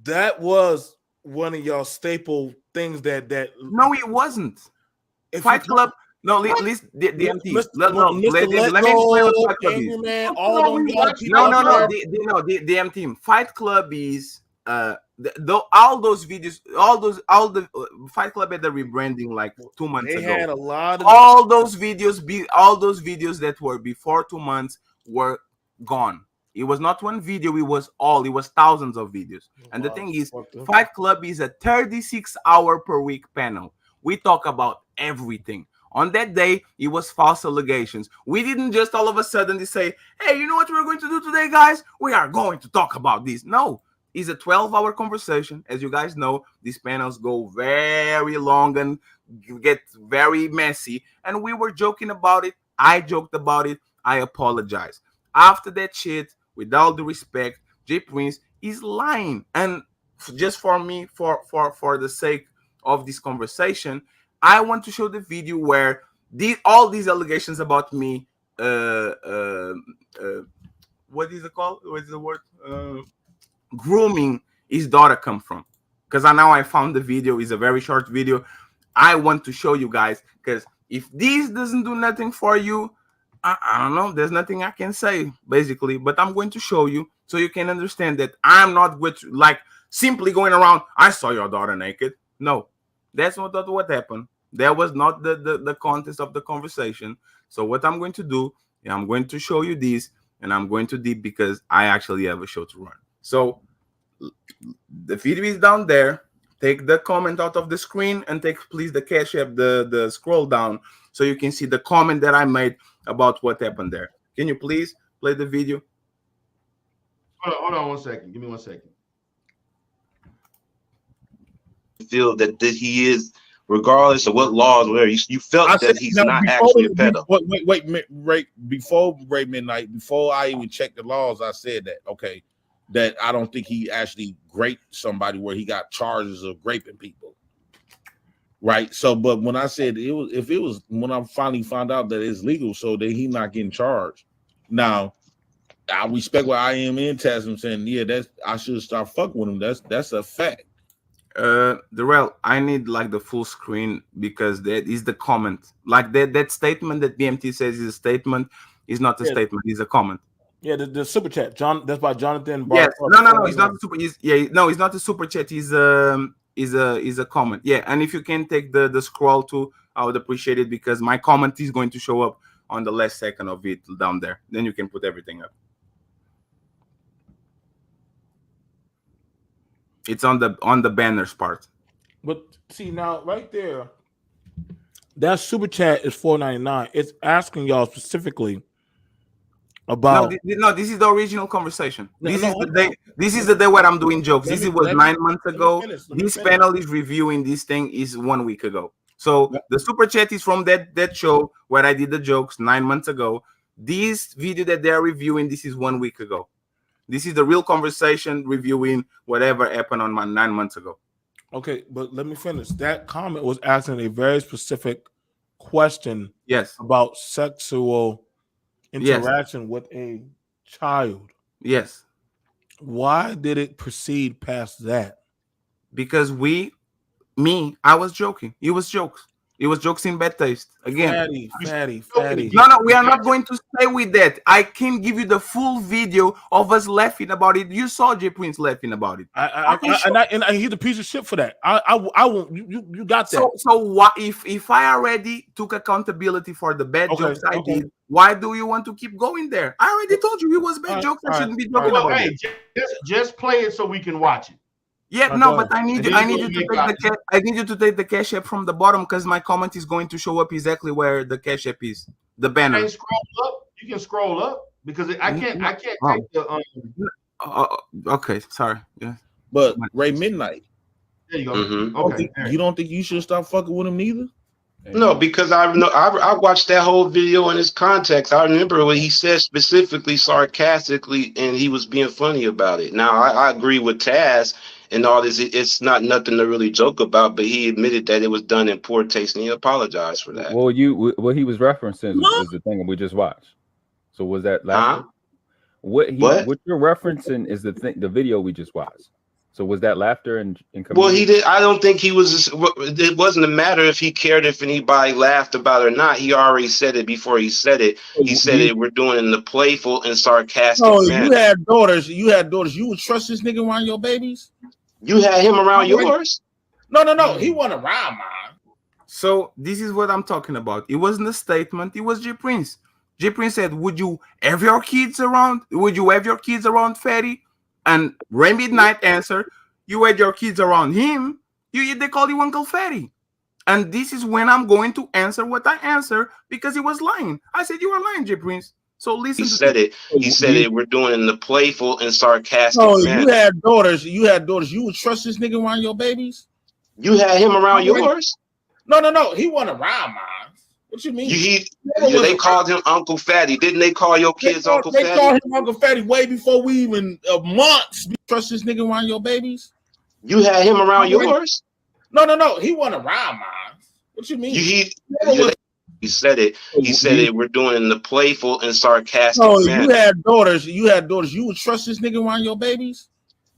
that was one of y'all staple things that No, it wasn't. Fight Club. No, listen, the MT. Let me explain what Fight Club is. No, the MT. Fight Club is all those videos, all the Fight Club had the rebranding like 2 months ago. Had a lot of all those videos that were before 2 months were gone. It was not one video, it was thousands of videos. And the thing is, Fight Club is a 36-hour per week panel. We talk about everything. On that day, it was false allegations. We didn't just all of a sudden say, hey, you know what we're going to do today, guys? We are going to talk about this. No. It's a 12-hour conversation. As you guys know, these panels go very long and get very messy. And we were joking about it. I joked about it. I apologize. After that shit, with all the respect, Jay Prince is lying. And just for me, for the sake of this conversation, I want to show the video where all these allegations about me, what is it called? What is the word? Grooming his daughter come from, because I found the video. Is a very short video. I want to show you guys, because if this doesn't do nothing for you, I don't know, there's nothing I can say basically, but I'm going to show you so you can understand that I'm not with like simply going around, I saw your daughter naked. No, that's not what happened. That was not the context of the conversation. So what I'm going to do, I'm going to show you this, and I'm going to deep because I actually have a show to run. So the video is down there. take the comment out of the screen and take please the Cash App, the scroll down so you can see the comment that I made about what happened there. Can you please play the video? Hold on 1 second. Give me 1 second. Feel that he is, regardless of what laws, where you felt that he's not actually a pedo. Ray, before Ray Midnight, before I even checked the laws, I said that, okay, that I don't think he actually raped somebody where he got charges of raping people. Right. So, but when I said when I finally found out that it's legal, so that he's not getting charged. Now, I respect what I am in Tasman saying, yeah, I should start fucking with him. That's a fact. Darrell, I need like the full screen because that is the comment. Like that statement that BMT says is a statement is not a statement, it's a comment. Yeah, the super chat. That's by Jonathan. Yes. No, he's not a super. He's not a super chat. He's a comment. Yeah, and if you can take the scroll too, I would appreciate it because my comment is going to show up on the last second of it down there. Then you can put everything up. It's on the banners part. But see now, right there, that super chat is $4.99. It's asking y'all specifically about. No, this is the original conversation. This is the day where I'm doing jokes. This was 9 months ago. This panel is reviewing this thing is 1 week ago. So the super chat is from that show where I did the jokes 9 months ago. This video that they are reviewing, this is 1 week ago. This is the real conversation reviewing whatever happened on 9 months ago. Okay, but let me finish. That comment was asking a very specific question. Yes. About sexual interaction with a child. Yes. Why did it proceed past that? Because I was joking. It was jokes. It was jokes in bad taste. Again, fatty. No, we are not going to stay with that. I can give you the full video of us laughing about it. You saw J Prince laughing about it. And he's a piece of shit for that. I won't. You got that. So what if I already took accountability for the bad jokes I did? Why do you want to keep going there? I already told you it was bad jokes. I shouldn't be joking about it. Just play it so we can watch it. Yeah, no, but I need you to take the Cash App from the bottom because my comment is going to show up exactly where the Cash App is, the banner. You can scroll up because I can't take the. Okay, sorry. Yeah, but Ray Midnight. There you go. Mm-hmm. Okay, you don't think you should stop fucking with him neither? No, because I watched that whole video in its context. I remember what he said specifically, sarcastically, and he was being funny about it. Now I agree with Taz and all this. It's not nothing to really joke about, but he admitted that it was done in poor taste, and he apologized for that. Well, what he was referencing was the thing we just watched. So was that laughter? What you're referencing is the video we just watched. So was that laughter and well, he did. I don't think he was. It wasn't a matter if he cared if anybody laughed about it or not. He already said it before he said it. He said it. We're doing it in the playful and sarcastic manner. You had daughters. You would trust this nigga around your babies? You had him around yours? No. He wasn't around mine. So this is what I'm talking about. It wasn't a statement. It was J Prince. J Prince said, "Would you have your kids around? Would you have your kids around Fatty?" And Ray Midnight answered, "You had your kids around him. They call you Uncle Fatty." And this is when I'm going to answer what I answer because he was lying. I said, "You are lying, J Prince." So listen. He said it. He said it. We're doing it in the playful and sarcastic manner. You had daughters. You would trust this nigga around your babies? You had him around yours? No. He wasn't around mine. What you mean? They called him Uncle Fatty. Didn't they call your kids Uncle Fatty? They called him Uncle Fatty way before we even months. You trust this nigga around your babies? You had him around yours? No. He wasn't around mine. What you mean? He said it. He said it. We're doing it in the playful and sarcastic manner. You had daughters. You would trust this nigga around your babies?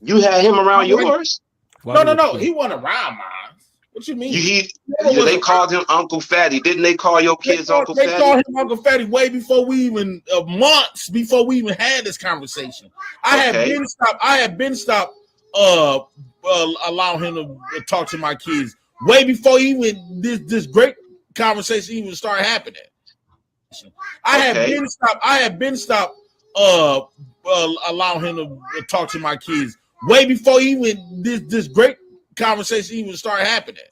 You had him around yours? No. He wasn't around mine. What you mean? They called him Uncle Fatty. Didn't they call your kids Uncle Fatty? They called him Uncle Fatty way before we even months before we even had this conversation. I had been stopped allowing him to talk to my kids way before even this great conversation even started happening. I had been stopped allowing him to talk to my kids way before even this great conversation even start happening.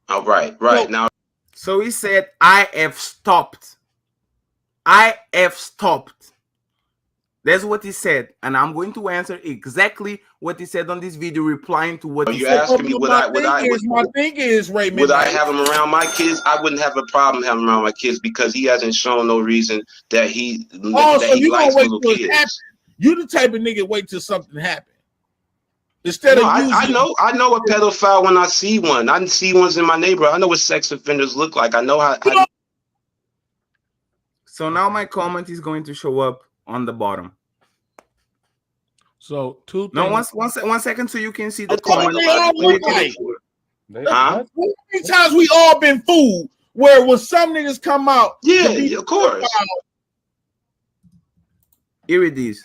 All right, right. Now, so he said, I have stopped. I have stopped. That's what he said, and I'm going to answer exactly what he said on this video, replying to what are he you said. asking me would I have him around my kids? I wouldn't have a problem having him around my kids because he hasn't shown no reason that he likes little kids. You the type of nigga wait till something happens. Instead of using, I know a pedophile when I see one. I see ones in my neighborhood. I know what sex offenders look like. I know how. So now my comment is going to show up on the bottom. So two things. No, one second, so you can see the comment. How many times we all been fooled where when some niggas come out? Yeah, of course. Here it is.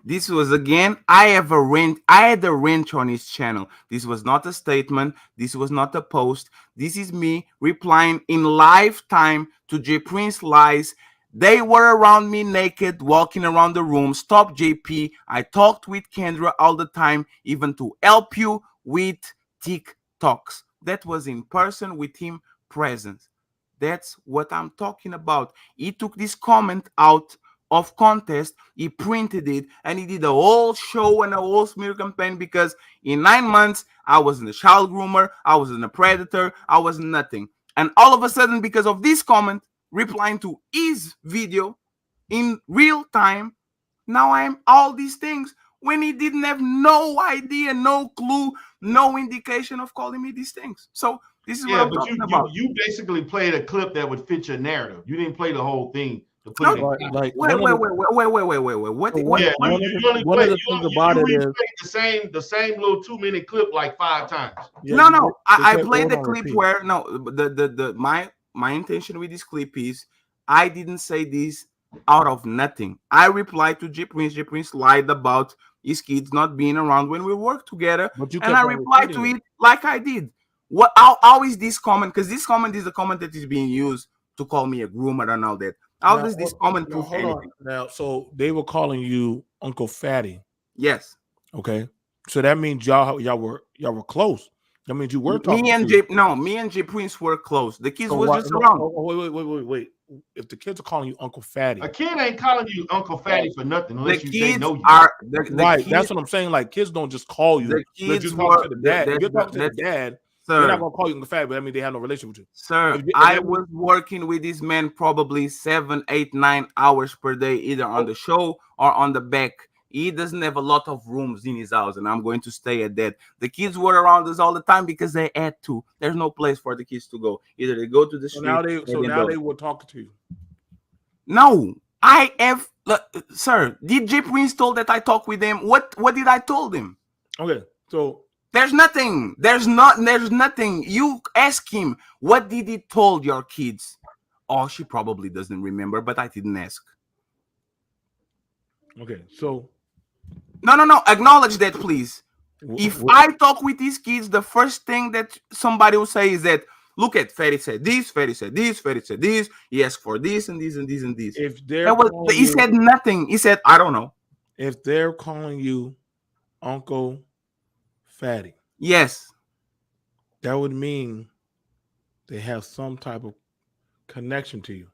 This was again. I had a wrench on his channel. This was not a statement. This was not a post. This is me replying in live time to J Prince lies. They were around me naked, walking around the room. Stop, JP. I talked with Kendra all the time, even to help you with TikToks. That was in person with him present. That's what I'm talking about. He took this comment out of context, he printed it, and he did a whole show and a whole smear campaign because in 9 months, I wasn't a child groomer, I wasn't a predator, I was nothing. And all of a sudden, because of this comment, replying to his video in real time, now I am all these things when he didn't have no idea, no clue, no indication of calling me these things. So this is what I'm talking about. You basically played a clip that would fit your narrative. You didn't play the whole thing. Wait. What? One of the things about it is the same little 2-minute clip like 5 times. No. I played the clip where my intention with this clip is I didn't say this out of nothing. I replied to J Prince. J Prince lied about his kids not being around when we worked together, and I replied to it like I did. How is this comment? Because this comment is the comment that is being used to call me a groomer and all that. How does this comment prove anything? Now, so they were calling you Uncle Fatty. Yes. Okay. So that means y'all were close. That means you were talking. Me and J Prince were close. The kids was just around. Wait. If the kids are calling you Uncle Fatty, a kid ain't calling you Uncle Fatty for nothing unless they know you. Right. That's what I'm saying. Like kids don't just call you. The kids you talk to the dad. If you're talking to the dad, sir, they're not gonna call you Uncle Fatty, but I mean they have no relationship with you. Sir, I was working with this man probably 7, 8, 9 hours per day, either on the show or on the back. He doesn't have a lot of rooms in his house, and I'm going to stay at that. The kids were around us all the time because they had to. There's no place for the kids to go. Either they go to the street. Now they will talk to you. No, I have, sir. Did J Prince told that I talk with him? What did I told him? Okay, so there's nothing. There's nothing. You ask him. What did he told your kids? Oh, she probably doesn't remember, but I didn't ask. Okay, so. No. Acknowledge that, please. If I talk with these kids, the first thing that somebody will say is that, look at Fatty said this, Fatty said this, Fatty said this. He asked for this and this and this and this. He said nothing. He said, I don't know. If they're calling you Uncle Fatty, yes, that would mean they have some type of connection to you.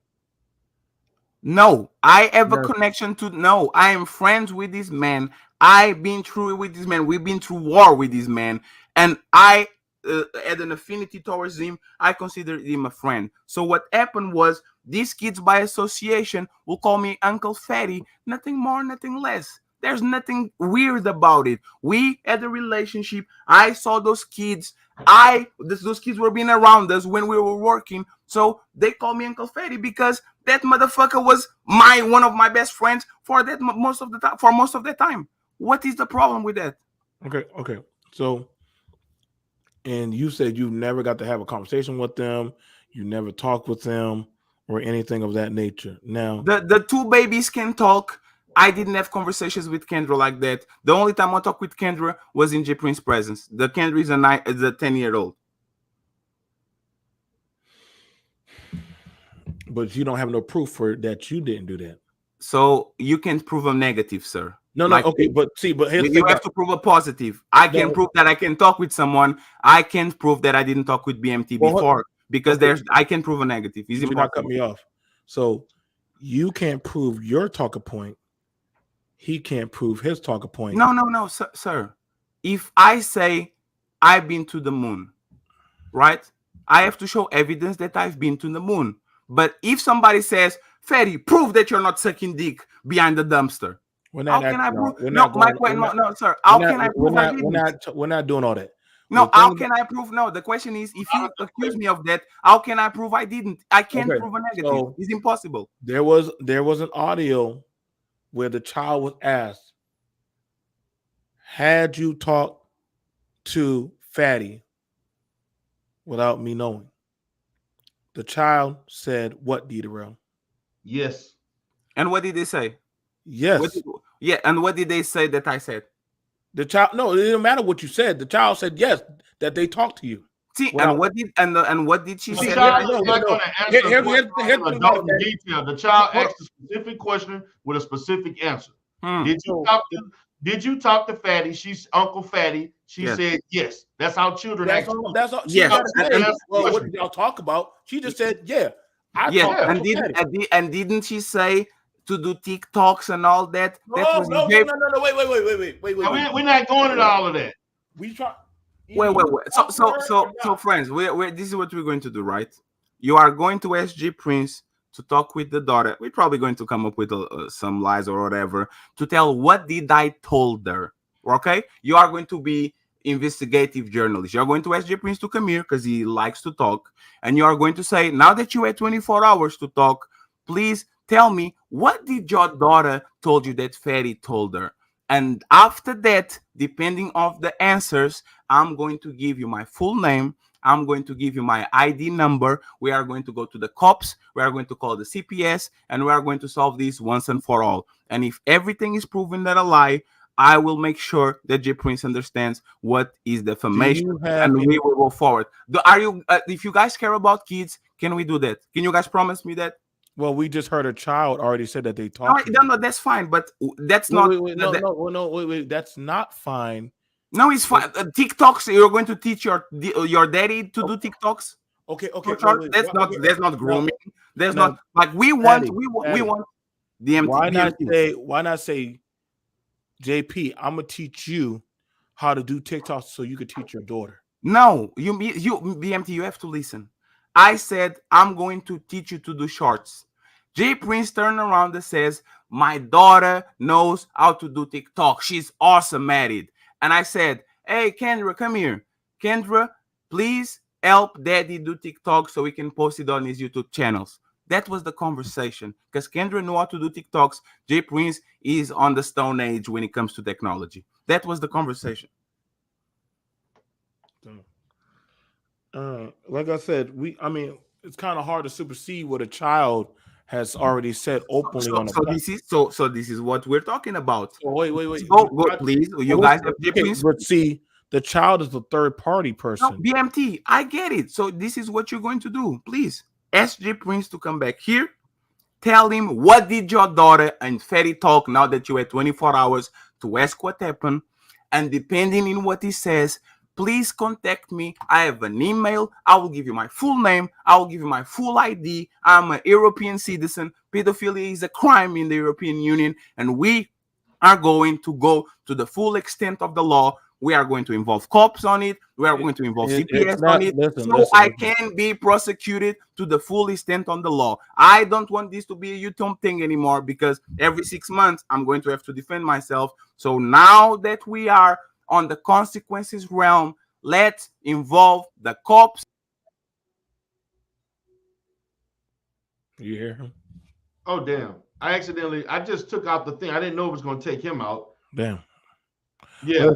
No, I have a connection to. No, I am friends with this man. I've been through it with this man. We've been through war with this man, and I had an affinity towards him. I consider him a friend. So what happened was these kids by association will call me Uncle Fatty. Nothing more, nothing less. There's nothing weird about it. We had a relationship. I saw those kids. Those kids were being around us when we were working. So they call me Uncle Fatty because that motherfucker was one of my best friends for most of the time. What is the problem with that? Okay. So, and you said you never got to have a conversation with them. You never talked with them or anything of that nature. Now, the two babies can talk. I didn't have conversations with Kendra like that. The only time I talked with Kendra was in J Prince's presence. The Kendra is a 10-year-old. But you don't have no proof for that you didn't do that. So you can't prove a negative, sir. No, Like, okay, but here's the you thing. have to prove a positive. I can prove that I can talk with someone. I can't prove that I didn't talk with BMT before because I can prove a negative. It's You're not cutting impossible. me off. So you can't prove your talking point. He can't prove his talking point. No, sir. If I say I've been to the moon, right? I have to show evidence that I've been to the moon. But if somebody says, Ferry, prove that you're not sucking dick behind the dumpster. How can I prove? No, sir. How can I prove I didn't? We're not doing all that. No, how can I prove? No, the question is, if you accuse me of that, how can I prove I didn't? I can't prove a negative. So it's impossible. There was an audio where the child was asked, "Had you talked to Fatty without me knowing?" The child said, "What, Dieterell?" Yes. And what did they say? Yes. And what did they say that I said? The child, no, it didn't matter what you said. The child said yes, that they talked to you. See, and what did she say? The child is not going to answer in detail. The child asked a specific question with a specific answer. Did you talk to Fatty? She's Uncle Fatty. She said yes. That's how children act. That's all. Yes. Well, what did y'all talk about? She just said, "Yeah, and didn't she say to do TikToks and all that?" No. Wait. We're not going into all of that. We try. Wait. So friends, this is what we're going to do, right? You are going to SG Prince to talk with the daughter. We're probably going to come up with some lies or whatever to tell what did I told her. Okay, you are going to be investigative journalist. You're going to SG Prince to come here because he likes to talk, and you are going to say, now that you had 24 hours to talk, please tell me what did your daughter told you that Fatty told her. And after that, depending on the answers, I'm going to give you my full name. I'm going to give you my ID number. We are going to go to the cops. We are going to call the CPS, and we are going to solve this once and for all. And if everything is proven that a lie, I will make sure that J Prince understands what is defamation, and we will go forward. If you guys care about kids, can we do that? Can you guys promise me that? Well, we just heard a child already said that they talked. No, that's fine, but that's not. Wait. That's not fine. No, it's fine. TikToks. You're going to teach your daddy to do TikToks. Okay. That's not grooming. That's not like we want the MT. Why not say, JP, I'm gonna teach you how to do TikToks so you could teach your daughter. No, you BMT. You have to listen. I said I'm going to teach you to do shorts. J Prince turned around and says, my daughter knows how to do TikTok. She's awesome at it. And I said, hey, Kendra, come here. Kendra, please help daddy do TikTok so we can post it on his YouTube channels. That was the conversation. Because Kendra knew how to do TikToks. J Prince is on the Stone Age when it comes to technology. That was the conversation. Like I said, it's kind of hard to supersede what a child has already said openly on the So this is what we're talking about. So wait. Go, please. You guys have Prince. But see, the child is the third party person. No, BMT, I get it. So this is what you're going to do. Please ask J Prince to come back here. Tell him what did your daughter and Fatty talk now that you had 24 hours to ask what happened. And depending on what he says, please contact me. I have an email. I will give you my full name. I will give you my full ID. I'm a European citizen. Pedophilia is a crime in the European Union, and we are going to go to the full extent of the law. We are going to involve cops on it. We are going to involve CPS on it. I can be prosecuted to the full extent on the law. I don't want this to be a YouTube thing anymore because every 6 months I'm going to have to defend myself. So now that we are on the consequences realm, let's involve the cops. You hear him? Oh, damn. I just took out the thing. I didn't know it was going to take him out. Damn. Yeah.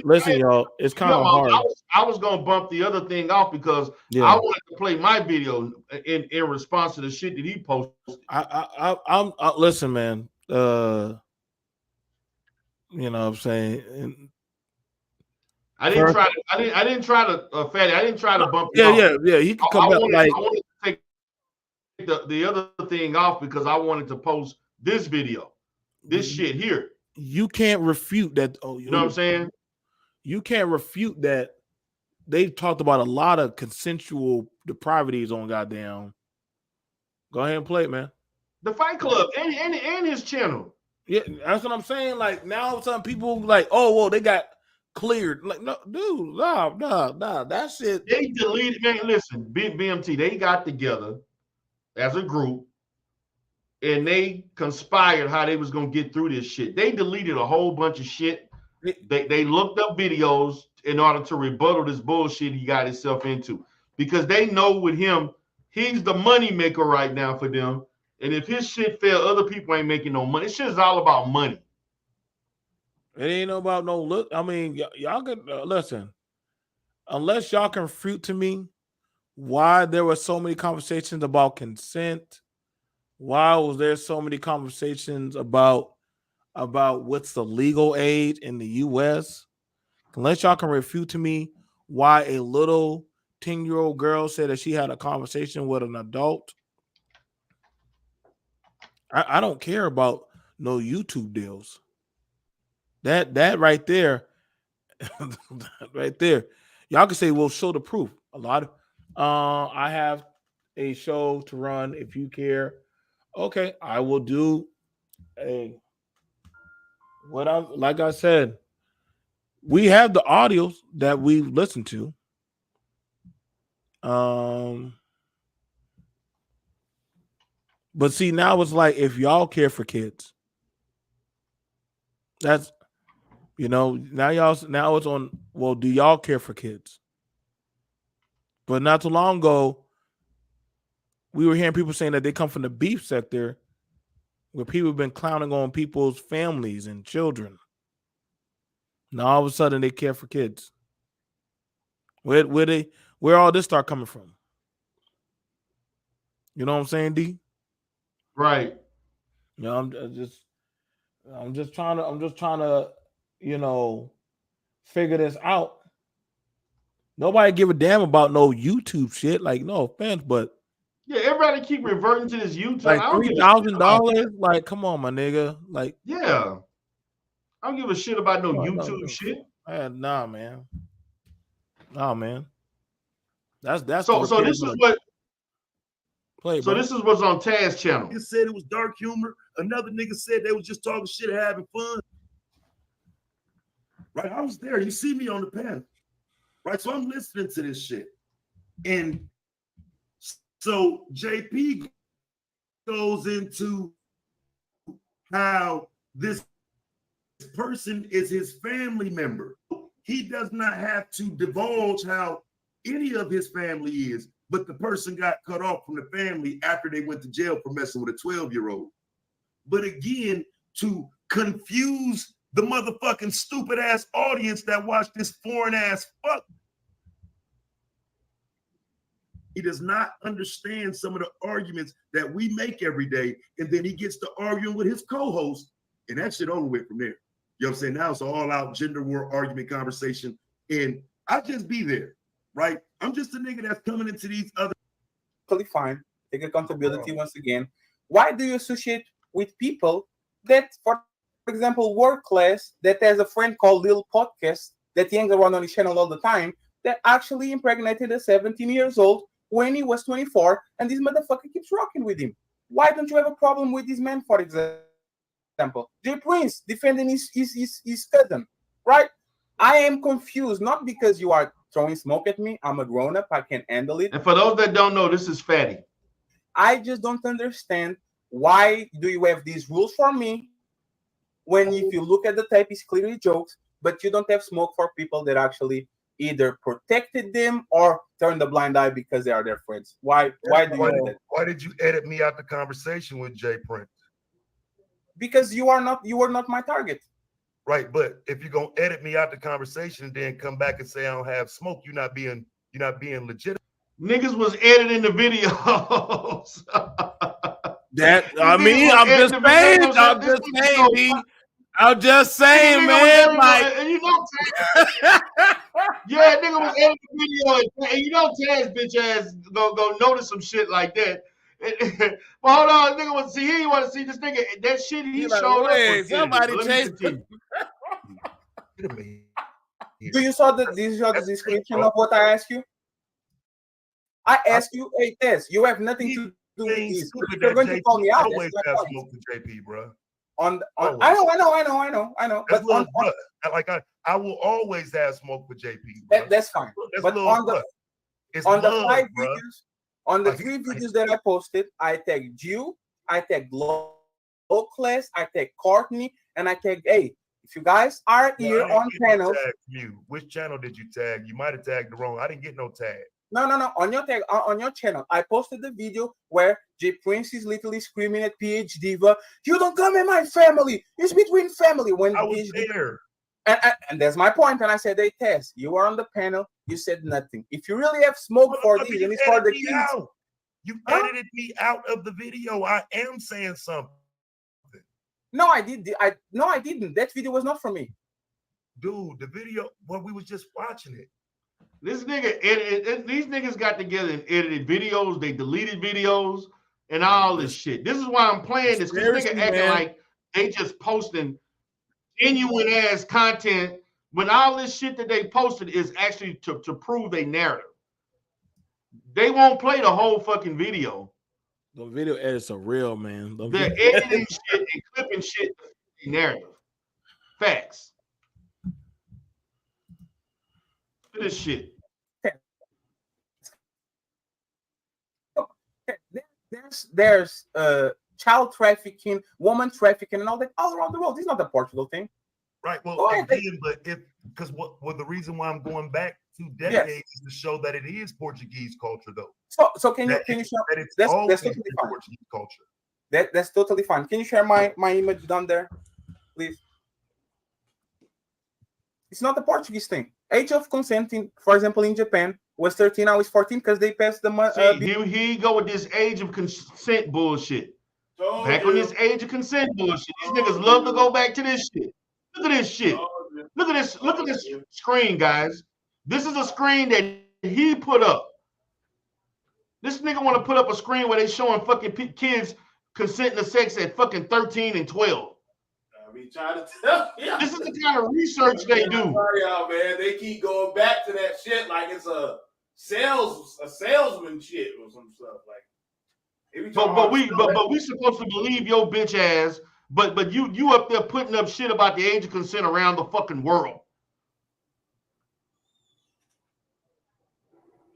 Listen, y'all. It's kind of hard. I was going to bump the other thing off because I wanted to play my video in response to the shit that he posted. I'm listen, man. You know what I'm saying? And I didn't try to Fatty. I didn't try to bump it off. Yeah. He could come back like I wanted to take the other thing off because I wanted to post this video. This shit here. you can't refute that. Oh, You know what I'm saying? You can't refute that. They've talked about a lot of consensual depravities on goddamn. Go ahead and play it, man. The Fight Club and his channel. Yeah, that's what I'm saying. Like now, all of a sudden, people like, oh, well, they got cleared. Like, no, dude, nah, that shit. They deleted. Man, listen, BMT. They got together as a group, and they conspired how they was gonna get through this shit. They deleted a whole bunch of shit. They looked up videos in order to rebuttal this bullshit he got himself into, because they know with him, he's the money maker right now for them. And if his shit fail, other people ain't making no money. This shit is all about money. It ain't about no look. I mean, y'all can listen. Unless y'all can refute to me why there were so many conversations about consent, why was there so many conversations about what's the legal age in the U.S., unless y'all can refute to me why a little 10-year-old girl said that she had a conversation with an adult, I don't care about no YouTube deals. That right there, right there, y'all can say, well, show the proof. A lot of I have a show to run if you care. Okay, I will do like I said, we have the audios that we listened to. But see, now it's like, if y'all care for kids, that's, now it's on, well, do y'all care for kids? But not too long ago, we were hearing people saying that they come from the beef sector, where people have been clowning on people's families and children. Now all of a sudden they care for kids. Where all this start coming from? You know what I'm saying, D? Right. I'm just trying to, figure this out. Nobody give a damn about no YouTube shit. Like, no offense, but yeah, everybody keep reverting to this YouTube. Like $3,000. Like, come on, my nigga. Like, yeah, I don't give a shit about no YouTube shit. Nah, man. Nah, man. That's so. So this is what. Play, so bro. This is what's on Taz channel. Nigga said it was dark humor. Another nigga said they was just talking shit and having fun. Right, I was there. You see me on the panel. Right, so I'm listening to this shit. And so JP goes into how this person is his family member. He does not have to divulge how any of his family is, but the person got cut off from the family after they went to jail for messing with a 12-year-old. But again, to confuse the motherfucking stupid ass audience that watched this foreign ass fuck, he does not understand some of the arguments that we make every day, and then he gets to arguing with his co-host, and that shit over with from there. You know what I'm saying? Now it's an all-out gender war argument conversation, and I just be there, right? I'm just a nigga that's coming into these other. Totally fine. Take accountability once again. Why do you associate with people that, for example, work class, that has a friend called Lil Podcast that hangs around on his channel all the time, that actually impregnated a 17 years old when he was 24, and this motherfucker keeps rocking with him? Why don't you have a problem with this man, for example? Jay Prince defending his cousin, right? I am confused, not because you are throwing smoke at me. I'm a grown-up. I can handle it. And for those that don't know, this is Fatty. I just don't understand, why do you have these rules for me when, if you look at the type, it's clearly jokes, but you don't have smoke for people that actually either protected them or turned a blind eye because they are their friends? Why do you do that? Why did you edit me out the conversation with Jay Prince? Because you were not my target. Right, but if you're gonna edit me out the conversation and then come back and say I don't have smoke, you're not being legit. Niggas was editing the videos. I'm just saying, man. Like, and you know, yeah, nigga was editing the video, and you know, Taz bitch ass go notice some shit like that. Well, hold on, nigga. Want to see? He didn't want to see this nigga. That shit he like, showed up wait, was somebody edited. But let me changed. continue. Do you saw the description of what I asked you? I asked you, hey Tess, you have nothing to do with this. If you're going to call me out, always that's have my smoke with JP, bro. on I know. That's But little brother. I will always have smoke with JP. That's fine. That's But little on brother. the It's on the love, 5 bro. videos, on the 3 videos that I posted, I tagged you, I tagged Low Class, I tagged Courtney, and I tagged if you guys are here on panels. Which channel did you tag? You might have tagged the wrong. I didn't get no tag. No. On your tag, on your channel, I posted the video where J Prince is literally screaming at PH Diva, "You don't come in my family. It's between family." When I was there. And that's my point. And I said, "Hey, Tess, you were on the panel. You said nothing. If you really have smoke for these, and it's for the kids." You edited me out of the video. I am saying something. No, I did. I didn't. That video was not for me. Dude, the video, well, we was just watching it. This nigga edited. These niggas got together and edited videos. They deleted videos and all this shit. This is why I'm playing this. Because nigga acting like they just posting genuine ass content when all this shit that they posted is actually to prove a narrative. They won't play the whole fucking video. The video edits are real, man. They're editing shit and clipping shit to the narrative. Facts. Look at this shit. There's child trafficking, woman trafficking, and all that all around the world. It's not a Portugal thing. Right. Well, again, but the reason why I'm going back 2 decades is to show that it is Portuguese culture, though. So can you share? That's totally fine. Portuguese culture. That's totally fine. Can you share my image down there, please? It's not the Portuguese thing. Age of consent, for example, in Japan was 13. Now it's 14 because they passed the. Here he go with this age of consent bullshit. Back on this age of consent bullshit. These niggas love to go back to this shit. Look at this shit. Look at this. Look at this screen, guys. This is a screen that he put up. This nigga want to put up a screen where they showing fucking kids consenting to sex at fucking 13 and 12. I mean, trying to tell you. This is the kind of research they do. Y'all, man, they keep going back to that shit like it's a salesman shit or some stuff like. But we supposed to believe your bitch ass. But you up there putting up shit about the age of consent around the fucking world.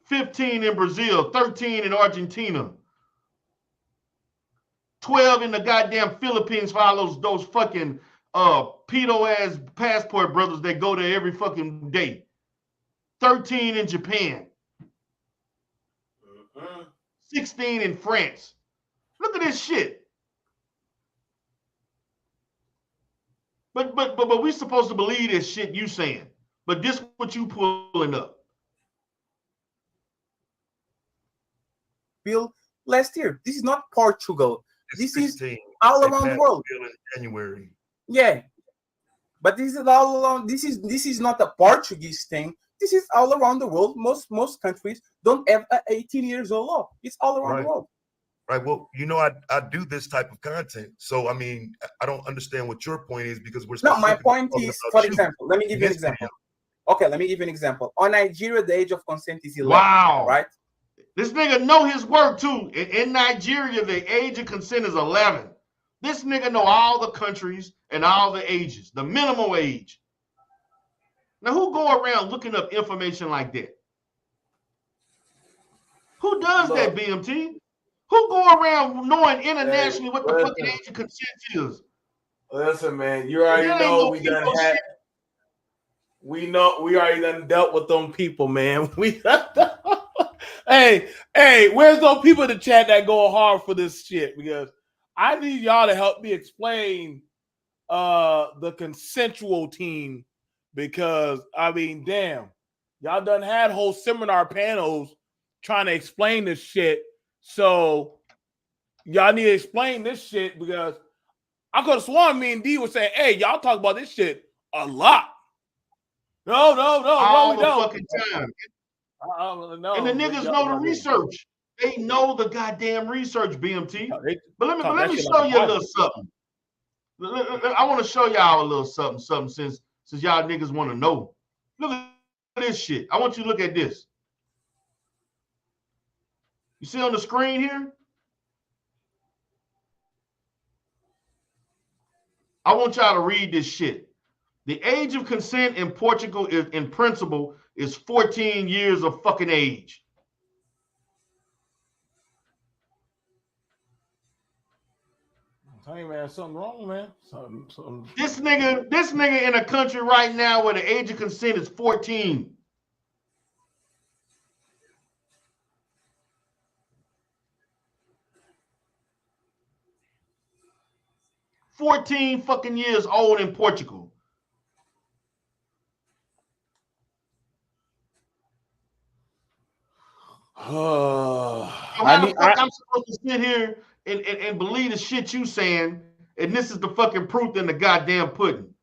15 in Brazil, 13 in Argentina, 12 in the goddamn Philippines for all those fucking pedo-ass passport brothers that go there every fucking day. 13 in Japan. 16 in France. Look at this shit. But we supposed to believe this shit you saying. But this what you pulling up. Bill, last year. This is not Portugal. This is all around the world. In January. Yeah. But this is all around. This is not a Portuguese thing. This is all around the world. Most countries don't have an 18 years old law. It's all around the world. Right. Well, you know, I do this type of content. So, I mean, I don't understand what your point is because we're no, my point is, for example, let me give you an example. Okay, let me give you an example. On Nigeria, the age of consent is 11. Wow. Right? This nigga know his work too. In Nigeria, the age of consent is 11. This nigga know all the countries and all the ages, the minimum age. Now, who go around looking up information like that? Who does that, BMT? Who go around knowing internationally what the fucking age of consent is? Listen, man, you already know we done had. We already done dealt with them people, man. Hey, where's those people in the chat that go hard for this shit? Because I need y'all to help me explain the consensual team. Because I mean, damn, y'all done had whole seminar panels trying to explain this shit. So y'all need to explain this shit because I could have sworn me and D was saying, "Hey, y'all talk about this shit a lot." No, all we the don't. fucking time. No, and the niggas know the research. They know the goddamn research, BMT. But let that me shit show like a you a Bible. little something. I want to show y'all a little something since y'all niggas want to know. Look at this shit. I want you to look at this. You see on the screen here? I want y'all to read this shit. The age of consent in Portugal is, in principle, is 14 years of fucking age. Hey man, something wrong, man. Something. This nigga in a country right now where the age of consent is 14. $14 fucking years old in Portugal. So how the fuck I'm supposed to sit here and believe the shit you saying, and this is the fucking proof in the goddamn pudding?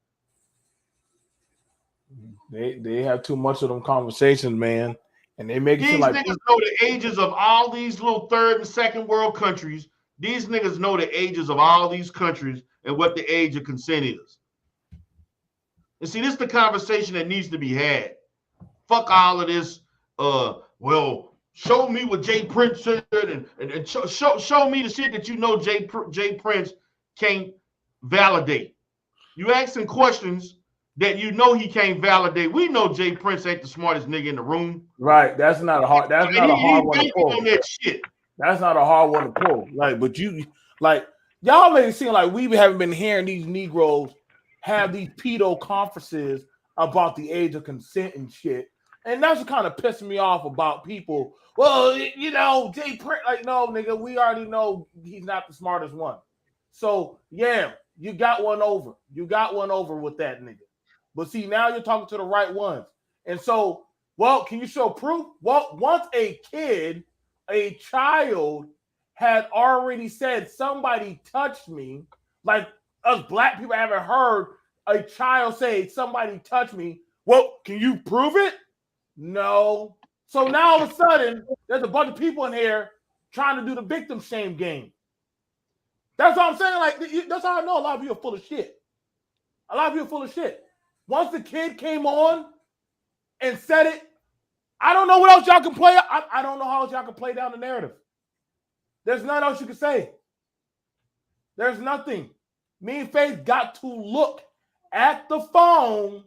They have too much of them conversations, man, and they make it seem These like niggas know the ages of all these little third and second world countries. These niggas know the ages of all these countries and what the age of consent is. And see, this is the conversation that needs to be had. Fuck all of this. Well, show me what Jay Prince said, and show me the shit that you know Jay Prince can't validate. You asking questions that you know he can't validate. We know Jay Prince ain't the smartest nigga in the room. Right. That's not a hard. That's not a hard one to pull. On that shit. That's not a hard one to pull. Like, but you like y'all make it seem like we haven't been hearing these Negroes have these pedo conferences about the age of consent and shit. And that's what kind of pissing me off about people. Well, you know, Jay Prince, like, no, nigga, we already know he's not the smartest one. So, yeah, you got one over. You got one over with that nigga. But see, now you're talking to the right ones. And so, well, can you show proof? Well, once a child had already said, somebody touched me, like us black people haven't heard a child say, somebody touched me. Well, can you prove it? No. So now all of a sudden, there's a bunch of people in here trying to do the victim shame game. That's what I'm saying. Like, that's how I know a lot of you are full of shit. A lot of you are full of shit. Once the kid came on and said it, I don't know what else y'all can play. I don't know how else y'all can play down the narrative. There's nothing else you can say. There's nothing. Me and Faith got to look at the phone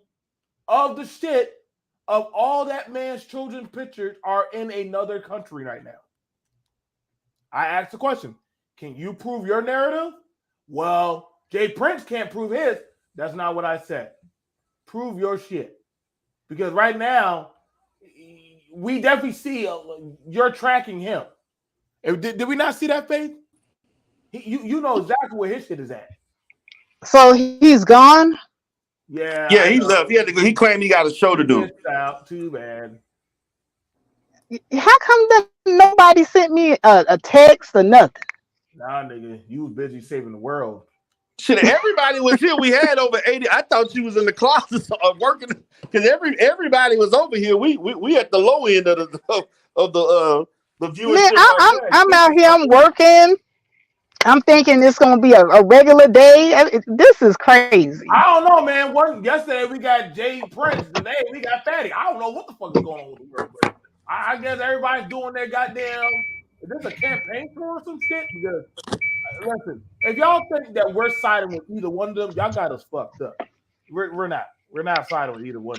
of the shit of all that man's children's pictures are in another country right now. I asked the question, can you prove your narrative? Well, Jay Prince can't prove his. That's not what I said. Prove your shit. Because right now, we definitely see you're tracking him. Did we not see that, Faith? You know exactly where his shit is at. So he's gone? Yeah. Yeah, he left. He claimed he got a show to do. Out. Too bad. How come that nobody sent me a text or nothing? Nah, nigga, you was busy saving the world. Shit, everybody was here. We had over 80. I thought you was in the closet working because everybody was over here. We at the low end of the viewership. Man, I'm out here. I'm working. I'm thinking it's gonna be a regular day. This is crazy. I don't know, man. Yesterday we got Jay Prince. Today we got Fatty. I don't know what the fuck is going on with the world, but I guess everybody's doing their goddamn. Is this a campaign for or some shit? Because listen, if y'all think that we're siding with either one of them, y'all got us fucked up. We're not. We're not siding with either one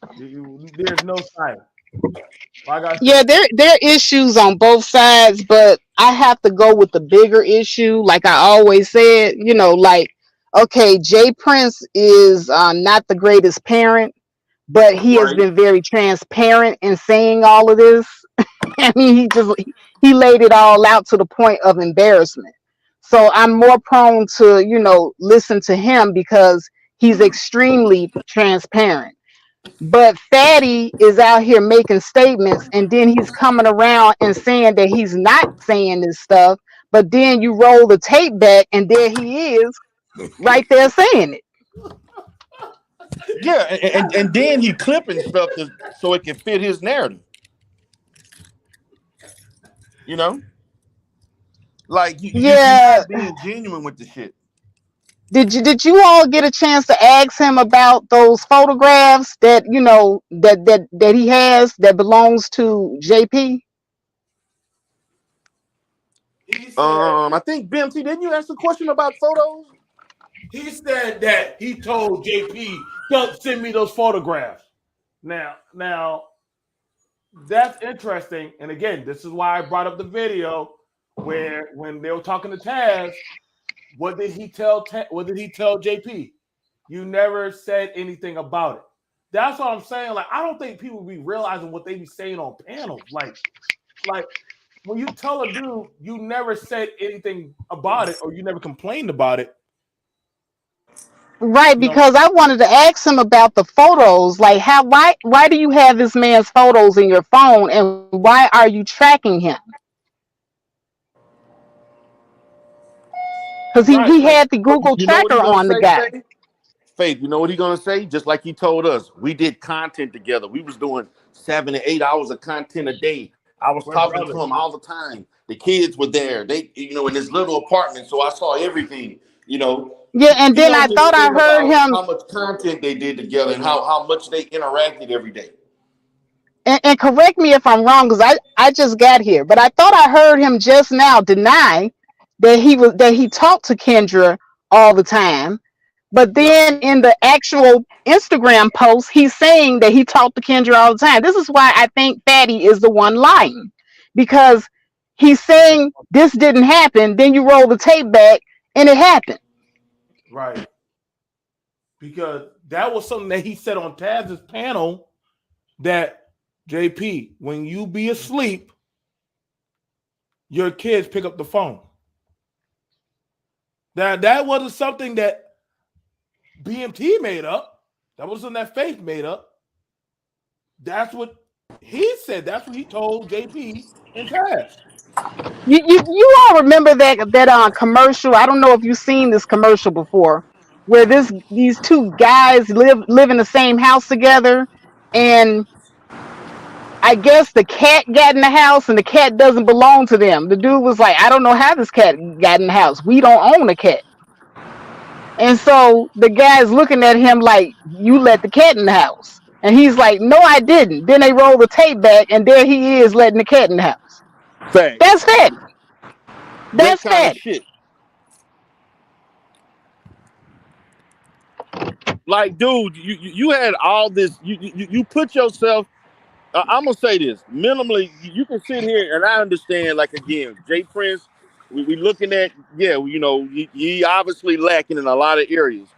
of them. There's no siding. Yeah, there are issues on both sides, but I have to go with the bigger issue. Like I always said, like, okay, Jay Prince is not the greatest parent, but he has been very transparent in saying all of this. I mean, he laid it all out to the point of embarrassment. So I'm more prone to, listen to him because he's extremely transparent. But Fatty is out here making statements, and then he's coming around and saying that he's not saying this stuff. But then you roll the tape back, and there he is, right there saying it. Yeah, and then he clipping stuff so it can fit his narrative. You know, like you're Yeah. not being genuine with the shit. Did you all get a chance to ask him about those photographs that that he has that belongs to JP? I think BMT, didn't you ask a question about photos? He said that he told JP, "Don't send me those photographs." Now that's interesting. And again, this is why I brought up the video where when they were talking to Taz, what did he tell JP? You never said anything about it. That's what I'm saying. Like, I don't think people be realizing what they be saying on panels. Like when you tell a dude you never said anything about it or you never complained about it. Right, because I wanted to ask him about the photos. Like, why do you have this man's photos in your phone, and why are you tracking him? Because he had the Google You know what he tracker gonna on the say, guy. Faith, you know what he gonna say? Just like he told us, we did content together. We was doing 7 to 8 hours of content a day. I was talking to him all the time. The kids were there. They, in this little apartment, so I saw everything. Yeah, and He then I thought I understand heard about him. how much content they did together and how much they interacted every day. And correct me if I'm wrong, because I just got here, but I thought I heard him just now deny that he talked to Kendra all the time. But then in the actual Instagram post, he's saying that he talked to Kendra all the time. This is why I think Fatty is the one lying, because he's saying this didn't happen. Then you roll the tape back and it happened. Right. Because that was something that he said on Taz's panel, that JP, when you be asleep, your kids pick up the phone. That wasn't something that BMT made up. That wasn't that Faith made up. That's what he said. That's what he told JP and Taz. You all remember that commercial? I don't know if you've seen this commercial before, where these two guys live in the same house together, and I guess the cat got in the house and the cat doesn't belong to them. The dude was like, I don't know how this cat got in the house. We don't own a cat. And so the guy's looking at him like, you let the cat in the house. And he's like, no, I didn't. Then they roll the tape back and there he is letting the cat in the house. Fact. That's Fatty. That That's kind of Fatty. shit. Like, dude, you had all this. You put yourself. I'm gonna say this minimally. You can sit here and I understand. Like again, Jay Prince, we looking at he obviously lacking in a lot of areas,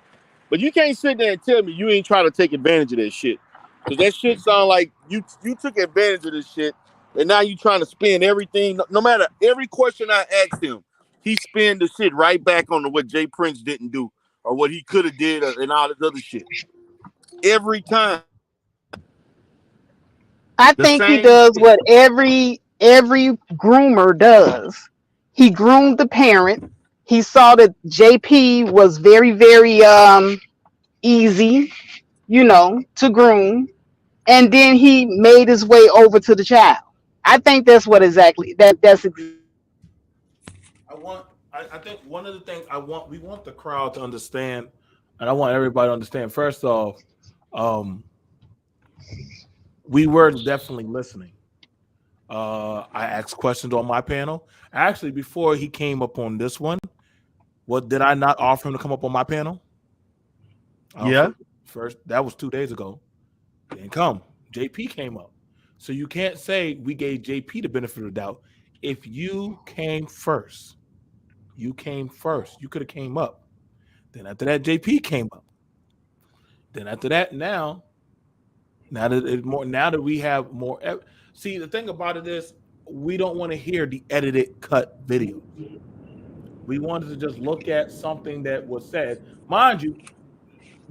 but you can't sit there and tell me you ain't trying to take advantage of that shit, because that shit sound like you took advantage of this shit, and now you trying to spin everything. No matter every question I asked him, he spin the shit right back on what Jay Prince didn't do or what he could have did and all this other shit every time. I The think he same does shit. what every groomer does. He groomed the parent. He saw that JP was very, very easy, to groom, and then he made his way over to the child. I think that's what exactly that's I think one of the things we want the crowd to understand, and I want everybody to understand. First off, we were definitely listening. I asked questions on my panel. Actually, before he came up on this one, what did I not offer him to come up on my panel? Yeah. First, that was 2 days ago. Didn't come. JP came up. So you can't say we gave JP the benefit of the doubt. If you came first, you could have came up. Then after that, JP came up. Then after that, now that we have more. See, the thing about it is, we don't want to hear the edited cut video. We wanted to just look at something that was said. Mind you,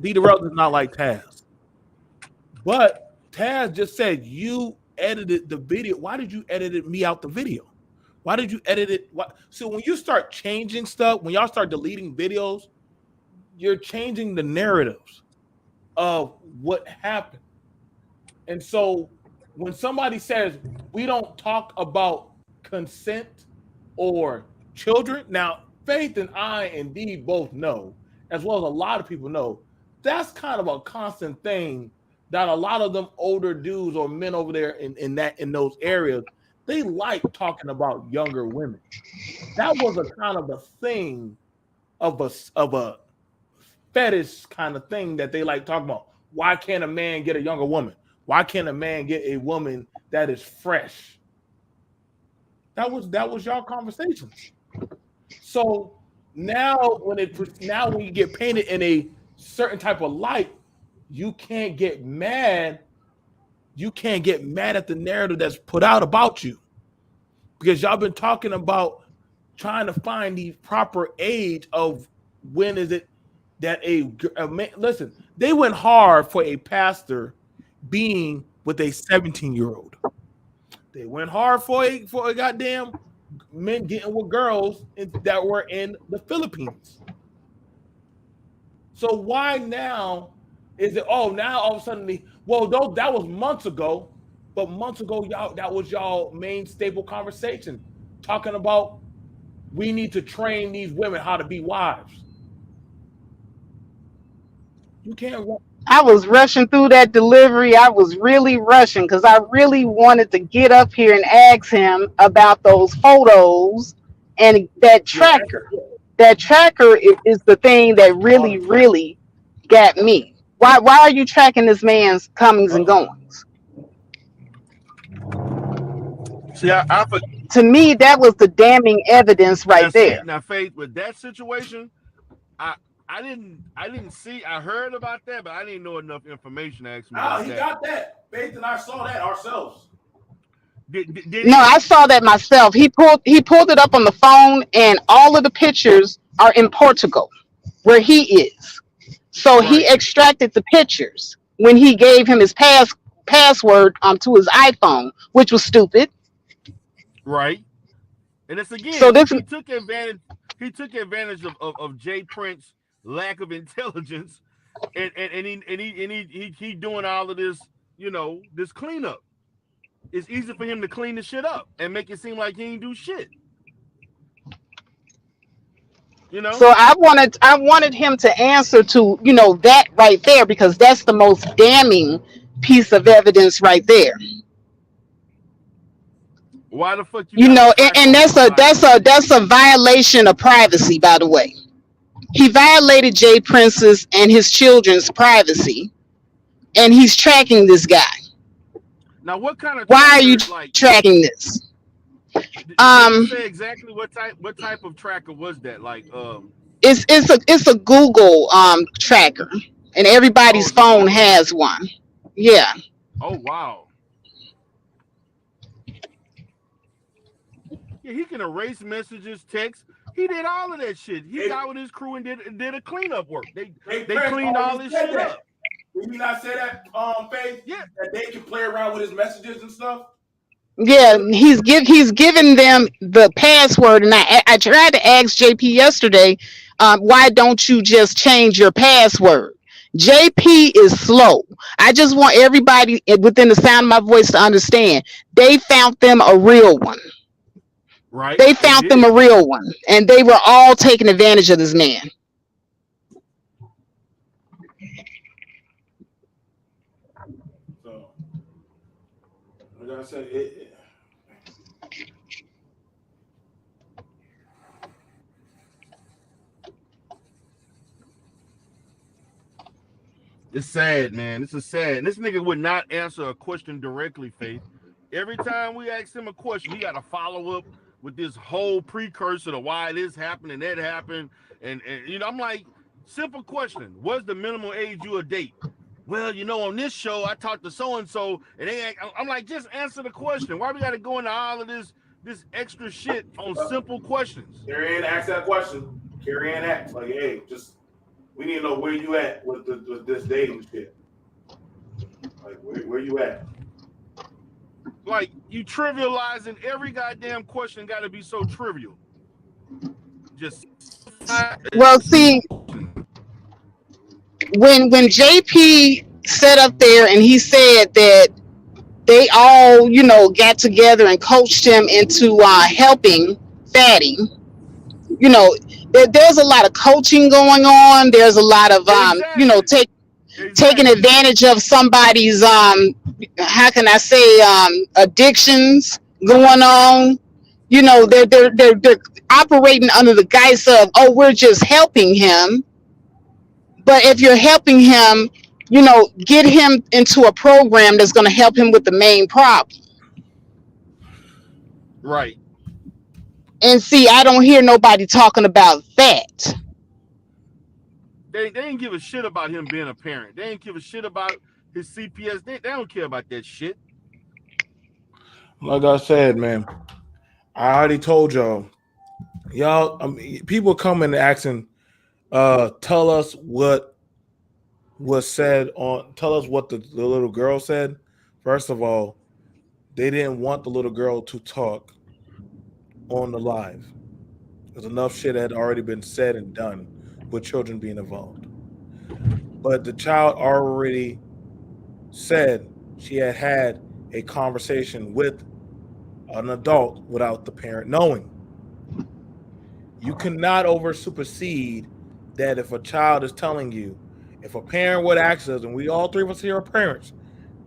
D. Darrell does not like Taz. But Taz just said, you edited the video. Why did you edit me out the video? Why did you edit it? So when you start changing stuff, when y'all start deleting videos, you're changing the narratives of what happened. And so when somebody says, we don't talk about consent or children. Now, Faith and I and Dee both know, as well as a lot of people know, that's kind of a constant thing that a lot of them older dudes or men over there in those areas, they like talking about younger women. That was a kind of a thing of a fetish kind of thing that they like talking about. Why can't a man get a younger woman? Why can't a man get a woman that is fresh? That was y'all conversations. So now when you get painted in a certain type of light, you can't get mad. You can't get mad at the narrative that's put out about you, because y'all been talking about trying to find the proper age of when is it that a man. Listen, they went hard for a pastor being with a 17-year-old. They went hard for a goddamn men getting with girls that were in the Philippines. So why now is it? Oh, now all of a sudden, that was months ago. But months ago, that was y'all main staple conversation, talking about we need to train these women how to be wives. You can't. I was rushing through that delivery. I was really rushing because I really wanted to get up here and ask him about those photos and that tracker. That tracker is the thing that really, really got me. Why are you tracking this man's comings and goings? See, to me, that was the damning evidence right there. Now, Faith, with that situation, I didn't see. I heard about that, but I didn't know enough information to ask me about he that. got that. Faith and I saw that ourselves. No, I saw that myself. He pulled it up on the phone, and all of the pictures are in Portugal, where he is. So he extracted the pictures when he gave him his password to his iPhone, which was stupid. Right. And it's again, so this, he took advantage. He took advantage of Jay Prince's lack of intelligence, and he doing all of this, this cleanup. It's easy for him to clean the shit up and make it seem like he ain't do shit. So I wanted him to answer to that right there, because that's the most damning piece of evidence right there. Why the fuck and that's a violation of privacy, by the way. He violated Jay Prince's and his children's privacy, and he's tracking this guy. Now, what kind of why are you tracking this? Did you say exactly what type of tracker was that? It's a Google tracker, and everybody's phone has one. Yeah. Oh wow. Yeah, he can erase messages, text. He did all of that shit. He got with his crew and did a cleanup work. They cleaned all this shit up. Did he not say that, Faith? Yeah. That they can play around with his messages and stuff? Yeah, he's giving them the password, and I tried to ask JP yesterday, why don't you just change your password? JP is slow. I just want everybody within the sound of my voice to understand. They found them a real one. Right. They found them a real one, and they were all taking advantage of this man. So, like I said, it's sad, man. This is sad. This nigga would not answer a question directly, Faith. Every time we ask him a question, he got to follow up with this whole precursor to why this happened and that happened. And I'm like, simple question. What's the minimum age you a date? Well, on this show, I talked to so-and-so, and I'm like, just answer the question. Why we got to go into all of this extra shit on simple questions? Carrie Ann asked that question. Carrie Ann asked, like, hey, we need to know where you at with this dating shit. Like, where you at? Like, you trivializing every goddamn question got to be so trivial. Well, see, when JP sat up there and he said that they all, got together and coached him into helping Fatty. There's a lot of coaching going on. There's a lot of Exactly. taking Exactly. advantage of somebody's how can I say addictions going on. They're operating under the guise of, oh, we're just helping him. But if you're helping him, get him into a program that's going to help him with the main problem. Right. And see, I don't hear nobody talking about that. They ain't give a shit about him being a parent. They ain't give a shit about his CPS. They don't care about that shit. Like I said, man, I already told y'all. People coming and asking, tell us what was said on. Tell us what the little girl said. First of all, they didn't want the little girl to talk on the live. There's enough shit that had already been said and done with children being involved. But the child already said she had a conversation with an adult without the parent knowing. You cannot over supersede that if a child is telling you, if a parent would ask us, and we all three of us here are parents,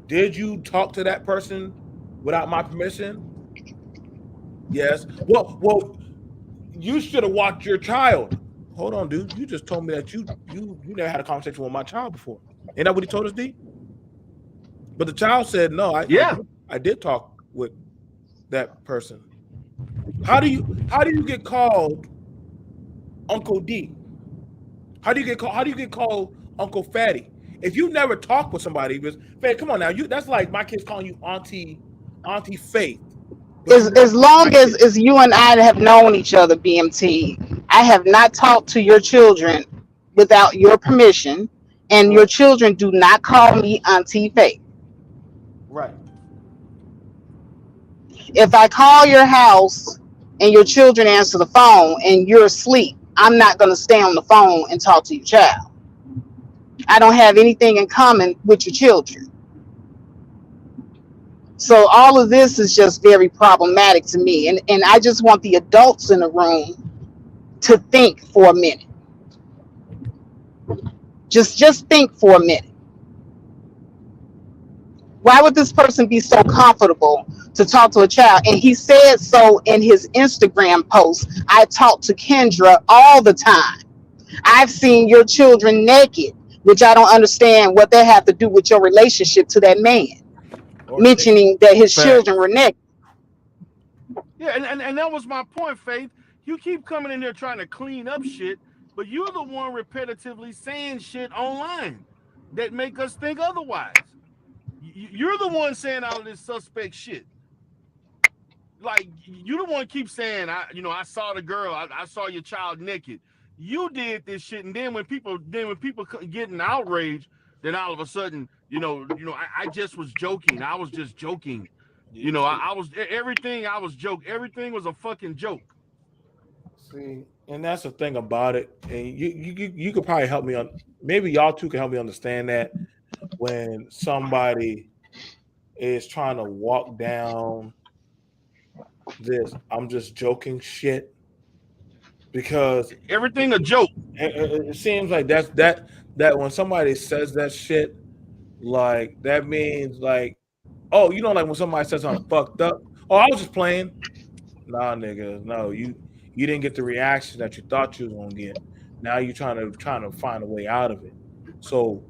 did you talk to that person without my permission? Yes. Well, you should have watched your child. Hold on, dude. You just told me that you never had a conversation with my child before. Ain't that what he told us, D? But the child said, no, I did talk with that person. How do you get called Uncle D? How do you get called Uncle Fatty? If you never talked with somebody, come on now, that's like my kids calling you Auntie Faith. As long as you and I have known each other, BMT, I have not talked to your children without your permission, and your children do not call me Auntie Faith. Right. If I call your house and your children answer the phone and you're asleep, I'm not going to stay on the phone and talk to your child. I don't have anything in common with your children. So all of this is just very problematic to me. And I just want the adults in the room to think for a minute. Just think for a minute. Why would this person be so comfortable to talk to a child? And he said so in his Instagram post. I talk to Kendra all the time. I've seen your children naked, which I don't understand what that have to do with your relationship to that man. Mentioning that his children were naked. Yeah, and that was my point, Faith. You keep coming in there trying to clean up shit, but you're the one repetitively saying shit online that make us think otherwise. You're the one saying all this suspect shit. Like, you the one keep saying, I saw the girl, I saw your child naked. You did this shit, and then when people getting outraged, then all of a sudden, I just was joking. I was just joking. I was everything. I was joke. Everything was a fucking joke. See, and that's the thing about it. And you could probably help me on. Maybe y'all two can help me understand that when somebody is trying to walk down this, I'm just joking shit, because everything a joke. It seems like that when somebody says that shit, like that means like, oh, like when somebody says something fucked up. Oh, I was just playing. Nah, nigga, no, you didn't get the reaction that you thought you was gonna get. Now you're trying to find a way out of it. So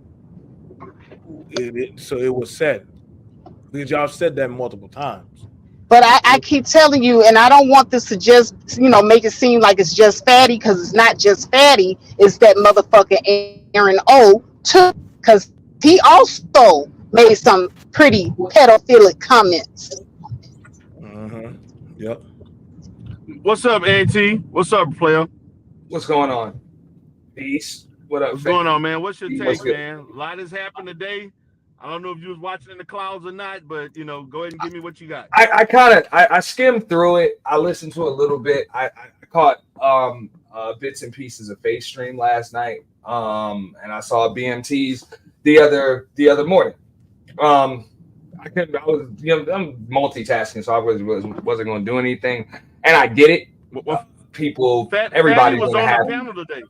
it was said, because y'all said that multiple times. But I keep telling you, and I don't want this to just, make it seem like it's just Fatty, because it's not just Fatty. It's that motherfucker Aaron O too, because he also made some pretty pedophilic comments. Mm-hmm. Yep. What's up, AT? What's up, player? What's going on? Peace. What up? What's going on, man? What's your What's take, good? man? A lot has happened today. I don't know if you was watching in the clouds or not, but go ahead and give me what you got. I skimmed through it. I listened to a little bit. I caught bits and pieces of Face Stream last night. And I saw BMT's the other morning. was, I'm multitasking, so I wasn't going to do anything. And I get it. People, everybody's was going to on have. the panel today.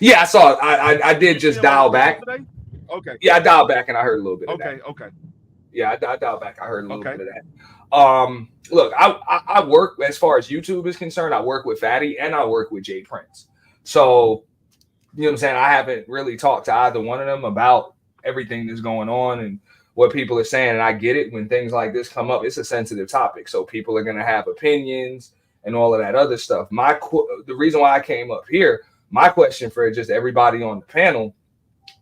Yeah, I saw it. I did just dial back. Today? Okay. Yeah, I dialed back and I heard a little bit of that. Okay. Yeah, I dialed back. I heard a little bit of that. Look, I work, as far as YouTube is concerned, I work with Fatty and I work with Jay Prince. So, you know what I'm saying? I haven't really talked to either one of them about everything that's going on and what people are saying. And I get it. When things like this come up, it's a sensitive topic. So people are going to have opinions and all of that other stuff. The reason why I came up here, my question for just everybody on the panel,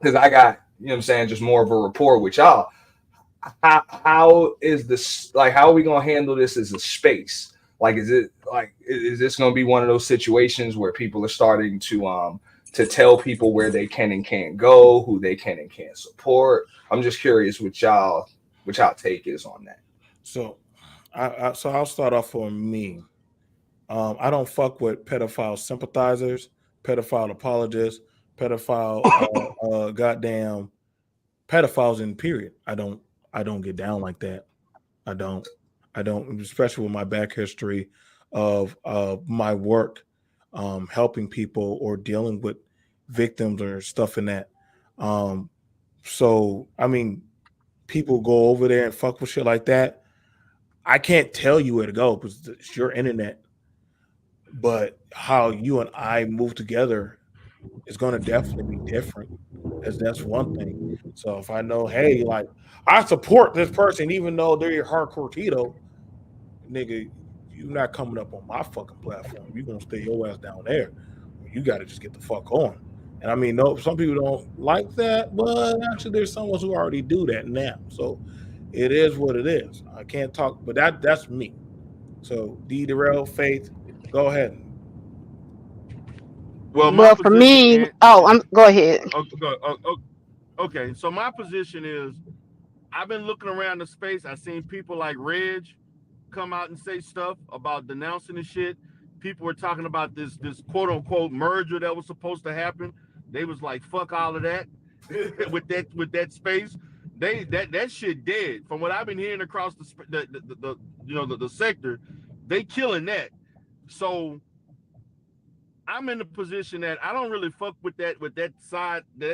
because I got, you know what I'm saying, just more of a rapport with y'all. How is this, like, how are we going to handle this as a space? Like, is this going to be one of those situations where people are starting to tell people where they can and can't go, who they can and can't support? I'm just curious what y'all take is on that. So, I'll start off for me. I don't fuck with pedophile sympathizers, pedophile apologists, pedophile, goddamn pedophiles in period. I don't get down like that. I don't, especially with my back history of my work, helping people or dealing with victims or stuff in that. So, I mean, people go over there and fuck with shit like that. I can't tell you where to go because it's your internet. But how you and I move together is going to definitely be different. That's one thing. So if I know, hey, like, I support this person even though they're your hardcore Tito, nigga, you're not coming up on my fucking platform. You're going to stay your ass down there. You got to just get the fuck on. And I mean, no, some people don't like that, but actually there's someone who already do that now. So it is what it is. I can't talk, but that's me. So D Darrell, Faith, go ahead. Well, for me, go ahead. Okay, so my position is, I've been looking around the space. I've seen people like Reg come out and say stuff about denouncing the shit. People were talking about this quote unquote merger that was supposed to happen. They was like, fuck all of that with that space. That shit dead. From what I've been hearing across the sector, they killing that. So I'm in the position that I don't really fuck with that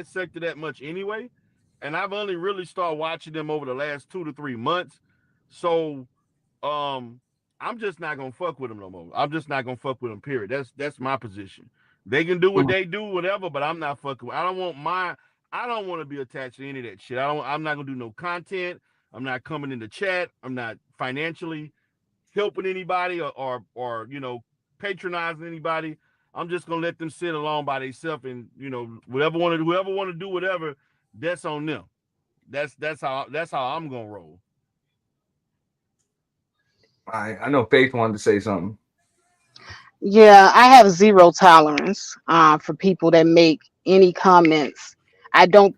sector that much anyway. And I've only really started watching them over the last 2 to 3 months. So I'm just not gonna fuck with them no more. I'm just not gonna fuck with them, period. That's my position. They can do what they do, whatever, but I'm not fucking with. I don't want to be attached to any of that shit. I'm not gonna do no content. I'm not coming in the chat. I'm not financially helping anybody or patronizing anybody. I'm just gonna let them sit alone by themselves, and whoever want to do whatever, that's on them. That's how I'm gonna roll. I know Faith wanted to say something. Yeah, I have zero tolerance for people that make any comments. I don't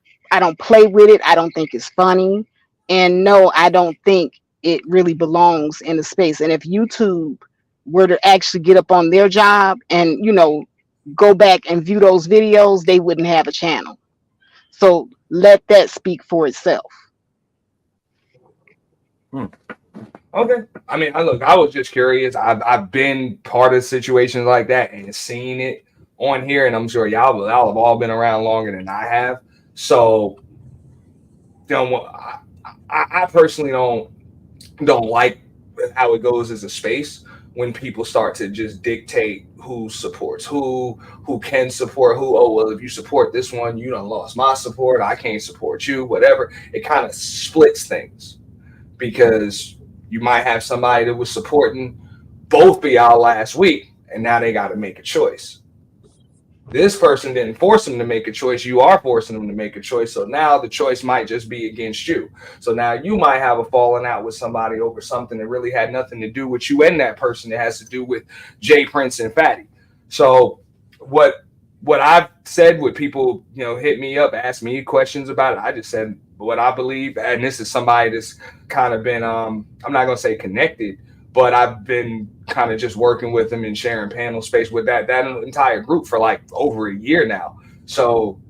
play with it. I don't think it's funny, and no, I don't think it really belongs in the space. And if YouTube were to actually get up on their job and go back and view those videos, they wouldn't have a channel. So let that speak for itself. Okay. I mean, I was just curious. I've been part of situations like that and seen it on here, and I'm sure y'all have all been around longer than I have. So, I personally don't like how it goes as a space when people start to just dictate who supports who can support who. Oh, well, if you support this one, you done lost my support. I can't support you, whatever. It kind of splits things because you might have somebody that was supporting both of y'all last week, and now they got to make a choice. This person didn't force them to make a choice. You are forcing them to make a choice. So now the choice might just be against you. So now you might have a falling out with somebody over something that really had nothing to do with you and that person. It has to do with Jay Prince and Fatty. So what I've said, what people, hit me up, ask me questions about it, I just said what I believe. And this is somebody that's kind of been, I'm not going to say connected, but I've been kind of just working with them and sharing panel space with that entire group for like over a year now. So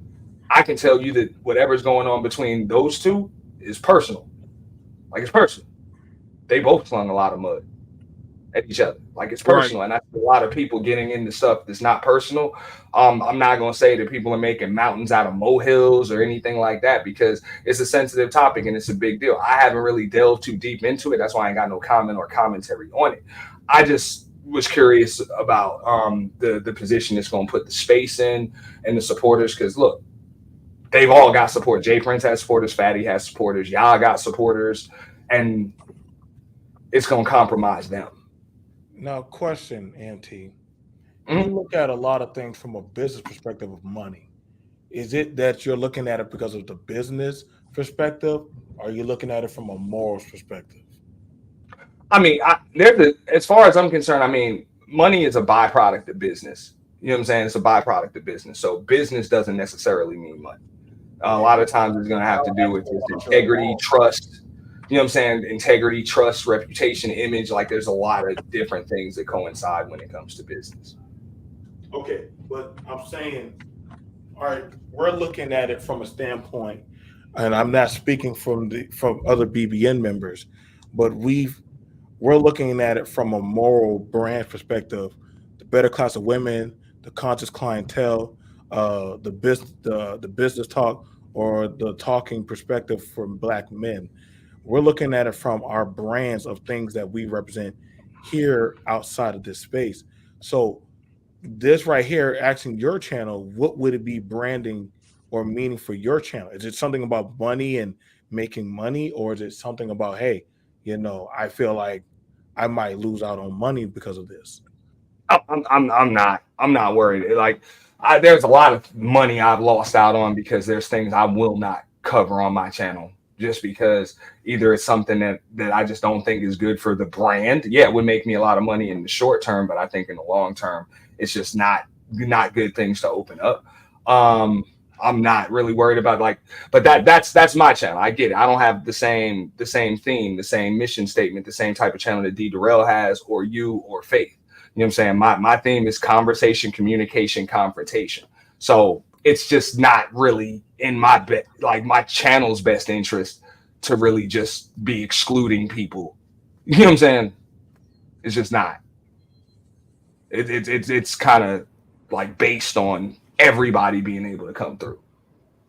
I can tell you that whatever's going on between those two is personal. Like it's personal. They both slung a lot of mud at each other. Like it's Right. personal, and I see a lot of people getting into stuff that's not personal. I'm not gonna say that people are making mountains out of molehills or anything like that because it's a sensitive topic and it's a big deal. I haven't really delved too deep into it. That's why I ain't got no comment or commentary on it. I just was curious about the position it's gonna put the space in and the supporters because look, they've all got support. Jay Prince has supporters, Fatty has supporters, y'all got supporters, and it's gonna compromise them. Now, question, MT. You look at a lot of things from a business perspective of money. Is it that you're looking at it because of the business perspective, or are you looking at it from a morals perspective? I mean, as far as I'm concerned, I mean, money is a byproduct of business. You know what I'm saying? It's a byproduct of business. So business doesn't necessarily mean money. A lot of times it's going to have to do with just integrity, trust. You know what I'm saying? Integrity, trust, reputation, image. Like there's a lot of different things that coincide when it comes to business. Okay, but I'm saying, all right, we're looking at it from a standpoint, and I'm not speaking from other BBN members, but we're looking at it from a moral brand perspective. The better class of women, the conscious clientele, the business talk, or the talking perspective from Black men. We're looking at it from our brands of things that we represent here outside of this space. So this right here, asking your channel, what would it be branding or meaning for your channel? Is it something about money and making money, or is it something about, hey, I feel like I might lose out on money because of this? I'm not worried. Like there's a lot of money I've lost out on because there's things I will not cover on my channel just because either it's something that I just don't think is good for the brand. Yeah, it would make me a lot of money in the short term, but I think in the long term, it's just not good things to open up. I'm not really worried about but that's my channel. I get it. I don't have the same theme, the same mission statement, the same type of channel that D Darrell has or you or Faith. You know what I'm saying? My theme is conversation, communication, confrontation. So it's just not really in my my channel's best interest to really just be excluding people. You know what I'm saying? It's just not. It's kind of like based on everybody being able to come through.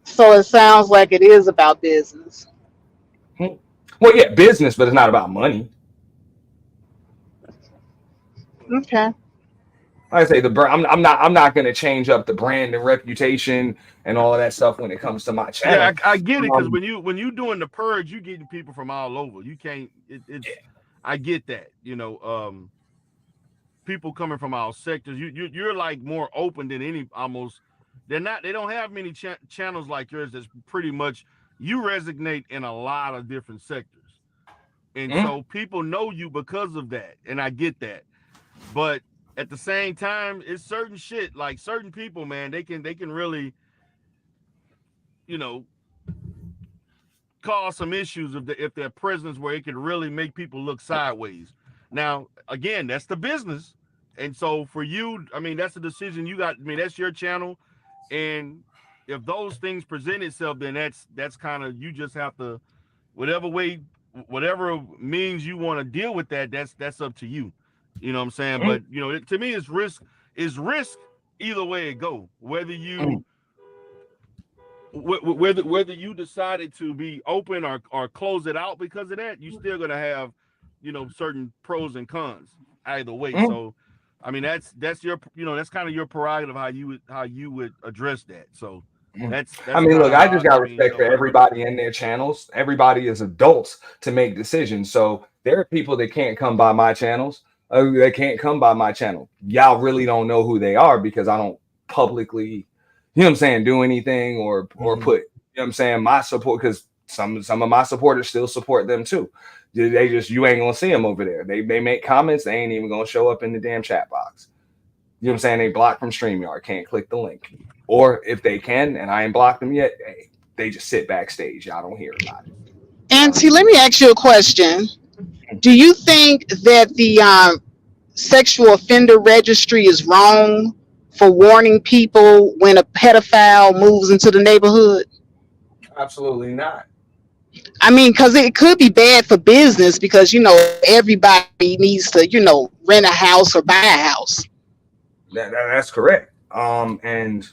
So it sounds like it is about business. Well, yeah, business, but it's not about money. Okay. Like I say, the brand. I'm not going to change up the brand and reputation and all of that stuff when it comes to my channel. Yeah, I get it because when you doing the purge, you getting people from all over. You can't. I get that. People coming from all sectors. You're like more open than any almost. They don't have many channels like yours. That's pretty much you resonate in a lot of different sectors, and so people know you because of that. And I get that, but at the same time, it's certain shit like certain people, man. They can really, cause some issues if their presence where it can really make people look sideways. Now, again, that's the business, and so for you, I mean, that's a decision you got. I mean, that's your channel, and if those things present itself, then that's kind of you just have to, whatever whatever means you want to deal with that. That's up to you. You know what I'm saying? But to me, it's risk either way it go. Whether you whether you decided to be open or close it out because of that, you're still gonna have certain pros and cons either way. So I mean that's your that's kind of your prerogative how you would address that. So that's I mean, look, I just got respect for everybody in their channels. Everybody is adults to make decisions. So there are people that can't come by my channels. They can't come by my channel. Y'all really don't know who they are because I don't publicly, you know what I'm saying, do anything or put, you know what I'm saying, my support, because some of my supporters still support them too. They just, you ain't gonna see them over there. They make comments, they ain't even gonna show up in the damn chat box. You know what I'm saying? They blocked from StreamYard, can't click the link. Or if they can, and I ain't blocked them yet, they just sit backstage. Y'all don't hear about it. Auntie, let me ask you a question. Do you think that the sexual offender registry is wrong for warning people when a pedophile moves into the neighborhood? Absolutely not. I mean, because it could be bad for business because, everybody needs to, rent a house or buy a house. That's correct. And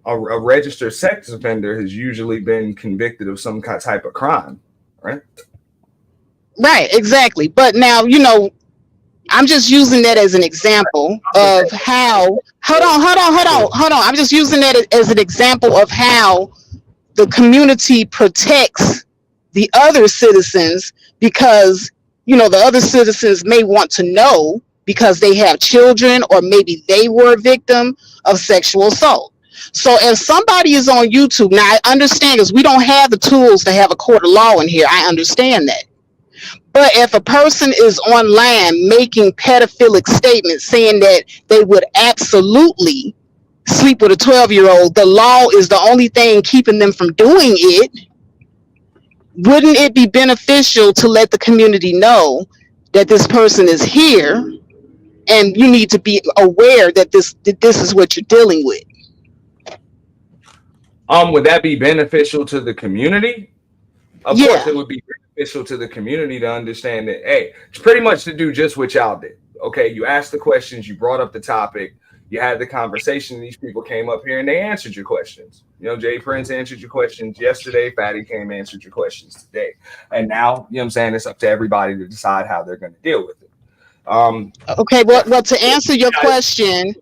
a registered sex offender has usually been convicted of some type of crime, right? Right, exactly. But now, I'm just using that as an example of how, hold on. I'm just using that as an example of how the community protects the other citizens because, the other citizens may want to know because they have children or maybe they were a victim of sexual assault. So if somebody is on YouTube, now I understand because we don't have the tools to have a court of law in here. I understand that. But if a person is online making pedophilic statements saying that they would absolutely sleep with a 12-year-old, the law is the only thing keeping them from doing it. Wouldn't it be beneficial to let the community know that this person is here and you need to be aware that this is what you're dealing with? Would that be beneficial to the community? Of course, it would be beneficial to the community to understand that, hey, it's pretty much to do just what y'all did. Okay, you asked the questions, you brought up the topic, you had the conversation, these people came up here and they answered your questions. Jay Prince answered your questions yesterday, Fatty came answered your questions today. And now, it's up to everybody to decide how they're going to deal with it. Okay, well, to answer your question,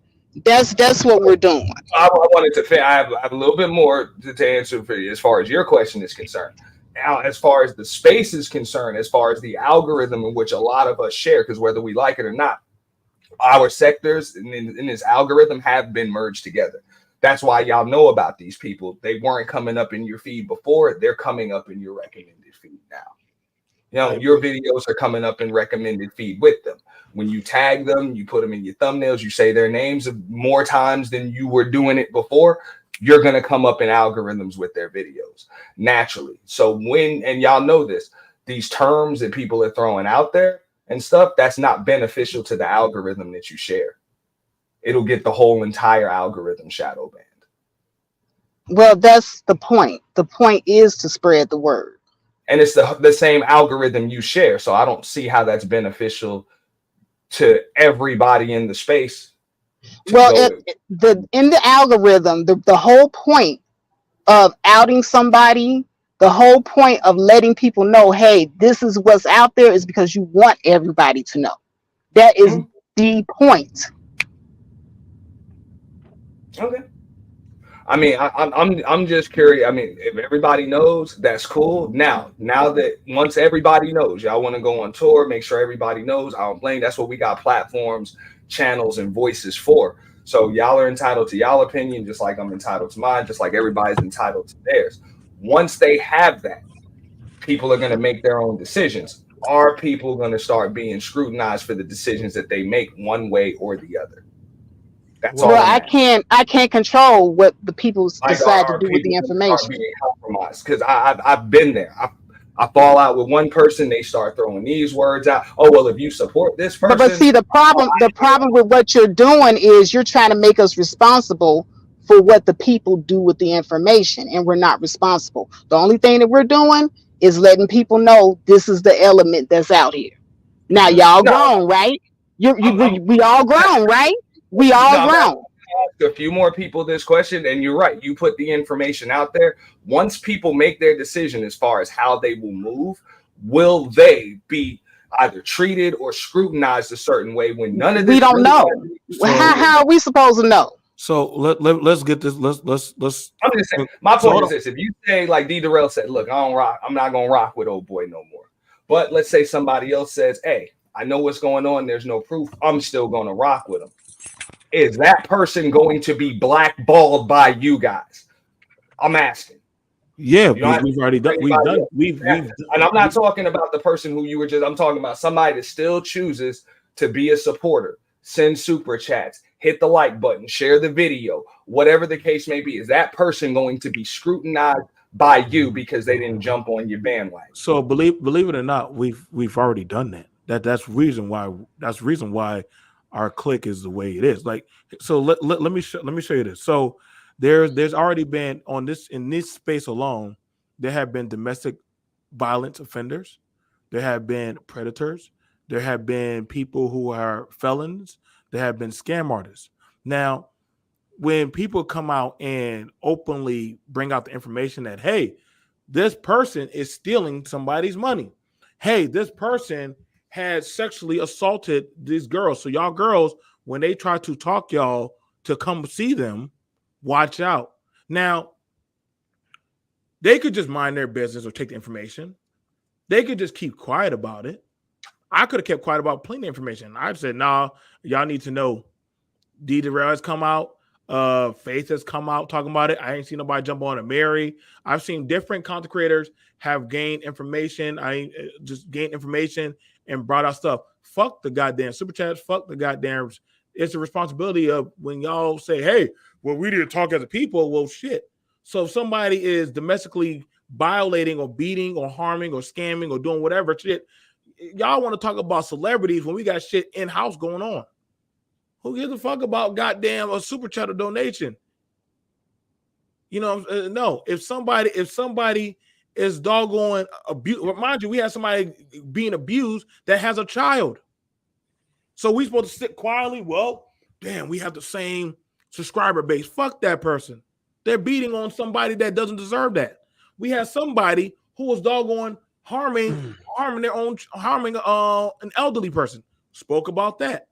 that's what we're doing. I wanted to. I have a little bit more to answer for you as far as your question is concerned. Now, as far as the space is concerned, as far as the algorithm in which a lot of us share, because whether we like it or not, our sectors in this algorithm have been merged together. That's why y'all know about these people. They weren't coming up in your feed before. They're coming up in your recommended feed now. Your videos are coming up in recommended feed with them. When you tag them, you put them in your thumbnails, you say their names more times than you were doing it before, you're going to come up in algorithms with their videos naturally. So and y'all know this, these terms that people are throwing out there and stuff, that's not beneficial to the algorithm that you share. It'll get the whole entire algorithm shadow banned. Well, that's the point. The point is to spread the word. And it's the same algorithm you share. So I don't see how that's beneficial to everybody in the space. Well, in the algorithm, the whole point of outing somebody, the whole point of letting people know, hey, this is what's out there, is because you want everybody to know. That is the point. Okay. I mean, I'm just curious. I mean, if everybody knows, that's cool. Now that once everybody knows, y'all want to go on tour, make sure everybody knows. I don't blame. That's what we got platforms, channels, and voices for. So y'all are entitled to y'all opinion, just like I'm entitled to mine, just like everybody's entitled to theirs. Once they have that, people are going to make their own decisions. Are people going to start being scrutinized for the decisions that they make one way or the other? That's all. I can't control what the people decide to do with the information. Because I've been there. I fall out with one person, they start throwing these words out. Oh, well, if you support this person. But see, the problem with what you're doing is you're trying to make us responsible for what the people do with the information, and we're not responsible. The only thing that we're doing is letting people know this is the element that's out here. Now, y'all grown, right? We all grown, right? We all grown. Ask a few more people this question, and you're right. You put the information out there. Once people make their decision as far as how they will move, will they be either treated or scrutinized a certain way when none of this? We don't know. How are we supposed to know? So let's get this. Let's. I'm just saying. My point is this: if you say like D. Darrell said, "Look, I don't rock. I'm not gonna rock with old boy no more." But let's say somebody else says, "Hey, I know what's going on. There's no proof. I'm still gonna rock with him." Is that person going to be blackballed by you guys? I'm asking. Yeah, we've already done. And I'm not talking about the person who you were just. I'm talking about somebody that still chooses to be a supporter. Send super chats, hit the like button, share the video, whatever the case may be. Is that person going to be scrutinized by you because they didn't jump on your bandwagon? So believe it or not, we've already done that. That's reason why our clique is the way it is. Like, so let me show you this. So there's already been in this space alone, there have been domestic violent offenders. There have been predators. There have been people who are felons. There have been scam artists. Now, when people come out and openly bring out the information that, hey, this person is stealing somebody's money. Hey, this person had sexually assaulted these girls. So y'all girls, when they try to talk y'all to come see them, watch out. Now, they could just mind their business or take the information. They could just keep quiet about it. I could have kept quiet about plenty of information. I said, nah, y'all need to know. D. Darrell has come out. Faith has come out talking about it. I ain't seen nobody jump on a Mary. I've seen different content creators have gained information. I just gained information and brought out stuff. Fuck the goddamn super chats. Fuck the goddamn. It's the responsibility of when y'all say, hey, well, we need to talk as a people. Well, shit. So if somebody is domestically violating or beating or harming or scamming or doing whatever shit, y'all want to talk about celebrities when we got shit in-house going on. Who gives a fuck about goddamn a super chat or donation? You know, no. If somebody is doggone abuse, mind you, we have somebody being abused that has a child. So we supposed to sit quietly? Well, damn, we have the same subscriber base. Fuck that person. They're beating on somebody that doesn't deserve that. We have somebody who was doggone harming an elderly person. Spoke about that.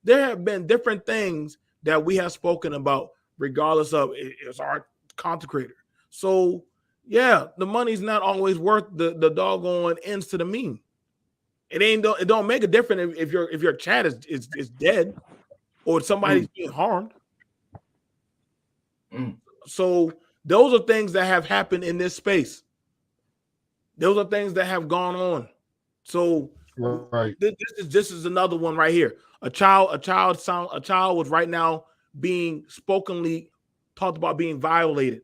There have been different things that we have spoken about, regardless of it's our content creator. So yeah, the money's not always worth the doggone ends to the mean. It don't make a difference if your chat is dead or somebody's being harmed. So those are things that have happened in this space. Those are things that have gone on. So right. This is another one right here. A child was right now being spokenly talked about being violated.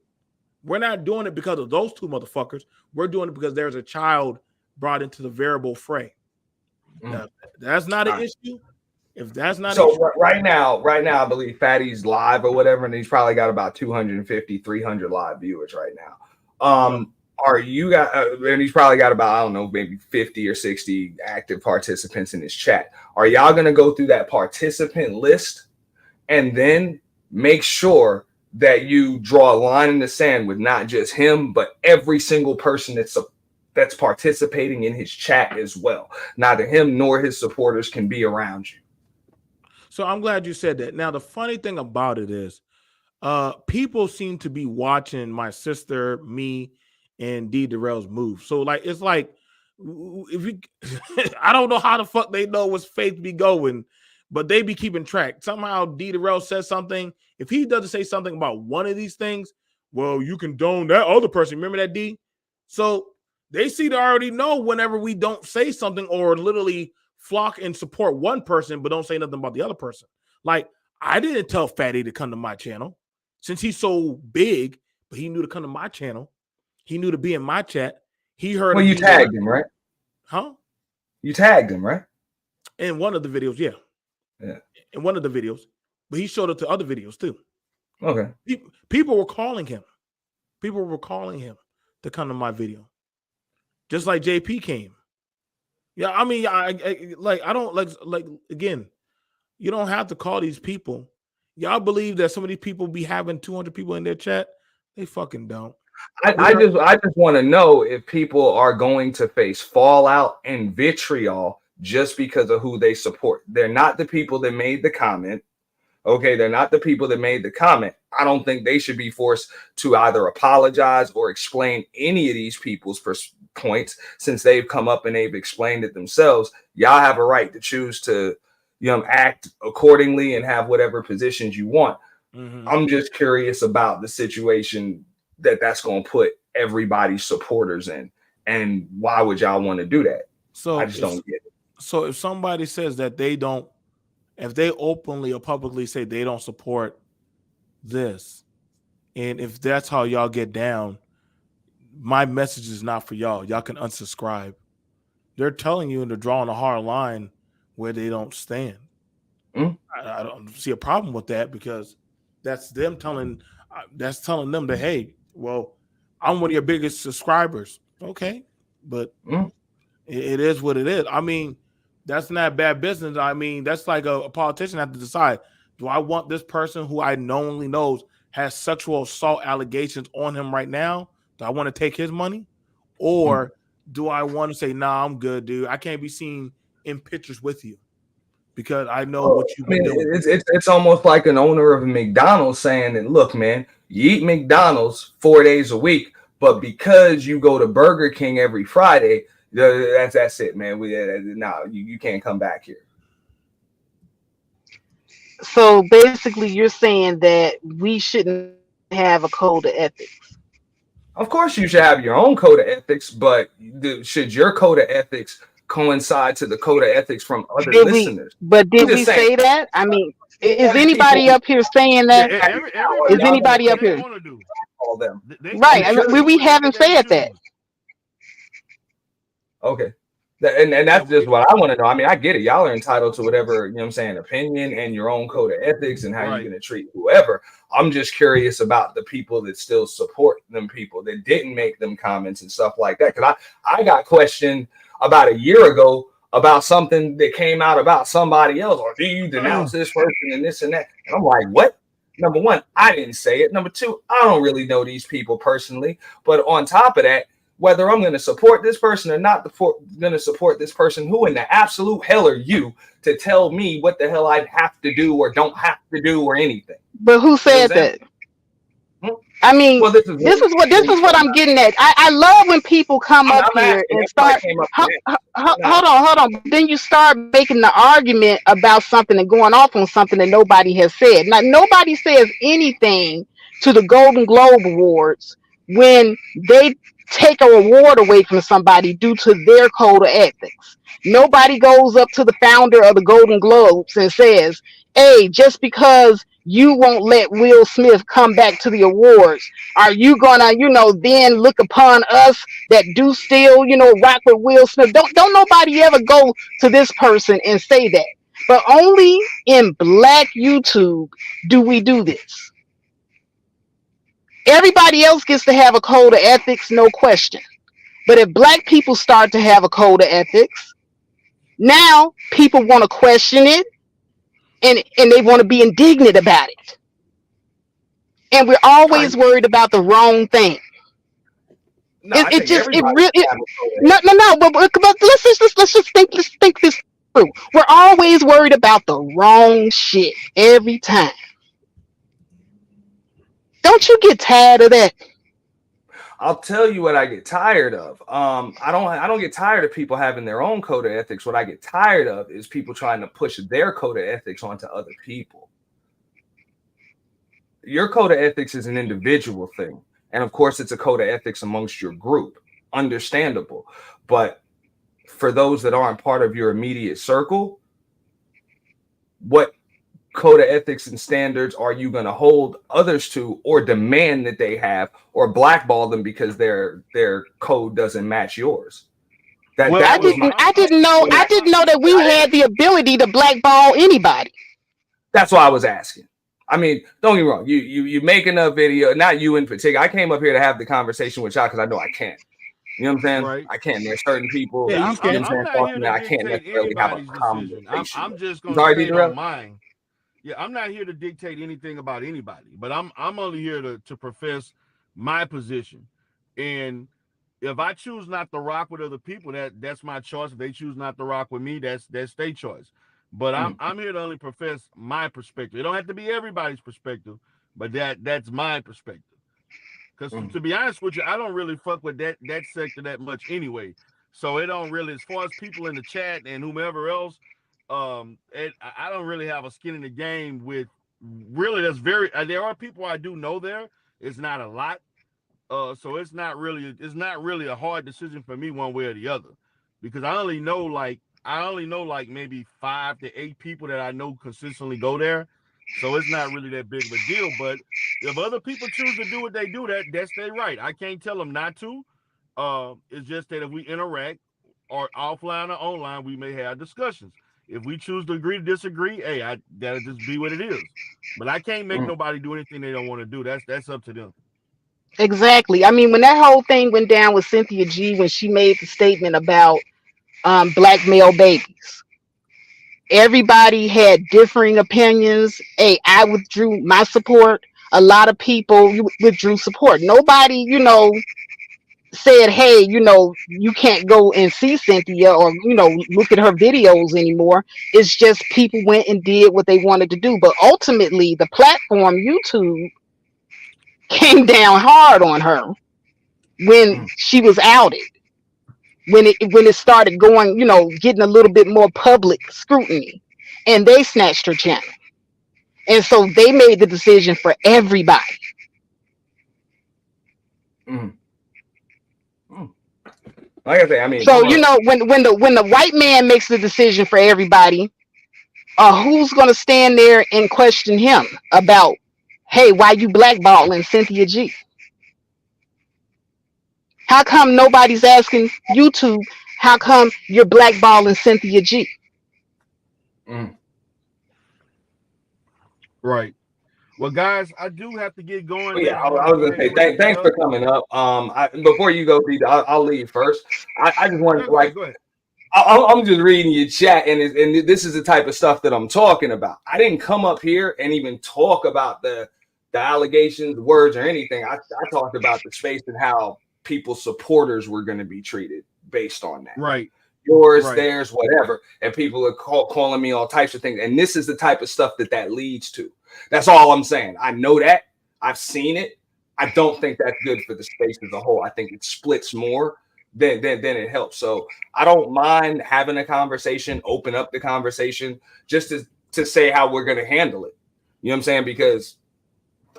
We're not doing it because of those two motherfuckers. We're doing it because there's a child brought into the variable fray. Now, that's not an issue. If that's not so an issue, right now, I believe Fatty's live or whatever, and he's probably got about 250, 300 live viewers right now. Are you guys, and he's probably got about, I don't know, maybe 50 or 60 active participants in his chat. Are y'all going to go through that participant list and then make sure that you draw a line in the sand with not just him, but every single person that's participating in his chat as well? Neither him nor his supporters can be around you. So I'm glad you said that. Now, the funny thing about it is people seem to be watching my sister, me, and D. Darrell's move. So it's like if you I don't know how the fuck they know what's Faith be going, but they be keeping track. Somehow D. Darrell says something. If he doesn't say something about one of these things, well, you condone that other person. Remember that, D? So they seem to already know whenever we don't say something or literally flock and support one person, but don't say nothing about the other person. Like, I didn't tell Fatty to come to my channel since he's so big, but he knew to come to my channel. He knew to be in my chat. He heard. Well, you tagged him, right? Huh? You tagged him, right? In one of the videos, yeah. Yeah. In one of the videos, but he showed up to other videos too. Okay. People were calling him. People were calling him to come to my video, just like JP came. Yeah, I mean, I don't like again. You don't have to call these people. Y'all believe that some of these people be having 200 people in their chat? They fucking don't. I just want to know if people are going to face fallout and vitriol just because of who they support. They're not the people that made the comment. Okay, they're not the people that made the comment. I don't think they should be forced to either apologize or explain any of these people's points since they've come up and they've explained it themselves. Y'all have a right to choose to, act accordingly and have whatever positions you want. I'm just curious about the situation that's going to put everybody's supporters in, and why would y'all want to do that? So I just don't get it. So if somebody says that if they openly or publicly say they don't support this, and if that's how y'all get down, my message is not for y'all. Y'all can unsubscribe. They're telling you and they're drawing a hard line where they don't stand. I don't see a problem with that because that's them telling them that, hey, well, I'm one of your biggest subscribers. Okay, but it is what it is. I mean, that's not bad business. I mean, that's like a politician have to decide: do I want this person who I knowingly knows has sexual assault allegations on him right now? Do I want to take his money, or do I want to say, "Nah, I'm good, dude. I can't be seen in pictures with you because I know what you've I mean, been doing." it's almost like an owner of a McDonald's saying that, look, man, you eat McDonald's 4 days a week, but because you go to Burger King every Friday, that's it, man. You can't come back here. So basically, you're saying that we shouldn't have a code of ethics. Of course, you should have your own code of ethics, but should your code of ethics coincide to the code of ethics from other listeners? Did we say that? I mean, is anybody up here saying that? Is anybody up here? All them. Right. I mean, we haven't said that. Okay. And that's just what I want to know. I mean, I get it. Y'all are entitled to whatever, you know what I'm saying, opinion and your own code of ethics and how you're going to treat whoever. I'm just curious about the people that still support them people that didn't make them comments and stuff like that. Because I got questioned about a year ago about something that came out about somebody else. Or do you denounce this person and this and that? And I'm like, what? Number one, I didn't say it. Number two, I don't really know these people personally. But on top of that, whether I'm going to support this person or not going to support this person, who in the absolute hell are you to tell me what the hell I'd have to do or don't have to do or anything? But who said that? I mean, this is what I'm getting at. I love when people come up here and start. Hold on. Then you start making the argument about something and going off on something that nobody has said. Now, nobody says anything to the Golden Globe Awards when they take a reward away from somebody due to their code of ethics. Nobody goes up to the founder of the Golden Globes and says, hey, just because you won't let Will Smith come back to the awards, are you gonna, then look upon us that do still, rock with Will Smith? Don't nobody ever go to this person and say that. But only in Black YouTube do we do this. Everybody else gets to have a code of ethics, no question. But if Black people start to have a code of ethics, now people want to question it and they want to be indignant about it. And we're always worried about the wrong thing. No, but let's just think this through. We're always worried about the wrong shit every time. Don't you get tired of that? I'll tell you what I get tired of. I don't get tired of people having their own code of ethics. What I get tired of is people trying to push their code of ethics onto other people. Your code of ethics is an individual thing. And of course, it's a code of ethics amongst your group. Understandable. But for those that aren't part of your immediate circle, what code of ethics and standards are you going to hold others to or demand that they have or blackball them because their code doesn't match yours? I didn't know that we had the ability to blackball anybody. That's why I was asking. I mean, don't get me wrong. You making a video, not you in particular. I came up here to have the conversation with y'all because I know I can't. You know what I'm saying? Right. I can't. There's certain people. Yeah, I'm not here to dictate anybody's decision. I'm just going to say on mine. Yeah, I'm not here to dictate anything about anybody, but I'm only here to profess my position. And if I choose not to rock with other people, that's my choice. If they choose not to rock with me, that's their choice. But I'm here to only profess my perspective. It don't have to be everybody's perspective, but that's my perspective. Because to be honest with you, I don't really fuck with that sector that much anyway. So it don't really, as far as people in the chat and whomever else, I don't really have a skin in the game with really. That's very. There are people I do know there. It's not a lot. So it's not really a hard decision for me one way or the other, because I only know like maybe 5 to 8 people that I know consistently go there. So it's not really that big of a deal. But if other people choose to do what they do, that's their right. I can't tell them not to. It's just that if we interact or offline or online, we may have discussions. If we choose to agree to disagree, hey, that'll just be what it is. But I can't make nobody do anything they don't want to do. That's up to them. Exactly. I mean, when that whole thing went down with Cynthia G, when she made the statement about black male babies, everybody had differing opinions. Hey, I withdrew my support. A lot of people withdrew support. Nobody, said, hey, you can't go and see Cynthia or, look at her videos anymore. It's just people went and did what they wanted to do. But ultimately, the platform, YouTube, came down hard on her when she was outed. When it started going, getting a little bit more public scrutiny, and they snatched her channel. And so they made the decision for everybody. Like I say, I mean, So when the white man makes the decision for everybody, who's gonna stand there and question him about, hey, why you blackballing Cynthia G? How come nobody's asking YouTube? How come you're blackballing Cynthia G? Right. Well, guys, I do have to get going. Oh, yeah, I was gonna say thanks for coming up. Before you go, Peter, I'll leave first. I just want Go ahead. I'm just reading your chat, and this is the type of stuff that I'm talking about. I didn't come up here and even talk about the allegations, the words, or anything. I talked about the space and how people's supporters were going to be treated based on that. Right. Yours, Right. theirs, whatever. And people are calling me all types of things. And this is the type of stuff that leads to. That's all I'm saying. I know that. I've seen it. I don't think that's good for the space as a whole. I think it splits more than it helps. So I don't mind having a conversation, open up the conversation, just to say how we're going to handle it. You know what I'm saying? Because,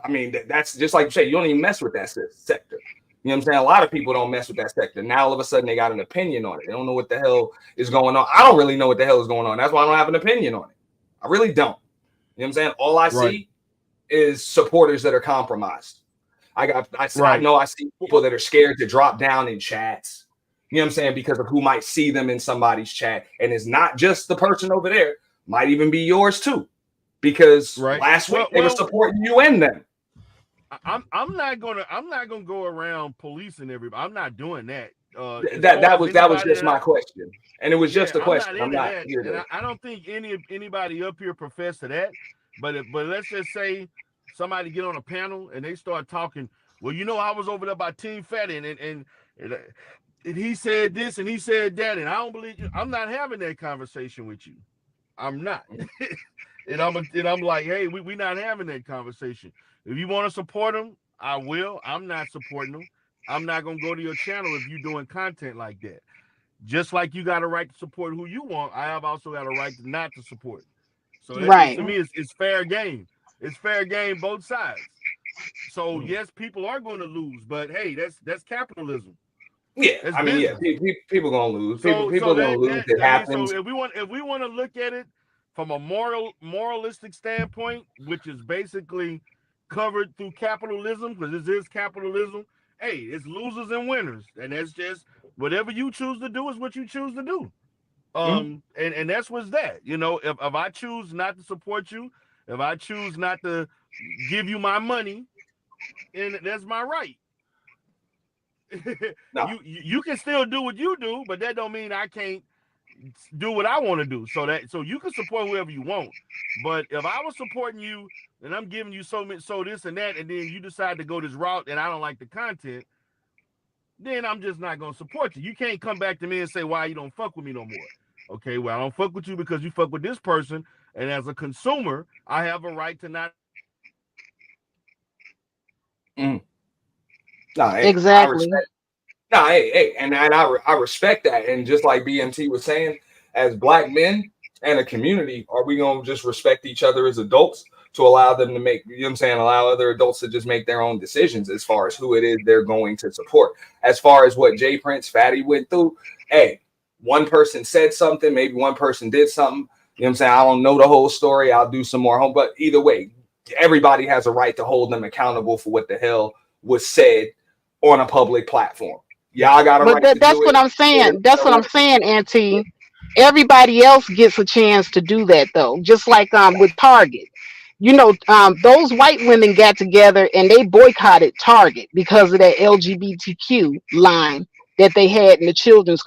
I mean, that's just like you say, you don't even mess with that sector. You know what I'm saying? A lot of people don't mess with that sector. Now, all of a sudden, they got an opinion on it. They don't know what the hell is going on. I don't really know what the hell is going on. That's why I don't have an opinion on it. I really don't. You know what I'm saying? All I see is supporters that are compromised. I know I see people that are scared to drop down in chats. You know what I'm saying? Because of who might see them in somebody's chat. And it's not just the person over there. Might even be yours too. Because last week they were supporting you and them. I'm not gonna go around policing everybody. I'm not doing that. That was just my question, and it was just a question. I'm not here to. I don't think anybody up here profess to that. But let's just say somebody get on a panel and they start talking. Well, I was over there by Team Fatty and he said this and he said that, and I don't believe you. I'm not having that conversation with you. I'm not. and I'm like, hey, we not having that conversation. If you want to support them, I will. I'm not supporting them. I'm not going to go to your channel if you're doing content like that. Just like you got a right to support who you want, I have also got a right to not to support. So to me, it's fair game. It's fair game both sides. So yes, people are going to lose, but hey, that's capitalism. Yeah, that's I mean, business. people gonna lose. People gonna lose. It happens. So if we want to look at it from a moralistic standpoint, which is basically covered through capitalism, because this is capitalism. Hey, it's losers and winners, and that's just whatever you choose to do is what you choose to do. And that's what's that. If I choose not to support you, if I choose not to give you my money, and that's my right. No. You can still do what you do, but that don't mean I can't do what I want to do. So you can support whoever you want. But if I was supporting you and I'm giving you so this and that, and then you decide to go this route and I don't like the content, then I'm just not gonna support you. You can't come back to me and say why you don't fuck with me no more. Okay, well, I don't fuck with you because you fuck with this person, and as a consumer, I have a right to not. No, hey, Exactly. And I respect that. And just like BMT was saying, as black men and a community, are we gonna just respect each other as adults to allow them to make, allow other adults to just make their own decisions as far as who it is they're going to support? As far as what J Prince Fatty went through, hey, one person said something, maybe one person did something. I don't know the whole story. I'll do some more home, but either way, everybody has a right to hold them accountable for what the hell was said on a public platform. Y'all got a right to do it. That's what I'm saying. That's what I'm saying, Auntie. Everybody else gets a chance to do that though. Just like with Target. those white women got together and they boycotted Target because of that LGBTQ line that they had in the children's